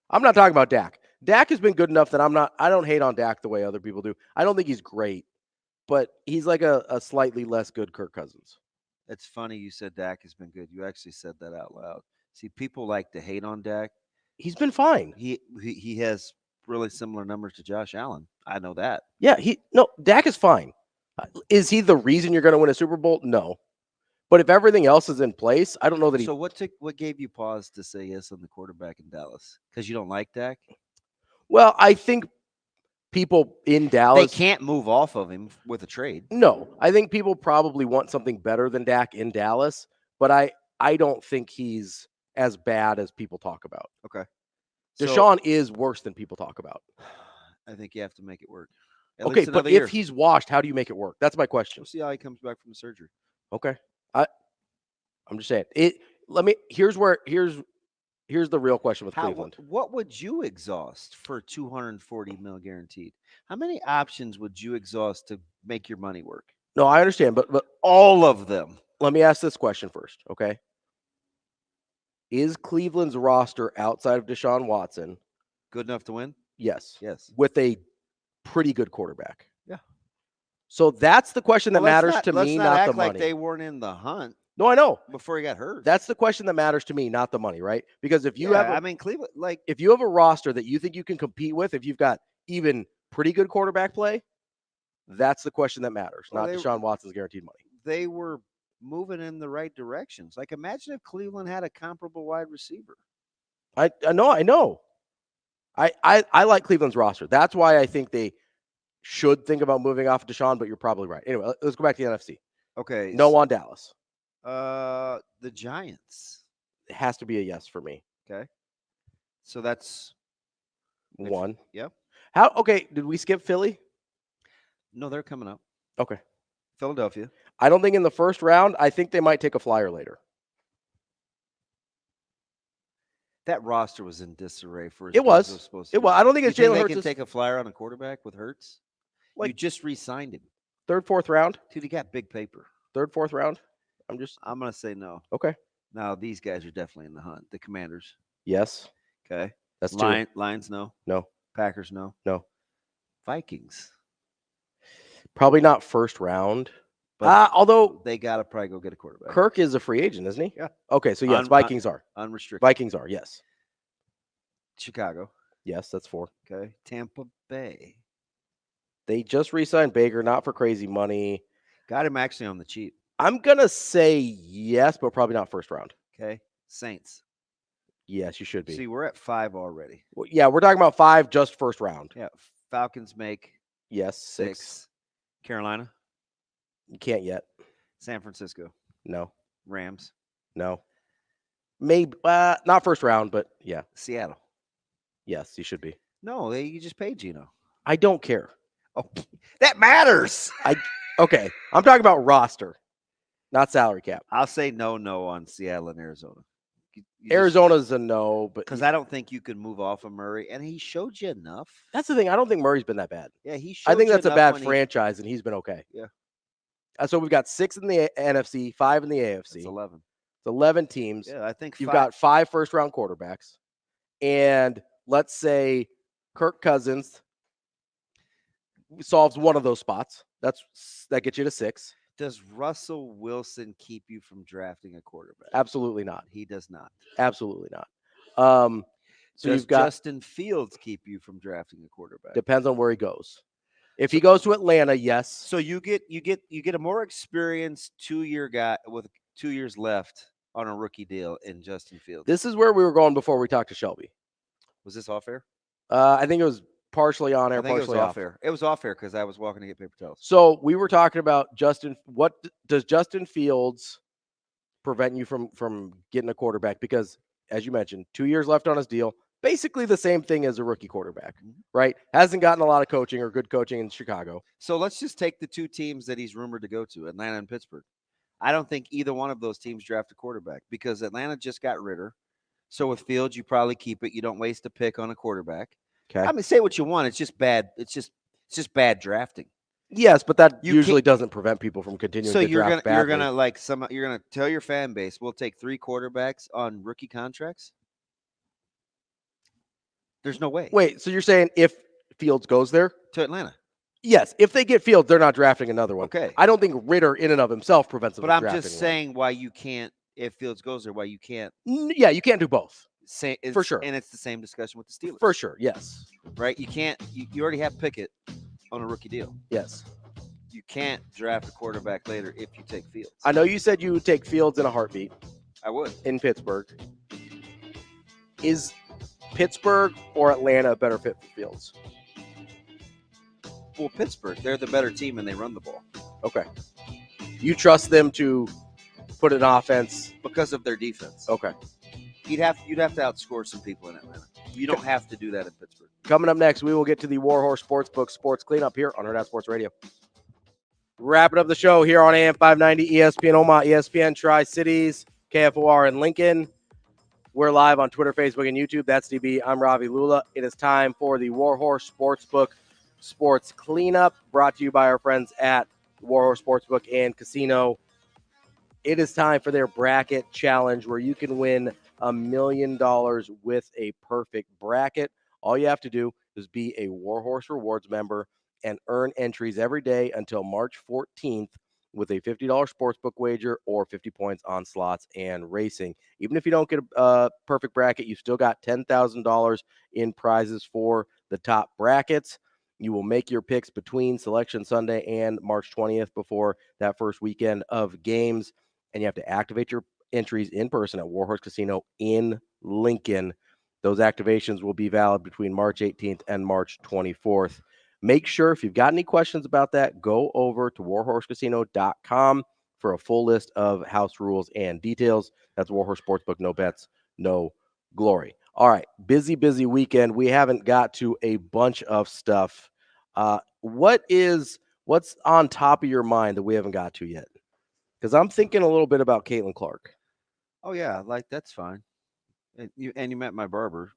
I'm not talking about Dak. Dak has been good enough that I don't hate on Dak the way other people do. I don't think he's great, but he's like a slightly less good Kirk Cousins. It's funny you said Dak has been good. You actually said that out loud. See, people like to hate on Dak. He's been fine. He has really similar numbers to Josh Allen. I know that. Yeah, Dak is fine. Is he the reason you're going to win a Super Bowl? No. But if everything else is in place, I don't know that he. So what gave you pause to say yes on the quarterback in Dallas? Because you don't like Dak? Well, I think people in Dallas, they can't move off of him with a trade. No, I think people probably want something better than Dak in Dallas, but I don't think he's as bad as people talk about. Okay. Deshaun is worse than people talk about. I think you have to make it work. Okay, but if he's washed, how do you make it work? That's my question. We'll see how he comes back from the surgery. Okay. I'm just saying. Here's the real question with Cleveland. What would you exhaust for $240 million guaranteed? How many options would you exhaust to make your money work? No, I understand, but all of them. Let me ask this question first, okay? Is Cleveland's roster outside of Deshaun Watson good enough to win? Yes. Yes. With a pretty good quarterback. Yeah. So that's the question that matters to me, not the money. Like they weren't in the hunt. No, I know. before he got hurt. That's the question that matters to me, not the money, right? Because if you have, Cleveland, like if you have a roster that you think you can compete with, if you've got even pretty good quarterback play, that's the question that matters, not Deshaun Watson's guaranteed money. They were moving in the right directions. Like, imagine if Cleveland had a comparable wide receiver. I know. I like Cleveland's roster. That's why I think they should think about moving off of Deshaun, but you're probably right. Anyway, let's go back to the NFC. Okay. No on Dallas. The Giants. It has to be a yes for me. Okay. So that's one. Yep. Okay, did we skip Philly? No, they're coming up. Okay. Philadelphia. I don't think in the first round. I think they might take a flyer later. That roster was in disarray for as it was. It was supposed to. It was. I don't think it's Jalen Hurts. They can take a flyer on a quarterback with Hurts. Like, you just re-signed him. Third, fourth round. Dude, he got big paper. Third, fourth round. I'm gonna say no. Okay. Now these guys are definitely in the hunt. The Commanders. Yes. Okay. That's Lions. No. No. Packers. No. No. Vikings. Probably not first round. Although they gotta probably go get a quarterback. Kirk is a free agent, isn't he? Yeah. Okay, so yes, Vikings are unrestricted. Vikings are yes. Chicago. Yes, that's 4. Okay. Tampa Bay. They just re-signed Baker, not for crazy money. Got him actually on the cheap. I'm gonna say yes, but probably not first round. Okay. Saints. Yes, you should be. See, we're at 5 already. Well, yeah, we're talking about 5 just first round. Yeah. Falcons make. Yes, 6. Carolina. You can't yet. San Francisco. No. Rams. No. Maybe not first round, but yeah. Seattle. Yes, you should be. No, you just paid Geno. I don't care. Oh, that matters. Okay. I'm talking about roster, not salary cap. I'll say no on Seattle and Arizona. Arizona's a no, but because I don't think you can move off of Murray, and he showed you enough. That's the thing. I don't think Murray's been that bad. Yeah, he showed I think you that's a enough bad franchise, and he's been okay. Yeah. So we've got 6 in the NFC, 5 in the AFC. It's 11. It's 11 teams. Yeah, I think you've got 5 first-round quarterbacks, and let's say Kirk Cousins solves one of those spots. That gets you to 6. Does Russell Wilson keep you from drafting a quarterback? Absolutely not. He does not. Absolutely not. So does you've got Justin Fields keep you from drafting a quarterback? Depends on where he goes. If he goes to Atlanta, yes. So you get a more experienced 2-year guy with 2 years left on a rookie deal in Justin Fields. This is where we were going before we talked to Shelby. Was this off air? I think it was partially on air, partially off air. It was off air because I was walking to get paper towels. So we were talking about Justin. What does Justin Fields prevent you from getting a quarterback? Because as you mentioned, 2 years left on his deal. Basically the same thing as a rookie quarterback, right? Hasn't gotten a lot of coaching or good coaching in Chicago. So let's just take the 2 teams that he's rumored to go to, Atlanta and Pittsburgh. I don't think either one of those teams draft a quarterback because Atlanta just got Ritter. So with Fields, you probably keep it. You don't waste a pick on a quarterback. Okay. I mean, say what you want. It's just bad. It's just bad drafting. Yes, but that usually doesn't prevent people from continuing to draft badly. You're gonna tell your fan base we'll take 3 quarterbacks on rookie contracts. There's no way. Wait, so you're saying if Fields goes there to Atlanta? Yes, if they get Fields, they're not drafting another one. Okay. I don't think Ritter in and of himself prevents them. But I'm just saying why you can't. If Fields goes there, why you can't? Yeah, you can't do both. For sure. And it's the same discussion with the Steelers. For sure, yes. Right? You can't. You already have Pickett on a rookie deal. Yes. You can't draft a quarterback later if you take Fields. I know you said you would take Fields in a heartbeat. I would. In Pittsburgh. Is Pittsburgh or Atlanta a better fit for Fields? Well, Pittsburgh, they're the better team and they run the ball. Okay. You trust them to put an offense because of their defense. Okay. You'd have to outscore some people in Atlanta. You don't have to do that in Pittsburgh. Coming up next, we will get to the Warhorse Sportsbook Sports Cleanup here on Hurrdat Sports Radio. Wrapping up the show here on AM 590, ESPN Omaha, ESPN Tri-Cities, KFOR in Lincoln. We're live on Twitter, Facebook, and YouTube. That's DB. I'm Ravi Lulla. It is time for the Warhorse Sportsbook Sports Cleanup, brought to you by our friends at Warhorse Sportsbook and Casino. It is time for their bracket challenge where you can win $1 million with a perfect bracket. All you have to do is be a Warhorse Rewards member and earn entries every day until March 14th with a $50 sportsbook wager or 50 points on slots and racing. Even if you don't get a perfect bracket, you still got $10,000 in prizes for the top brackets. You will make your picks between Selection Sunday and March 20th before that first weekend of games, and you have to activate your entries in person at Warhorse Casino in Lincoln. Those activations will be valid between March 18th and March 24th. Make sure if you've got any questions about that, go over to warhorsecasino.com for a full list of house rules and details. That's Warhorse Sportsbook, no bets, no glory. All right, busy weekend. We haven't got to a bunch of stuff. What's on top of your mind that we haven't got to yet? Because I'm thinking a little bit about Caitlin Clark. Oh yeah, like that's fine. And you met my barber.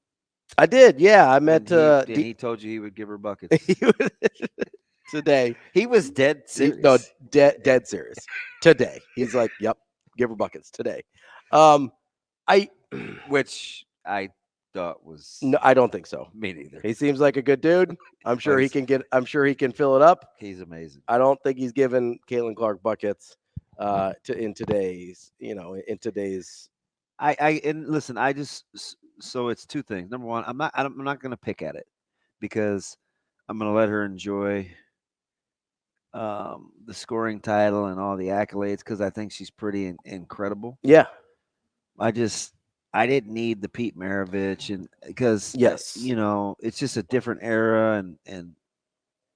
I did, yeah. I met. He told you he would give her buckets today. He was dead serious. No, dead serious. Today, he's like, "Yep, give her buckets today." Which I thought was no, I don't think so. Me neither. He seems like a good dude. I'm sure he can fill it up. He's amazing. I don't think he's given Caitlin Clark buckets in today's. And listen, so it's two things. Number one, I'm not going to pick at it because I'm going to let her enjoy the scoring title and all the accolades because I think she's pretty incredible. Yeah. I didn't need the Pete Maravich and because yes, it's just a different era and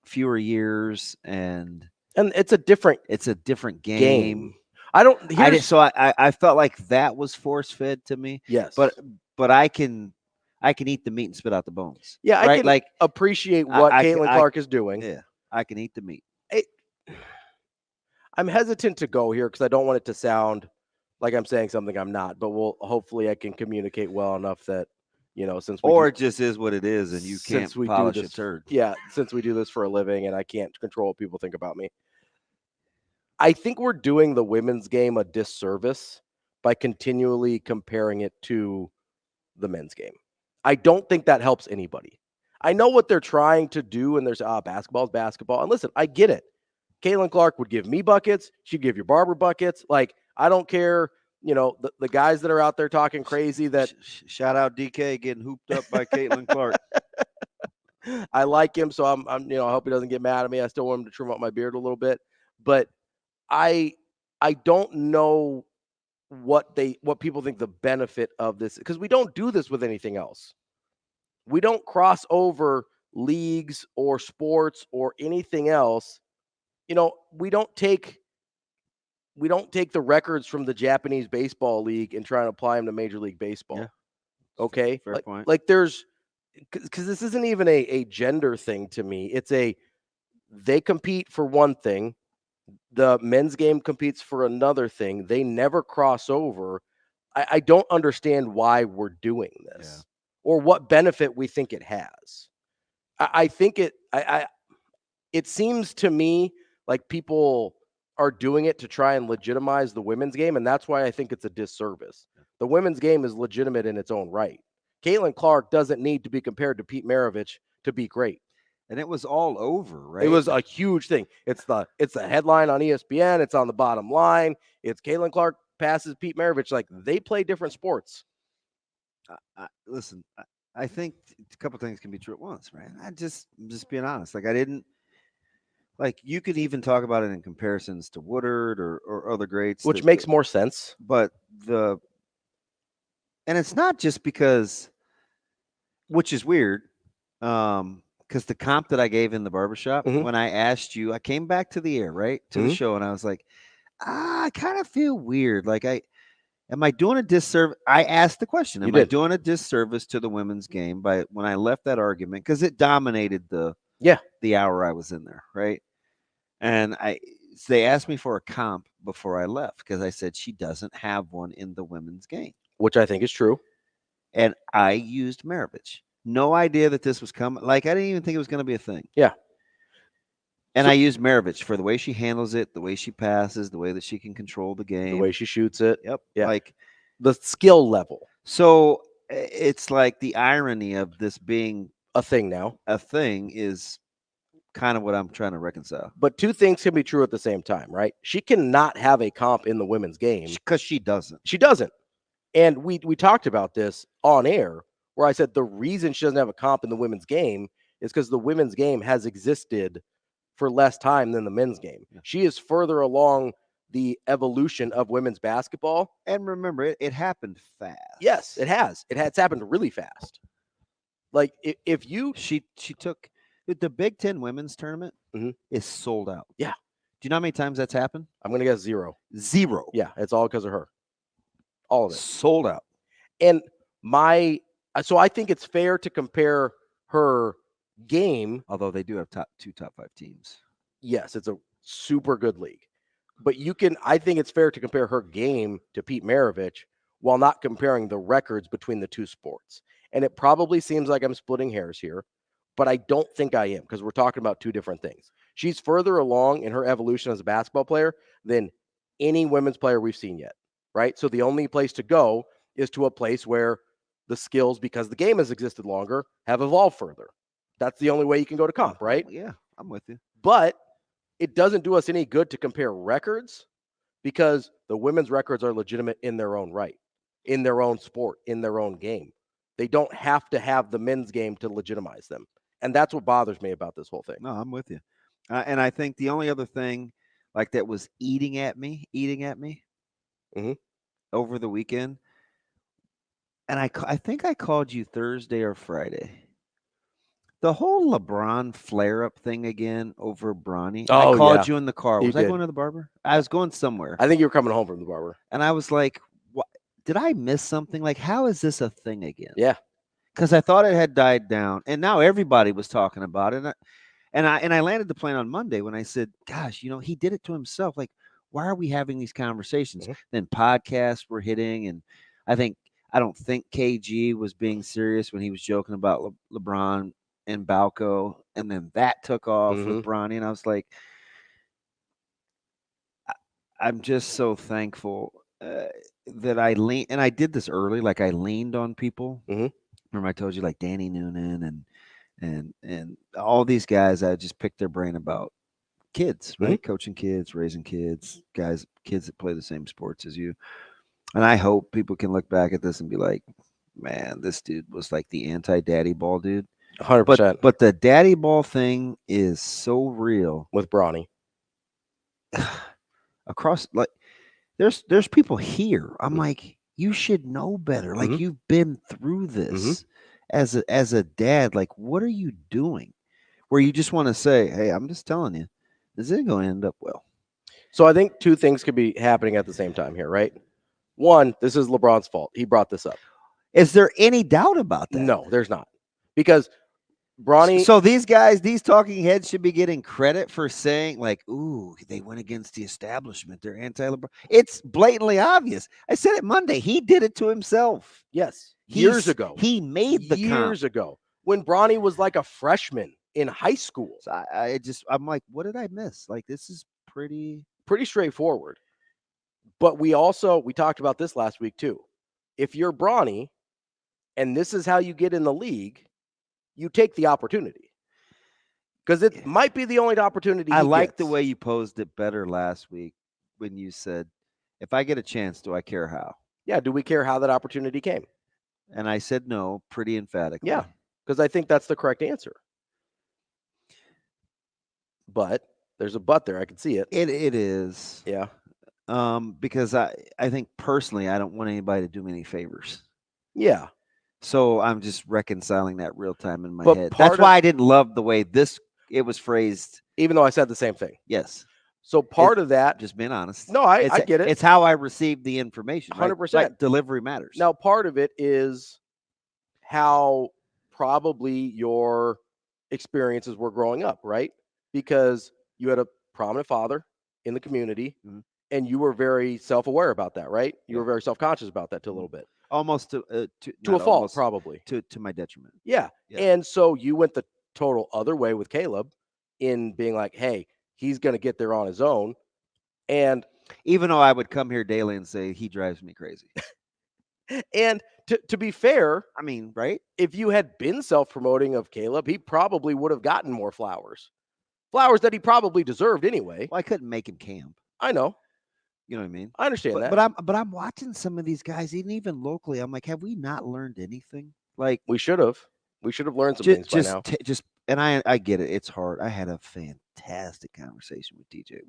fewer years and it's a different game. I felt like that was force fed to me. Yes, but I can eat the meat and spit out the bones. Yeah, right? I can appreciate what Caitlin Clark is doing. Yeah, I can eat the meat. I'm hesitant to go here because I don't want it to sound like I'm saying something I'm not. But hopefully I can communicate well enough that since it just is what it is, and you can't polish a turd. Yeah, since we do this for a living, and I can't control what people think about me. I think we're doing the women's game a disservice by continually comparing it to the men's game. I don't think that helps anybody. I know what they're trying to do, and there's basketball is basketball. And listen, I get it. Caitlin Clark would give me buckets. She'd give your barber buckets. Like, I don't care, the guys that are out there talking crazy that shout out DK getting hooped up by Caitlin Clark. I like him, so I'm I hope he doesn't get mad at me. I still want him to trim up my beard a little bit, but I don't know what people think the benefit of this, because we don't do this with anything else. We don't cross over leagues or sports or anything else. We don't take the records from the Japanese baseball league and try and apply them to Major League Baseball. Yeah. Okay? Fair point. Like there's because this isn't even a gender thing to me. It's they compete for one thing. The men's game competes for another thing. They never cross over. I don't understand why we're doing this or what benefit we think it has. I think it seems to me like people are doing it to try and legitimize the women's game, and that's why I think it's a disservice. The women's game is legitimate in its own right. Caitlin Clark doesn't need to be compared to Pete Maravich to be great. And it was all over, right? It was a huge thing. It's the headline on ESPN. It's on the bottom line. It's Caitlin Clark passes Pete Maravich. Like, they play different sports. Listen, I think a couple things can be true at once, right? I'm just being honest. Like, I didn't like you could even talk about it in comparisons to Woodard or other greats, which makes more sense. But and it's not just because, which is weird. Because the comp that I gave in the barbershop, when I asked you, I came back to the air, right? To the show, and I was like, I kind of feel weird. Like, am I doing a disservice? I asked the question, am I doing a disservice to the women's game when I left that argument? Because it dominated the hour I was in there, right? And they asked me for a comp before I left because I said she doesn't have one in the women's game. Which I think is true. And I used Maravich. No idea that this was coming. Like, I didn't even think it was going to be a thing. Yeah. And I used Maravich for the way she handles it, the way she passes, the way that she can control the game. The way she shoots it. Yep. Yeah. Like, the skill level. So it's like the irony of this being a thing now. A thing is kind of what I'm trying to reconcile. But two things can be true at the same time, right? She cannot have a comp in the women's game Because she doesn't. She doesn't. And we talked about this on air where I said the reason she doesn't have a comp in the women's game is because the women's game has existed for less time than the men's game. Yeah. She is further along the evolution of women's basketball. And remember, it happened fast. Yes, it has. It's happened really fast. Like if you she took the Big Ten women's tournament is sold out. Yeah. Do you know how many times that's happened? I'm going to guess 0. 0. Yeah, it's all because of her. All of it. Sold out. And so I think it's fair to compare her game. Although they do have two top 5 teams. Yes, it's a super good league. But I think it's fair to compare her game to Pete Maravich while not comparing the records between the two sports. And it probably seems like I'm splitting hairs here, but I don't think I am because we're talking about two different things. She's further along in her evolution as a basketball player than any women's player we've seen yet. Right? So the only place to go is to a place where the skills, because the game has existed longer, have evolved further. That's the only way you can go to comp, right? Yeah, I'm with you. But it doesn't do us any good to compare records because the women's records are legitimate in their own right, in their own sport, in their own game. They don't have to have the men's game to legitimize them. And that's what bothers me about this whole thing. No, I'm with you. And I think the only other thing like that was eating at me over the weekend. And I think I called you Thursday or Friday. The whole LeBron flare-up thing again over Bronny. Oh, I called you in the car. Was I did. going to the barber? I was going somewhere. I think you were coming home from the barber. And I was like, what? Did I miss something? Like, how is this a thing again? Yeah. Because I thought it had died down. And now everybody was talking about it. And I landed the plane on Monday when I said, gosh, he did it to himself. Like, why are we having these conversations? Then podcasts were hitting. And I don't think KG was being serious when he was joking about LeBron and Balco. And then that took off with Bronny. And I was like, I'm just so thankful that I leaned. And I did this early. Like, I leaned on people. Remember I told you, like, Danny Noonan and all these guys, I just picked their brain about kids, right? Coaching kids, raising kids, kids that play the same sports as you. And I hope people can look back at this and be like, man, this dude was like the anti-daddy ball dude. 100%. But the daddy ball thing is so real with Bronny. Across, like, there's people here. I'm like, you should know better. Like, you've been through this as a dad. Like, what are you doing? Where you just want to say, hey, I'm just telling you, this isn't going to end up well. So I think two things could be happening at the same time here, right? One, this is LeBron's fault. He brought this up. Is there any doubt about that? No, there's not. Because Bronny. So these guys, these talking heads should be getting credit for saying, like, ooh, they went against the establishment. They're anti-LeBron. It's blatantly obvious. I said it Monday. He did it to himself. Yes. Years ago. He made the years ago when Bronny was like a freshman in high school. So I'm like, what did I miss? Like, this is pretty straightforward. But we talked about this last week too. If you're Bronny and this is how you get in the league, you take the opportunity because it might be the only opportunity. I like the way you posed it better last week when you said, if I get a chance, do I care how? Yeah. Do we care how that opportunity came? And I said no, pretty emphatically. Yeah, because I think that's the correct answer. But there's a but there. I can see it. It is. Yeah. Because I think personally, I don't want anybody to do me any favors. Yeah. So I'm just reconciling that real time in my head. That's why I didn't love the way it was phrased. Even though I said the same thing. Yes. So part of that. Just being honest. No, I get it. It's how I received the information. 100%. Right? Delivery matters. Now, part of it is how probably your experiences were growing up, right? Because you had a prominent father in the community and you were very self-aware about that, right? You were very self-conscious about that to a little bit. Almost to a fault, probably. To my detriment. Yeah. And so you went the total other way with Caleb in being like, hey, he's going to get there on his own. And even though I would come here daily and say he drives me crazy. And to be fair, I mean, right? If you had been self-promoting of Caleb, he probably would have gotten more flowers. Flowers that he probably deserved anyway. Well, I couldn't make him camp. I know. You know what I mean? I understand that. But I'm watching some of these guys, even locally. I'm like, have we not learned anything? Like we should have. We should have learned some things by now. And I get it. It's hard. I had a fantastic conversation with DJ.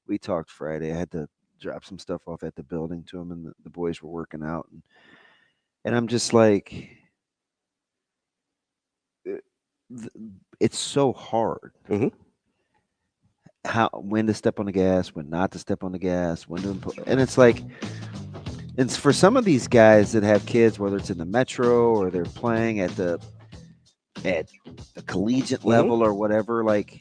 We talked Friday. I had to drop some stuff off at the building to him, and the boys were working out. And I'm just like, it's so hard. Mm-hmm. When to step on the gas, when not to step on the gas, and it's like, it's for some of these guys that have kids, whether it's in the metro or they're playing at the collegiate level or whatever, like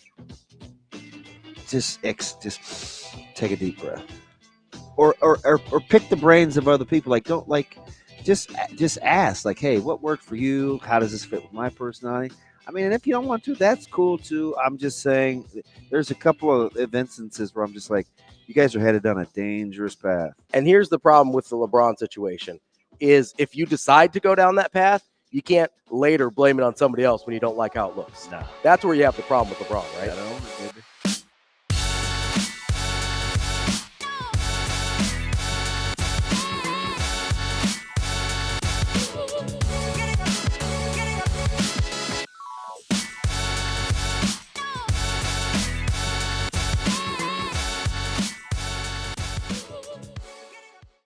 just take a deep breath, or pick the brains of other people. Like don't just ask, like, hey, what worked for you? How does this fit with my personality? I mean, and if you don't want to, that's cool too. I'm just saying there's a couple of instances where I'm just like, you guys are headed down a dangerous path. And here's the problem with the LeBron situation is if you decide to go down that path, you can't later blame it on somebody else when you don't like how it looks. No. That's where you have the problem with LeBron, right? I know, maybe.